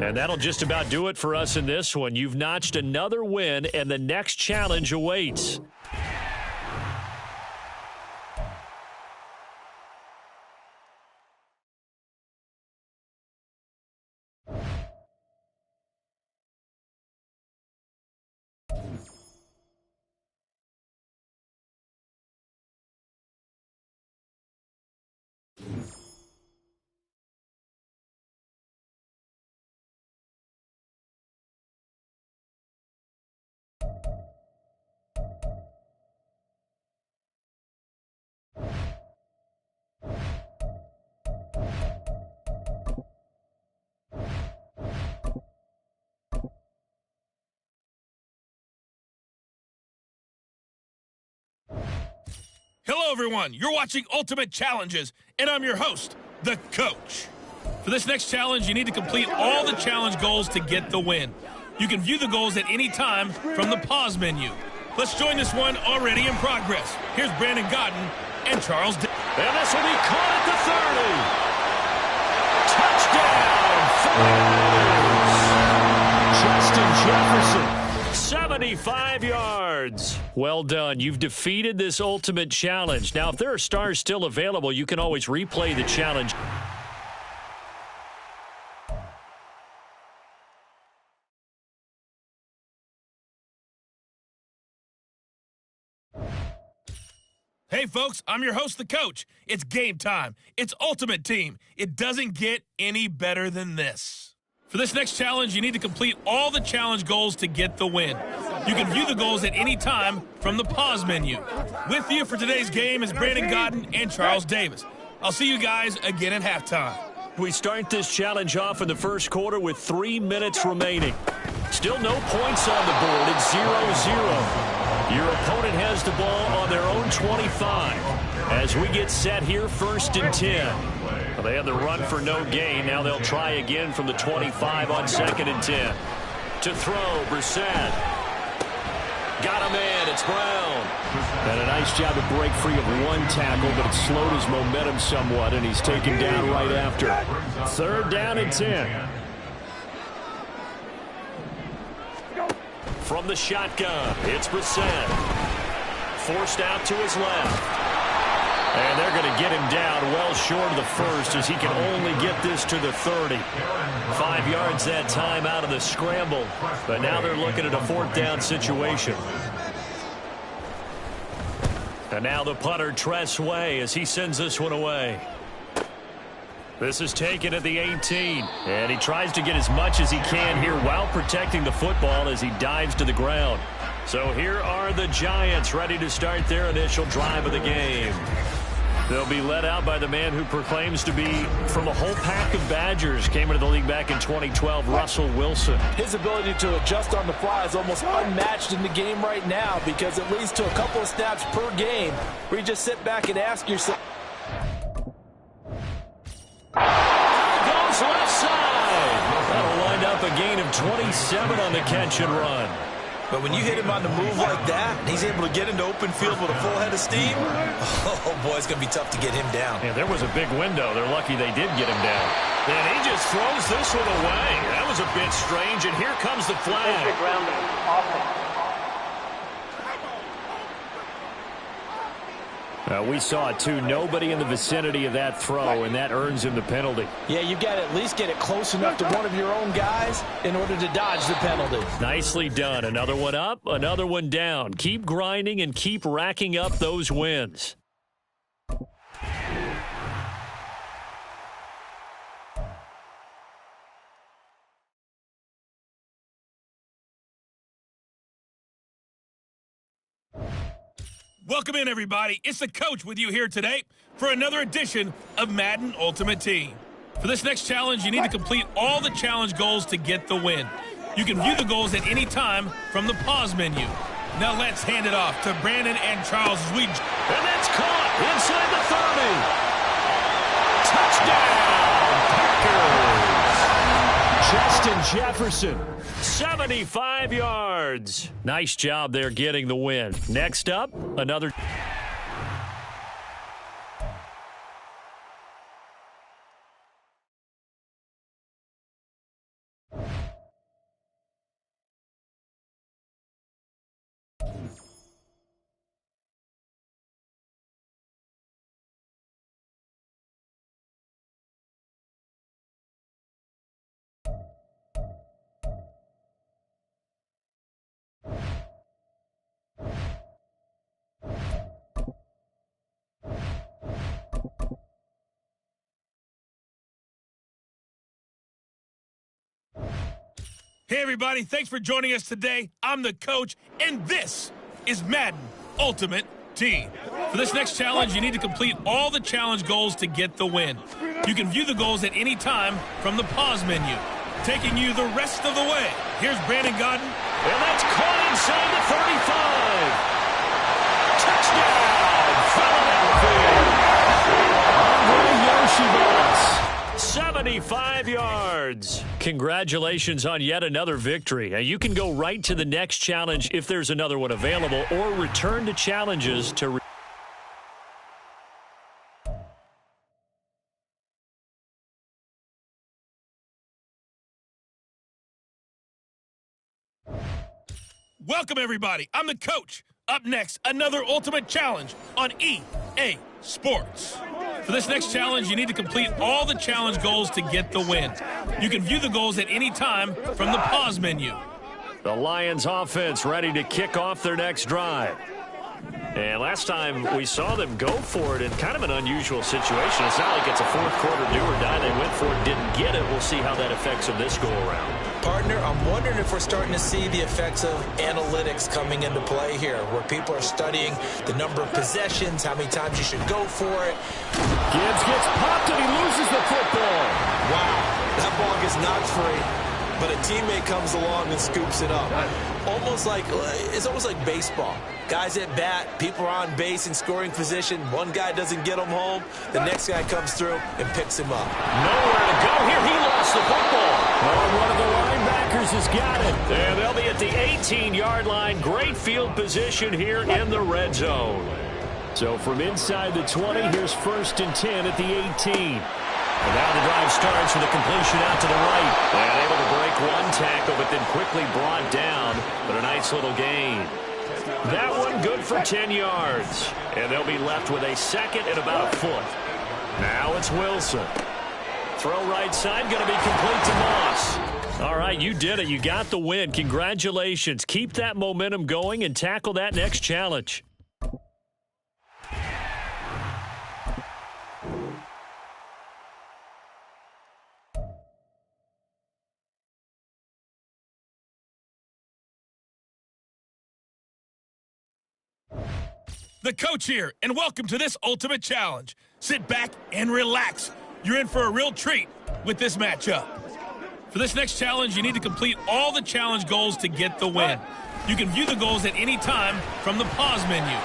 And that'll just about do it for us in this one. You've notched another win, and the next challenge awaits. Hello, everyone. You're watching Ultimate Challenges, and I'm your host, the Coach. For this next challenge, you need to complete all the challenge goals to get the win. You can view the goals at any time from the pause menu. Let's join this one already in progress. Here's Brandon Godden and Charles D. And this will be caught at the 30. Touchdown, 49ers. Justin Jefferson. 75 yards. Well done. You've defeated this ultimate challenge. Now, if there are stars still available, you can always replay the challenge. Hey, folks, I'm your host, the Coach. It's game time. It's Ultimate Team. It doesn't get any better than this. For this next challenge, you need to complete all the challenge goals to get the win. You can view the goals at any time from the pause menu. With you for today's game is Brandon Godden and Charles Davis. I'll see you guys again at halftime. We start this challenge off in the first quarter with 3 minutes remaining. Still no points on the board. It's 0-0. Your opponent has the ball on their own 25. As we get set here, 1st and 10. Well, they had the run for no gain. Now they'll try again from the 25 on 2nd and 10. To throw, Brissett. Got him in. It's Brown. And a nice job to break free of one tackle, but it slowed his momentum somewhat, and he's taken down right after. 3rd down and 10. From the shotgun, it's Brissett. Forced out to his left. And they're going to get him down well short of the first as he can only get this to the 30. 5 yards that time out of the scramble. But now they're looking at a 4th down situation. And now the punter, Tress Way, as he sends this one away. This is taken at the 18. And he tries to get as much as he can here while protecting the football as he dives to the ground. So here are the Giants ready to start their initial drive of the game. They'll be led out by the man who proclaims to be from a whole pack of Badgers. Came into the league back in 2012, Rzsl Wilson. His ability to adjust on the fly is almost unmatched in the game right now because it leads to a couple of snaps per game where you just sit back and ask yourself. Goes left side. That'll wind up a gain of 27 on the catch and run. But when you hit him on the move like that, and he's able to get into open field with a full head of steam, oh, boy, it's going to be tough to get him down. Yeah, there was a big window. They're lucky they did get him down. And he just throws this one away. That was a bit strange, and here comes the flag. We saw it, too. Nobody in the vicinity of that throw, and that earns him the penalty. Yeah, you got to at least get it close enough to one of your own guys in order to dodge the penalty. Nicely done. Another one up, another one down. Keep grinding and keep racking up those wins. Welcome in, everybody. It's the coach with you here today for another edition of Madden Ultimate Team. For this next challenge, you need to complete all the challenge goals to get the win. You can view the goals at any time from the pause menu. Now let's hand it off to Brandon and Charles as we... And that's caught inside the 30. Touchdown, Packers. Justin Jefferson, 75 yards. Nice job there getting the win. Next up, another... Hey, everybody. Thanks for joining us today. I'm the coach, and this is Madden Ultimate Team. For this next challenge, you need to complete all the challenge goals to get the win. You can view the goals at any time from the pause menu. Taking you the rest of the way, here's Brandon Godden. And that's caught inside the 35. Touchdown, Philadelphia. Andre Yoshibas. 75 yards. Congratulations on yet another victory. You can go right to the next challenge if there's another one available, or return to challenges to... Welcome, everybody. I'm the coach. Up next, another ultimate challenge on EA Sports. For this next challenge, you need to complete all the challenge goals to get the win. You can view the goals at any time from the pause menu. The Lions offense ready to kick off their next drive. And last time we saw them go for it in kind of an unusual situation. It's not like it's a fourth quarter do or die. They went for it, didn't get it. We'll see how that affects them this go-around. Partner, I'm wondering if we're starting to see the effects of analytics coming into play here, where people are studying the number of possessions, how many times you should go for it. Gibbs gets popped and he loses the football. Wow, that ball gets knocked free, but a teammate comes along and scoops it up. It's almost like baseball. Guys at bat, people are on base in scoring position. One guy doesn't get him home. The next guy comes through and picks him up. Nowhere to go here. He lost the football. Oh, one of the linebackers has got it. And they'll be at the 18-yard line. Great field position here in the red zone. So from inside the 20, here's 1st and 10 at the 18. And now the drive starts with a completion out to the right. And able to break one tackle, but then quickly brought down. But a nice little gain. That one good for 10 yards. And they'll be left with a second and about a foot. Now it's Wilson. Throw right side, going to be complete to Moss. All right, you did it. You got the win. Congratulations. Keep that momentum going and tackle that next challenge. The coach here, and welcome to this ultimate challenge. Sit back and relax. You're in for a real treat with this matchup. For this next challenge, you need to complete all the challenge goals to get the win. You can view the goals at any time from the pause menu.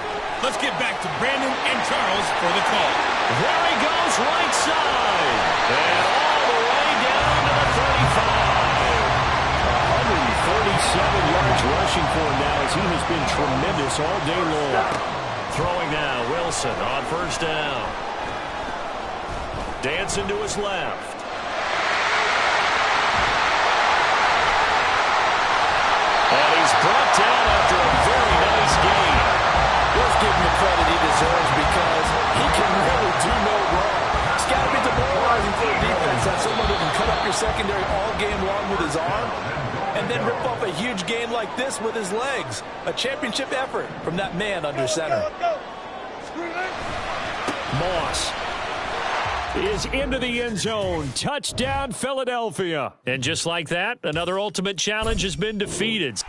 Let's get back to Brandon and Charles for the call. There he goes, right side. And all the way down to the 35. 146 yards rushing for him now as he has been tremendous all day long. Throwing now, Wilson on first down. Dancing to his left. And he's brought down after a very nice gain. Let's give him the credit he deserves because he can really do no wrong. It's got to be demoralizing for a defense that someone who can cut up your secondary all game long with his arm and then rip off a huge game like this with his legs. A championship effort from that man under center. Moss is into the end zone. Touchdown, Philadelphia. And just like that, another ultimate challenge has been defeated.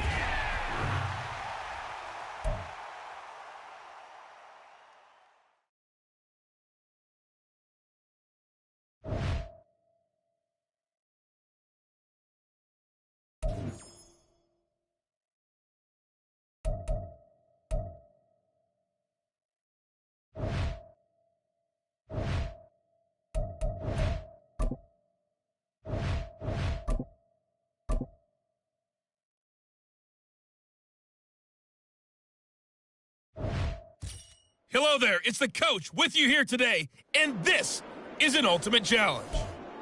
Hello there, it's the coach with you here today, and this is an ultimate challenge.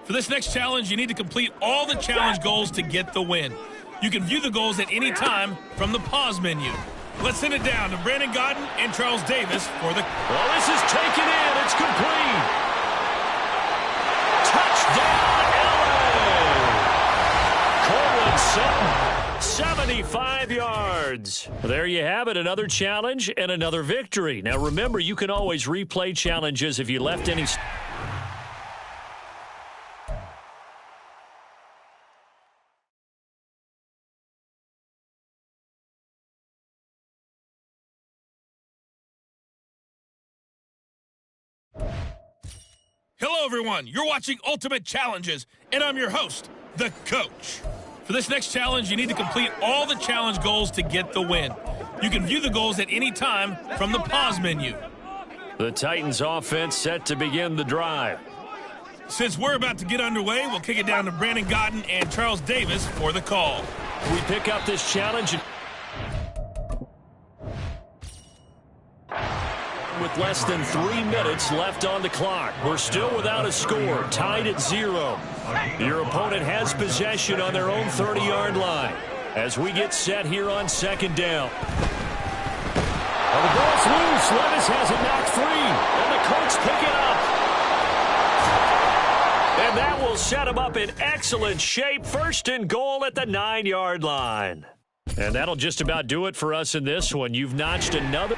For this next challenge, you need to complete all the challenge goals to get the win. You can view the goals at any time from the pause menu. Let's send it down to Brandon Gaudin and Charles Davis for the... Well, this is taken in. It's complete. Touchdown, LA! Courtland Sutton. 75 yards. There you have it, another challenge and another victory. Now remember, you can always replay challenges if you left any... Hello, everyone. You're watching Ultimate Challenges, and I'm your host, the coach. For this next challenge, you need to complete all the challenge goals to get the win. You can view the goals at any time from the pause menu. The Titans offense set to begin the drive. Since we're about to get underway, we'll kick it down to Brandon Gaudin and Charles Davis for the call. We pick up this challenge with less than 3 minutes left on the clock. We're still without a score, tied at 0. Your opponent has possession on their own 30-yard line as we get set here on second down. Well, the ball's loose. Levis has it knocked free, and the Colts pick it up. And that will set him up in excellent shape. First and goal at the 9-yard line. And that'll just about do it for us in this one. You've notched another...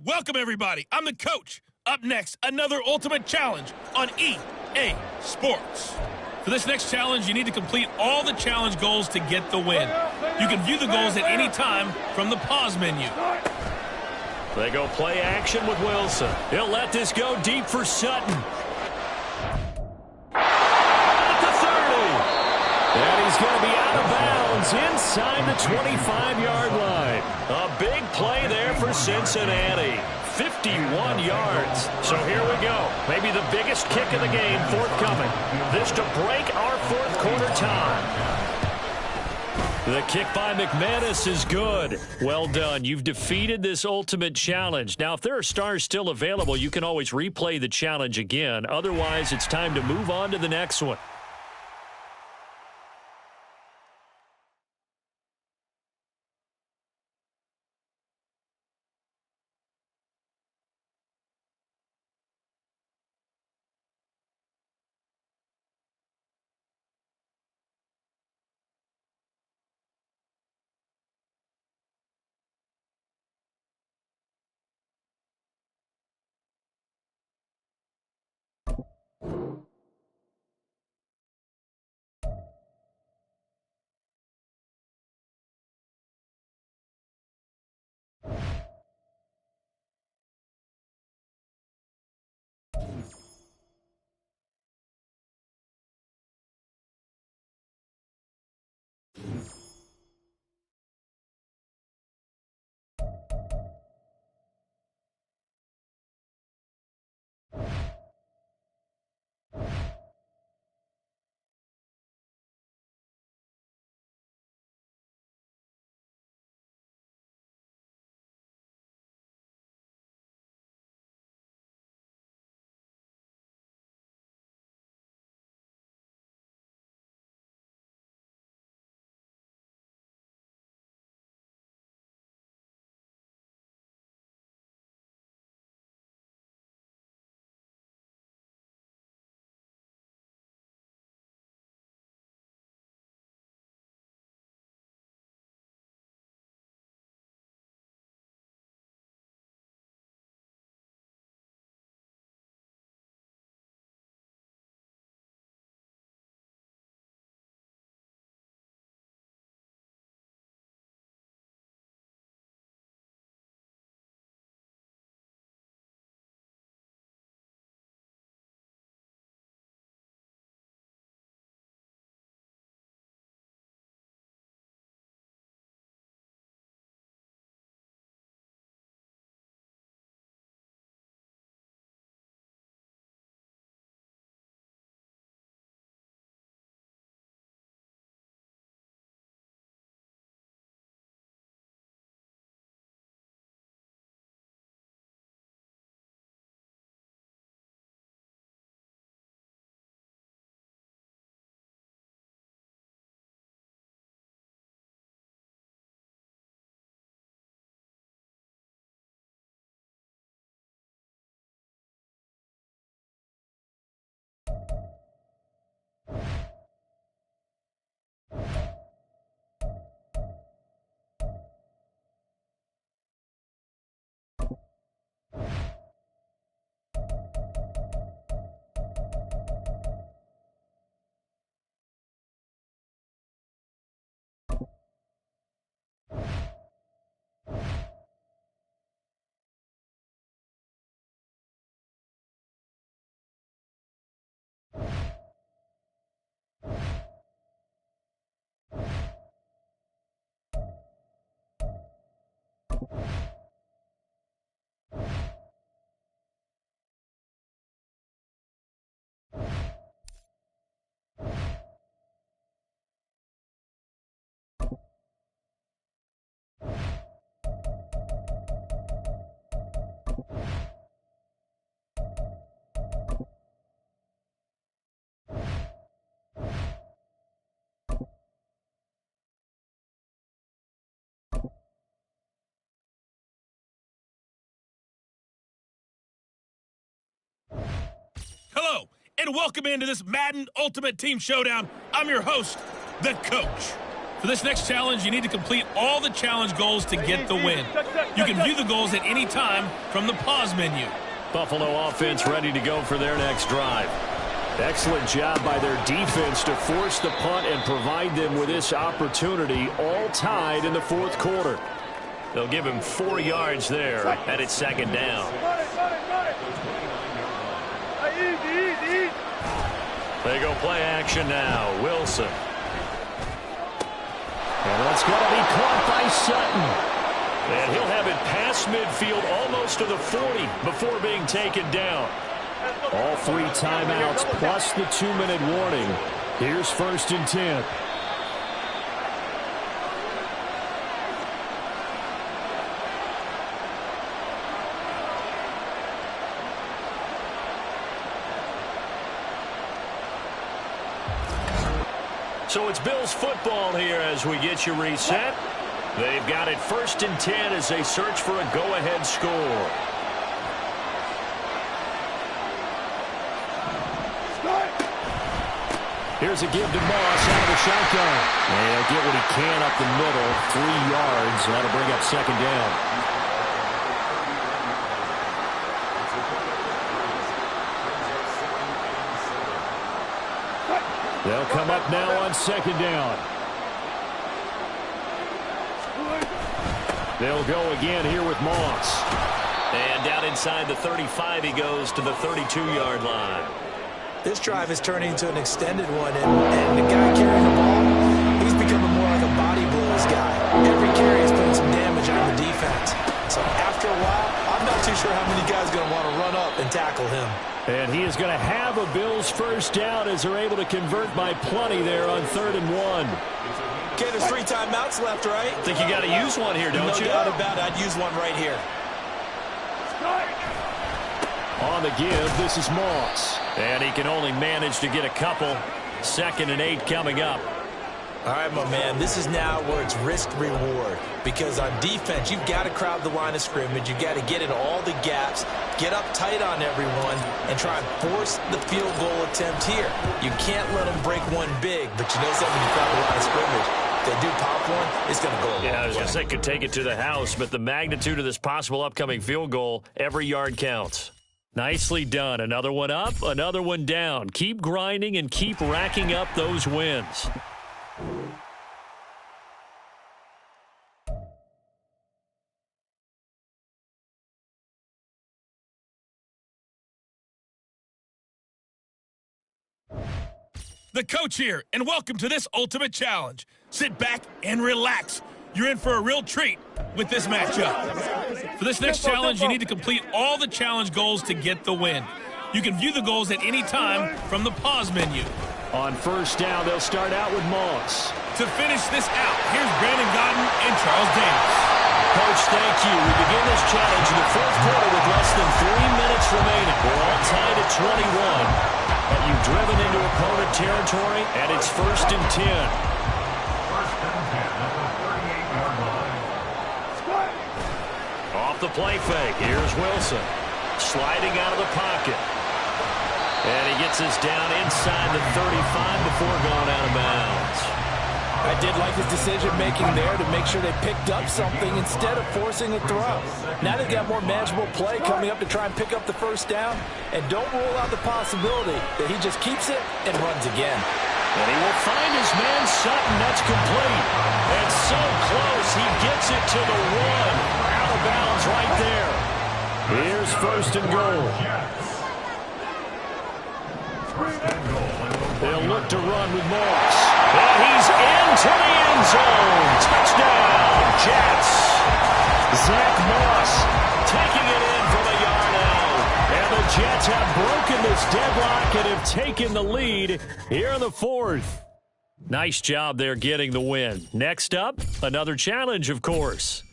Welcome, everybody. I'm the coach. Up next, another ultimate challenge on EA Sports. For this next challenge, you need to complete all the challenge goals to get the win. You can view the goals at any time from the pause menu. They go play action with Wilson. He'll let this go deep for Sutton. At the 30. And he's going to be out of bounds inside the 25-yard line. A big play there for Cincinnati. 51 yards. So here we go. Maybe the biggest kick of the game forthcoming. This to break our fourth quarter time. The kick by McManus is good. Well done. You've defeated this ultimate challenge. Now, if there are stars still available, you can always replay the challenge again. Otherwise, it's time to move on to the next one. and welcome into this Madden Ultimate Team Showdown. I'm your host, the Coach. For this next challenge, you need to complete all the challenge goals to get the win. You can view the goals at any time from the pause menu. Buffalo offense ready to go for their next drive. Excellent job by their defense to force the punt and provide them with this opportunity, all tied in the fourth quarter. They'll give him 4 yards there, and it's second down. They go play action now. Wilson. And that's going to be caught by Sutton. And he'll have it past midfield almost to the 40 before being taken down. All 3 timeouts plus the 2-minute warning. Here's 1st and 10. So it's Bills football here as we get you reset. They've got it 1st and 10 as they search for a go-ahead score. Here's a give to Moss out of the shotgun. And he'll get what he can up the middle. 3 yards. That'll bring up second down. They'll come up now on second down. They'll go again here with Moss. And down inside the 35, he goes to the 32-yard line. This drive is turning into an extended one, and the guy carrying the ball, he's becoming more like a body blows guy. Every carry is putting some damage on the defense. So after a while, I'm not too sure how many guys are going to want to run up and tackle him. And he is going to have a Bills first down as they're able to convert by plenty there on 3rd and 1. Okay, there's 3 timeouts left, right? I think you got to use one here, don't you? No doubt about it. I'd use one right here. On the give, this is Moss. And he can only manage to get a couple. 2nd and 8 coming up. All right, my man, this is now where it's risk-reward. Because on defense, you've got to crowd the line of scrimmage. You've got to get in all the gaps, get up tight on everyone, and try and force the field goal attempt here. You can't let them break one big, but you know something, when you crowd the line of scrimmage, if they do pop one, it's going to go a long way. Yeah, I was going to say could take it to the house, but the magnitude of this possible upcoming field goal, every yard counts. Nicely done. Another one up, another one down. Keep grinding and keep racking up those wins. The Coach here, and welcome to this Ultimate Challenge. Sit back and relax. You're in for a real treat with this matchup. For this next challenge, you need to complete all the challenge goals to get the win. You can view the goals at any time from the pause menu. On first down, they'll start out with Moss. To finish this out, here's Brandon Godden and Charles Davis. Coach, thank you. We begin this challenge in the fourth quarter with less than 3 minutes remaining. We're all tied at 21. And you've driven into opponent territory, and it's 1st and 10. 1st and 10 at the 38-yard line. Off the play fake, here's Wilson. Sliding out of the pocket. And he gets us down inside the 35 before going out of bounds. I did like his decision-making there to make sure they picked up something instead of forcing a throw. Now they've got more manageable play coming up to try and pick up the first down. And don't rule out the possibility that he just keeps it and runs again. And he will find his man Sutton. That's complete. And so close, he gets it to the 1. Out of bounds right there. Here's 1st and goal. They'll look to run with Moss. And he's into the end zone. Touchdown, Jets. Zach Moss Taking it in from a yard out. And the Jets have broken this deadlock and have taken the lead here in the 4th. Nice job there getting the win. Next up, another challenge, of course.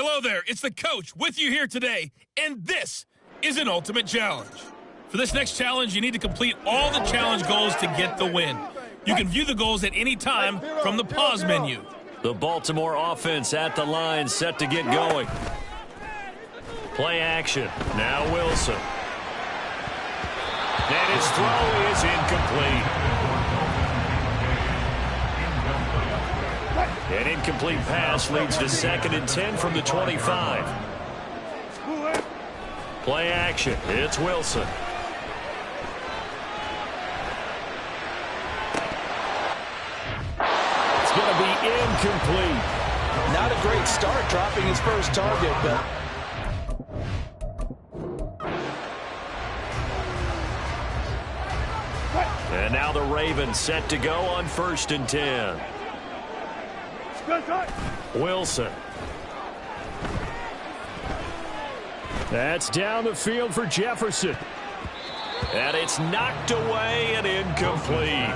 Hello there, it's the coach with you here today, and this is an ultimate challenge. For this next challenge, you need to complete all the challenge goals to get the win. You can view the goals at any time from the pause menu. The Baltimore offense at the line, set to get going. Play action. Now Wilson. And his throw is incomplete. An incomplete pass leads to 2nd and 10 from the 25. Play action. It's Wilson. It's going to be incomplete. Not a great start, dropping his first target, but and now the Ravens set to go on 1st and 10. Wilson. That's down the field for Jefferson. And it's knocked away and incomplete.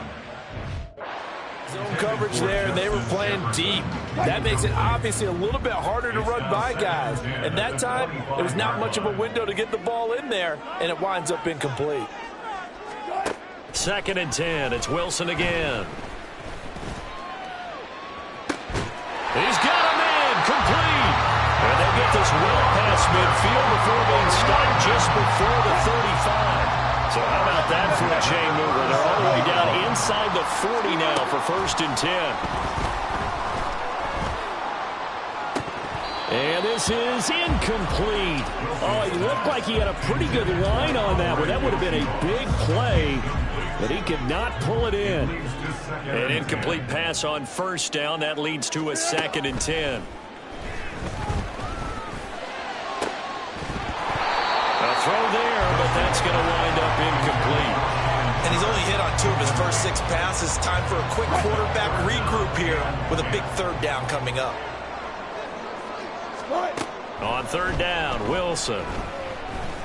zone coverage there, and they were playing deep. That makes it obviously a little bit harder to run by guys. And that time, there was not much of a window to get the ball in there, and it winds up incomplete. 2nd and 10. It's Wilson again. He's got a man complete. And they get this well past midfield before being stopped just before the 35. So how about that for a chain mover? They're all the way down inside the 40 now for 1st and 10. And this is incomplete. Oh, he looked like he had a pretty good line on that one. That would have been a big play, but he could not pull it in. An incomplete pass on 1st down. That leads to a 2nd and 10. A throw there, but that's going to wind up incomplete. And he's only hit on 2 of his first 6 passes. Time for a quick quarterback regroup here with a big 3rd down coming up. On 3rd down, Wilson.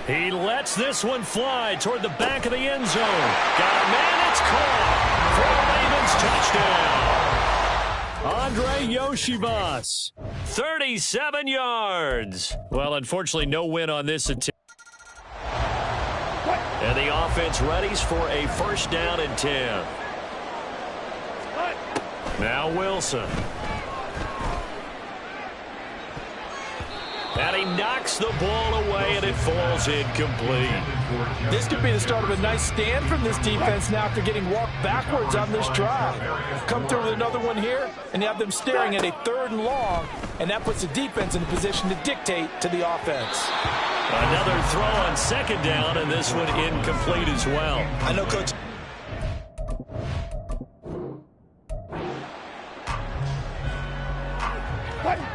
He lets this one fly toward the back of the end zone. Got a man, it's caught for a Ravens touchdown. Andre Yoshivas, 37 yards. Well, unfortunately, no win on this attempt. And the offense readies for a 1st down and 10. Now Wilson. And he knocks the ball away, and it falls incomplete. This could be the start of a nice stand from this defense now after getting walked backwards on this drive. Come through with another one here, and you have them staring at a 3rd and long, and that puts the defense in a position to dictate to the offense. Another throw on 2nd down, and this one incomplete as well. I know, Coach.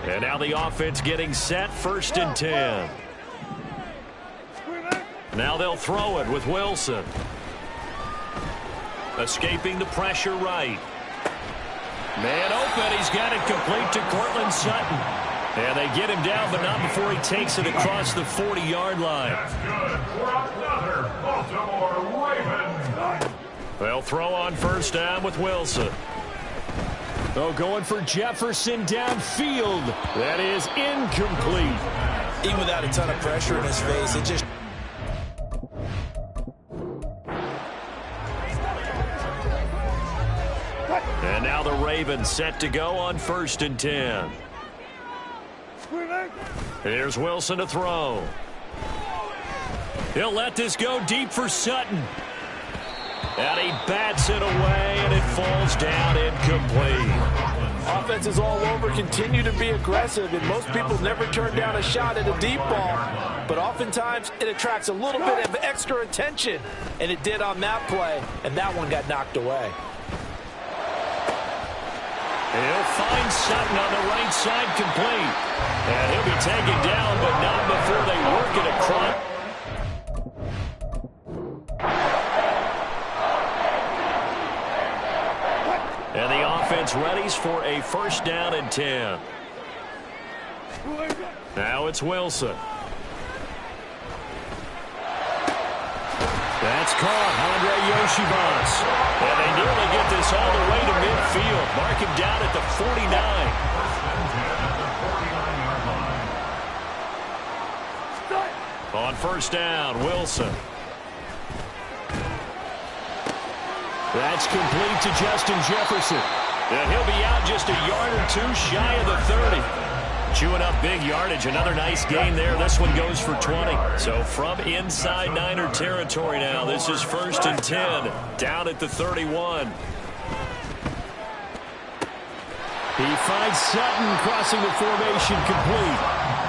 And now the offense getting set, 1st and 10. Now they'll throw it with Wilson. Escaping the pressure right. Man open, he's got it complete to Cortland Sutton. And they get him down, but not before he takes it across the 40-yard line. That's good for another Baltimore Ravens. They'll throw on 1st down with Wilson. Oh, going for Jefferson downfield. That is incomplete. Even without a ton of pressure in his face, it just... And now the Ravens set to go on 1st and 10. Here's Wilson to throw. He'll let this go deep for Sutton. And he bats it away, and it falls down incomplete. Offenses all over continue to be aggressive, and most people never turn down a shot at a deep ball. But oftentimes, it attracts a little bit of extra attention, and it did on that play, and that one got knocked away. He'll find Sutton on the right side complete. And he'll be taken down, but not before they work it across. And the offense readies for a 1st down and 10. Now it's Wilson. That's caught, Andre Yoshivas. And they nearly get this all the way to midfield. Mark him down at the 49. On first down, Wilson. That's complete to Justin Jefferson. And he'll be out just a yard or two shy of the 30. Chewing up big yardage. Another nice gain there. This one goes for 20. So from inside Niner territory now, this is 1st and 10. Down at the 31. He finds Sutton crossing the formation complete.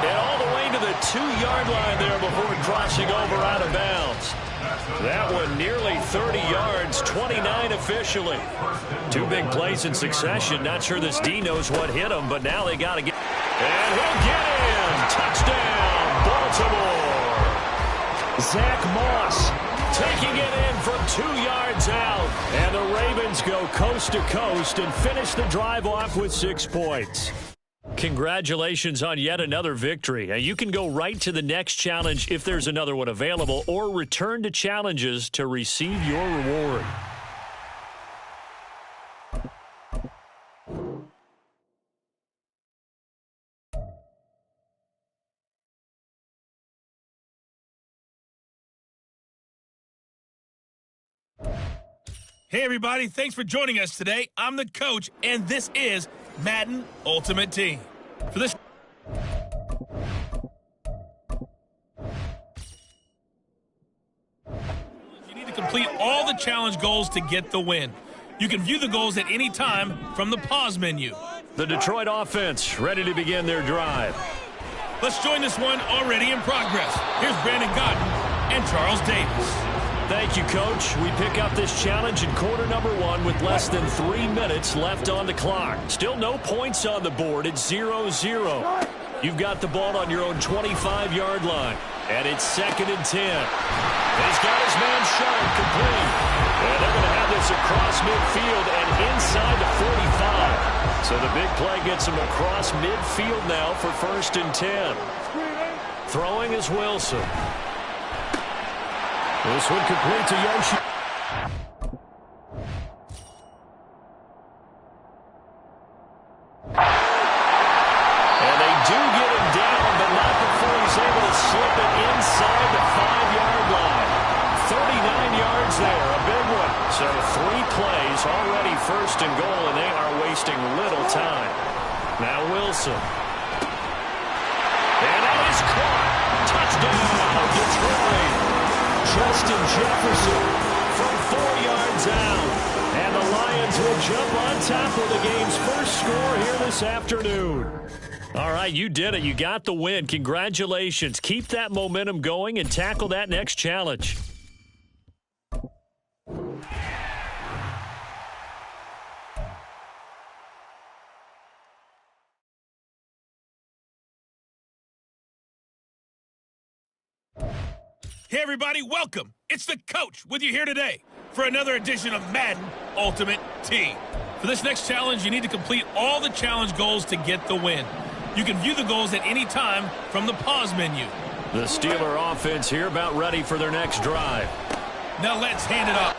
And all the way to the 2-yard line there before crossing over out of bounds. That one nearly 30 yards, 29 officially. 2 big plays in succession. Not sure this D knows what hit him, but now they got to get... And he'll get in! Touchdown, Baltimore! Zach Moss taking it in from 2 yards out. And the Ravens go coast to coast and finish the drive off with 6 points. Congratulations on yet another victory. Now you can go right to the next challenge if there's another one available, or return to challenges to receive your reward. Hey, everybody. Thanks for joining us today. I'm the coach, and this is Madden Ultimate Team. For this, you need to complete all the challenge goals to get the win. You can view the goals at any time from the pause menu. The Detroit offense ready to begin their drive. Let's join this one already in progress. Here's Brandon Godden and Charles Davis. Thank you, Coach. We pick up this challenge in quarter number 1 with less than 3 minutes left on the clock. Still no points on the board. It's 0-0. You've got the ball on your own 25-yard line, and it's 2nd and 10. And he's got his man Sharp complete. And they're going to have this across midfield and inside the 45. So the big play gets him across midfield now for 1st and 10. Throwing is Wilson. This one complete to Yoshi. And they do get him down, but not before he's able to slip it inside the 5-yard line. 39 yards there, a big one. So 3 plays, already 1st and goal, and they are wasting little time. Now Wilson. And that is caught. Touchdown, Detroit. Justin Jefferson from 4 yards out. And the Lions will jump on top of the game's first score here this afternoon. All right, you did it. You got the win. Congratulations. Keep that momentum going and tackle that next challenge. Hey, everybody, welcome. It's the coach with you here today for another edition of Madden Ultimate Team. For this next challenge, you need to complete all the challenge goals to get the win. You can view the goals at any time from the pause menu. The Steeler offense here about ready for their next drive. Now let's hand it up.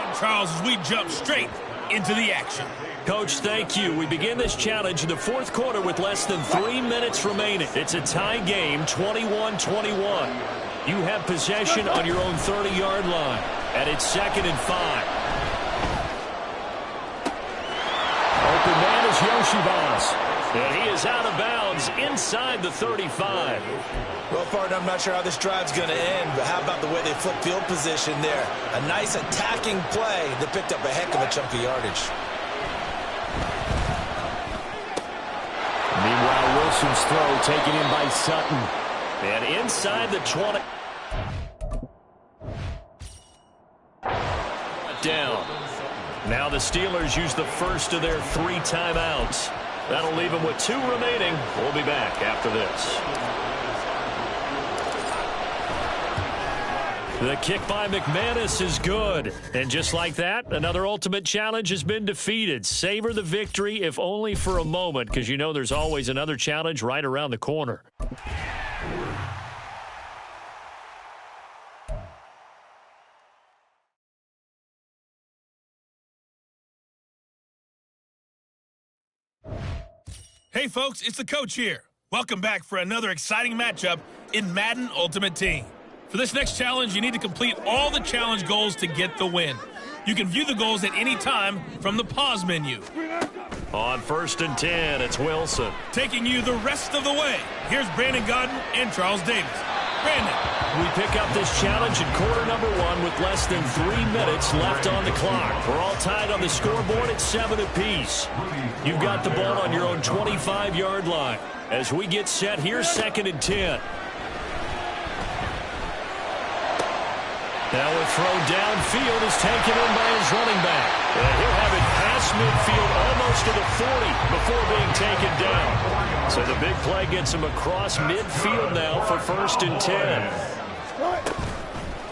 And Charles, as we jump straight into the action. Coach, thank you. We begin this challenge in the 4th quarter with less than 3 minutes remaining. It's a tie game, 21-21. You have possession on your own 30-yard line, and it's 2nd and 5. Open man is Yoshibas, and he is out of bounds inside the 35. Well, partner, I'm not sure how this drive's going to end, but how about the way they flip field position there? A nice attacking play that picked up a heck of a chunk of yardage. Meanwhile, Wilson's throw taken in by Sutton. And inside the 20. Down. Now the Steelers use the first of their 3 timeouts. That'll leave them with 2 remaining. We'll be back after this. The kick by McManus is good. And just like that, another ultimate challenge has been defeated. Savor the victory, if only for a moment, because you know there's always another challenge right around the corner. Hey folks, it's the coach here. Welcome back for another exciting matchup in Madden Ultimate Team. For this next challenge, you need to complete all the challenge goals to get the win. You can view the goals at any time from the pause menu. On 1st and 10, it's Wilson. Taking you the rest of the way, here's Brandon Godden and Charles Davis. Brandon. We pick up this challenge in quarter number 1 with less than 3 minutes left on the clock. We're all tied on the scoreboard at 7 apiece. You've got the ball on your own 25-yard line. As we get set, here's 2nd and 10. Now a throw downfield is taken in by his running back. And he'll have it past midfield almost to the 40 before being taken down. So the big play gets him across midfield now for 1st and 10.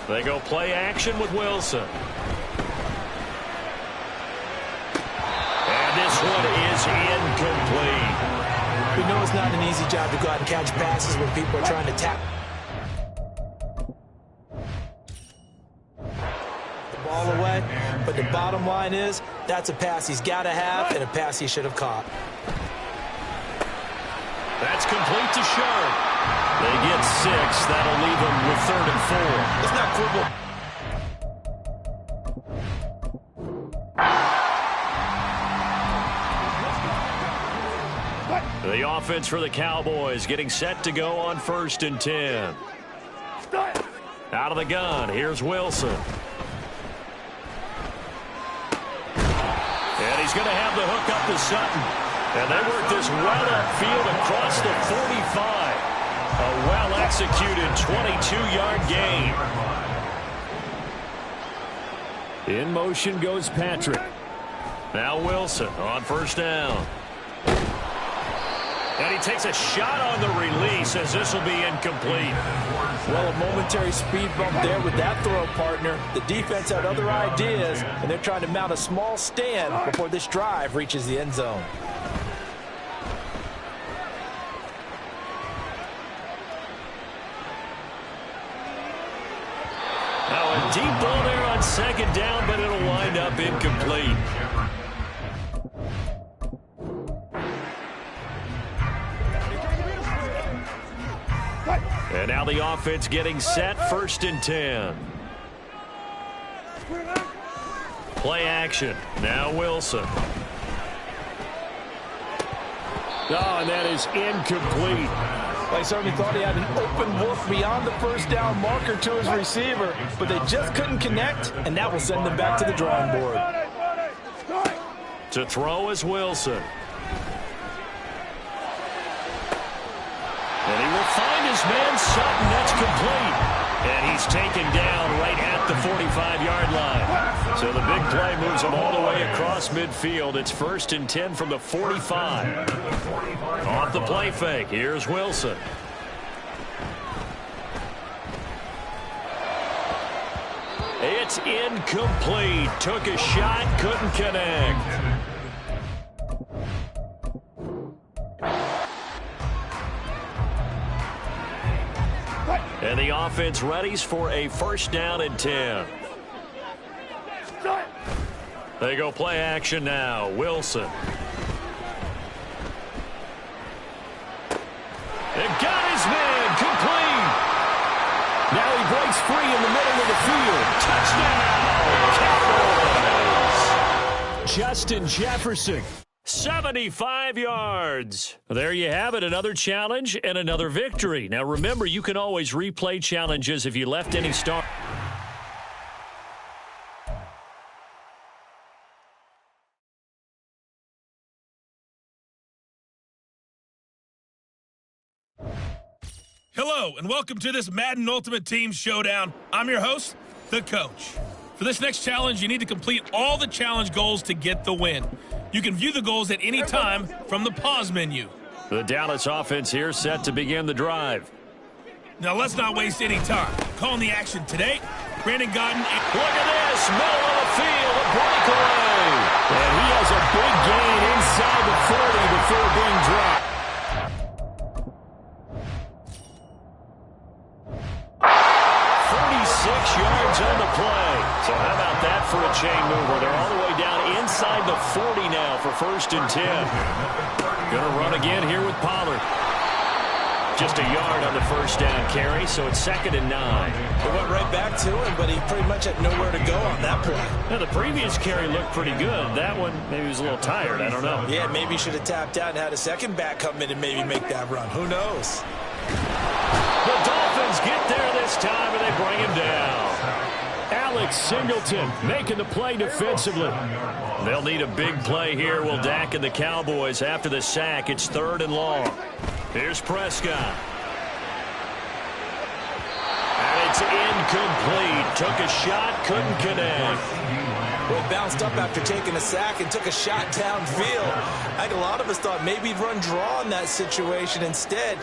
They go play action with Wilson. And this one is incomplete. We know it's not an easy job to go out and catch passes when people are trying to tap the ball away. But the bottom line is, that's a pass he's got to have and a pass he should have caught. That's complete to Sharp. They get 6. That'll leave them with 3rd and 4. It's not quibble. The offense for the Cowboys getting set to go on 1st and 10. Out of the gun, here's Wilson. And he's going to have the hook up to Sutton. And they work this well upfield across the 45. A well-executed 22-yard gain. In motion goes Patrick. Now Wilson on 1st down. And he takes a shot on the release as this will be incomplete. Well, a momentary speed bump there with that throw, partner. The defense had other ideas, and they're trying to mount a small stand before this drive reaches the end zone. Now a deep ball there on 2nd down, but it'll wind up incomplete. And now the offense getting set, 1st and 10. Play action. Now Wilson. Oh, and that is incomplete. I certainly thought he had an open look beyond the 1st down marker to his receiver, but they just couldn't connect, and that will send them back to the drawing board. To throw is Wilson. And he will find his man Sutton. That's complete. And he's taken down right at the 45-yard line. So the big play moves him all the way across midfield. It's 1st and 10 from the 45. Off the play fake, here's Wilson. It's incomplete. Took a shot, couldn't connect. And the offense readies for a 1st down and 10. They go play action now. Wilson. And got his man complete. Now he breaks free in the middle of the field. Touchdown, Cowboys. Justin Jefferson. 75 yards. There you have it, another challenge and another victory. Now remember, you can always replay challenges if you left any start. Hello, and welcome to this Madden Ultimate Team Showdown. I'm your host, the coach. For this next challenge, you need to complete all the challenge goals to get the win. You can view the goals at any time from the pause menu. The Dallas offense here set to begin the drive. Now let's not waste any time. Calling the action today, Brandon Godden. Look at this, middle of the field, a breakaway. And he has a big gain inside the 40 before being dropped. 46 yards on the play. So how about that for a chain mover? They're all the way down inside the 40 now for 1st and 10. Going to run again here with Pollard. Just a yard on the 1st down carry, so it's 2nd and 9. They went right back to him, but he pretty much had nowhere to go on that play. Now, the previous carry looked pretty good. That one, maybe he was a little tired. I don't know. Yeah, maybe he should have tapped out and had a second back come in and maybe make that run. Who knows? The Dolphins get there this time, and they bring him down. Alex Singleton making the play defensively. They'll need a big play here, will Dak and the Cowboys. After the sack, it's 3rd and long. Here's Prescott. And it's incomplete. Took a shot, couldn't connect. Well, bounced up after taking a sack and took a shot downfield. I think a lot of us thought maybe he'd run draw in that situation. Instead,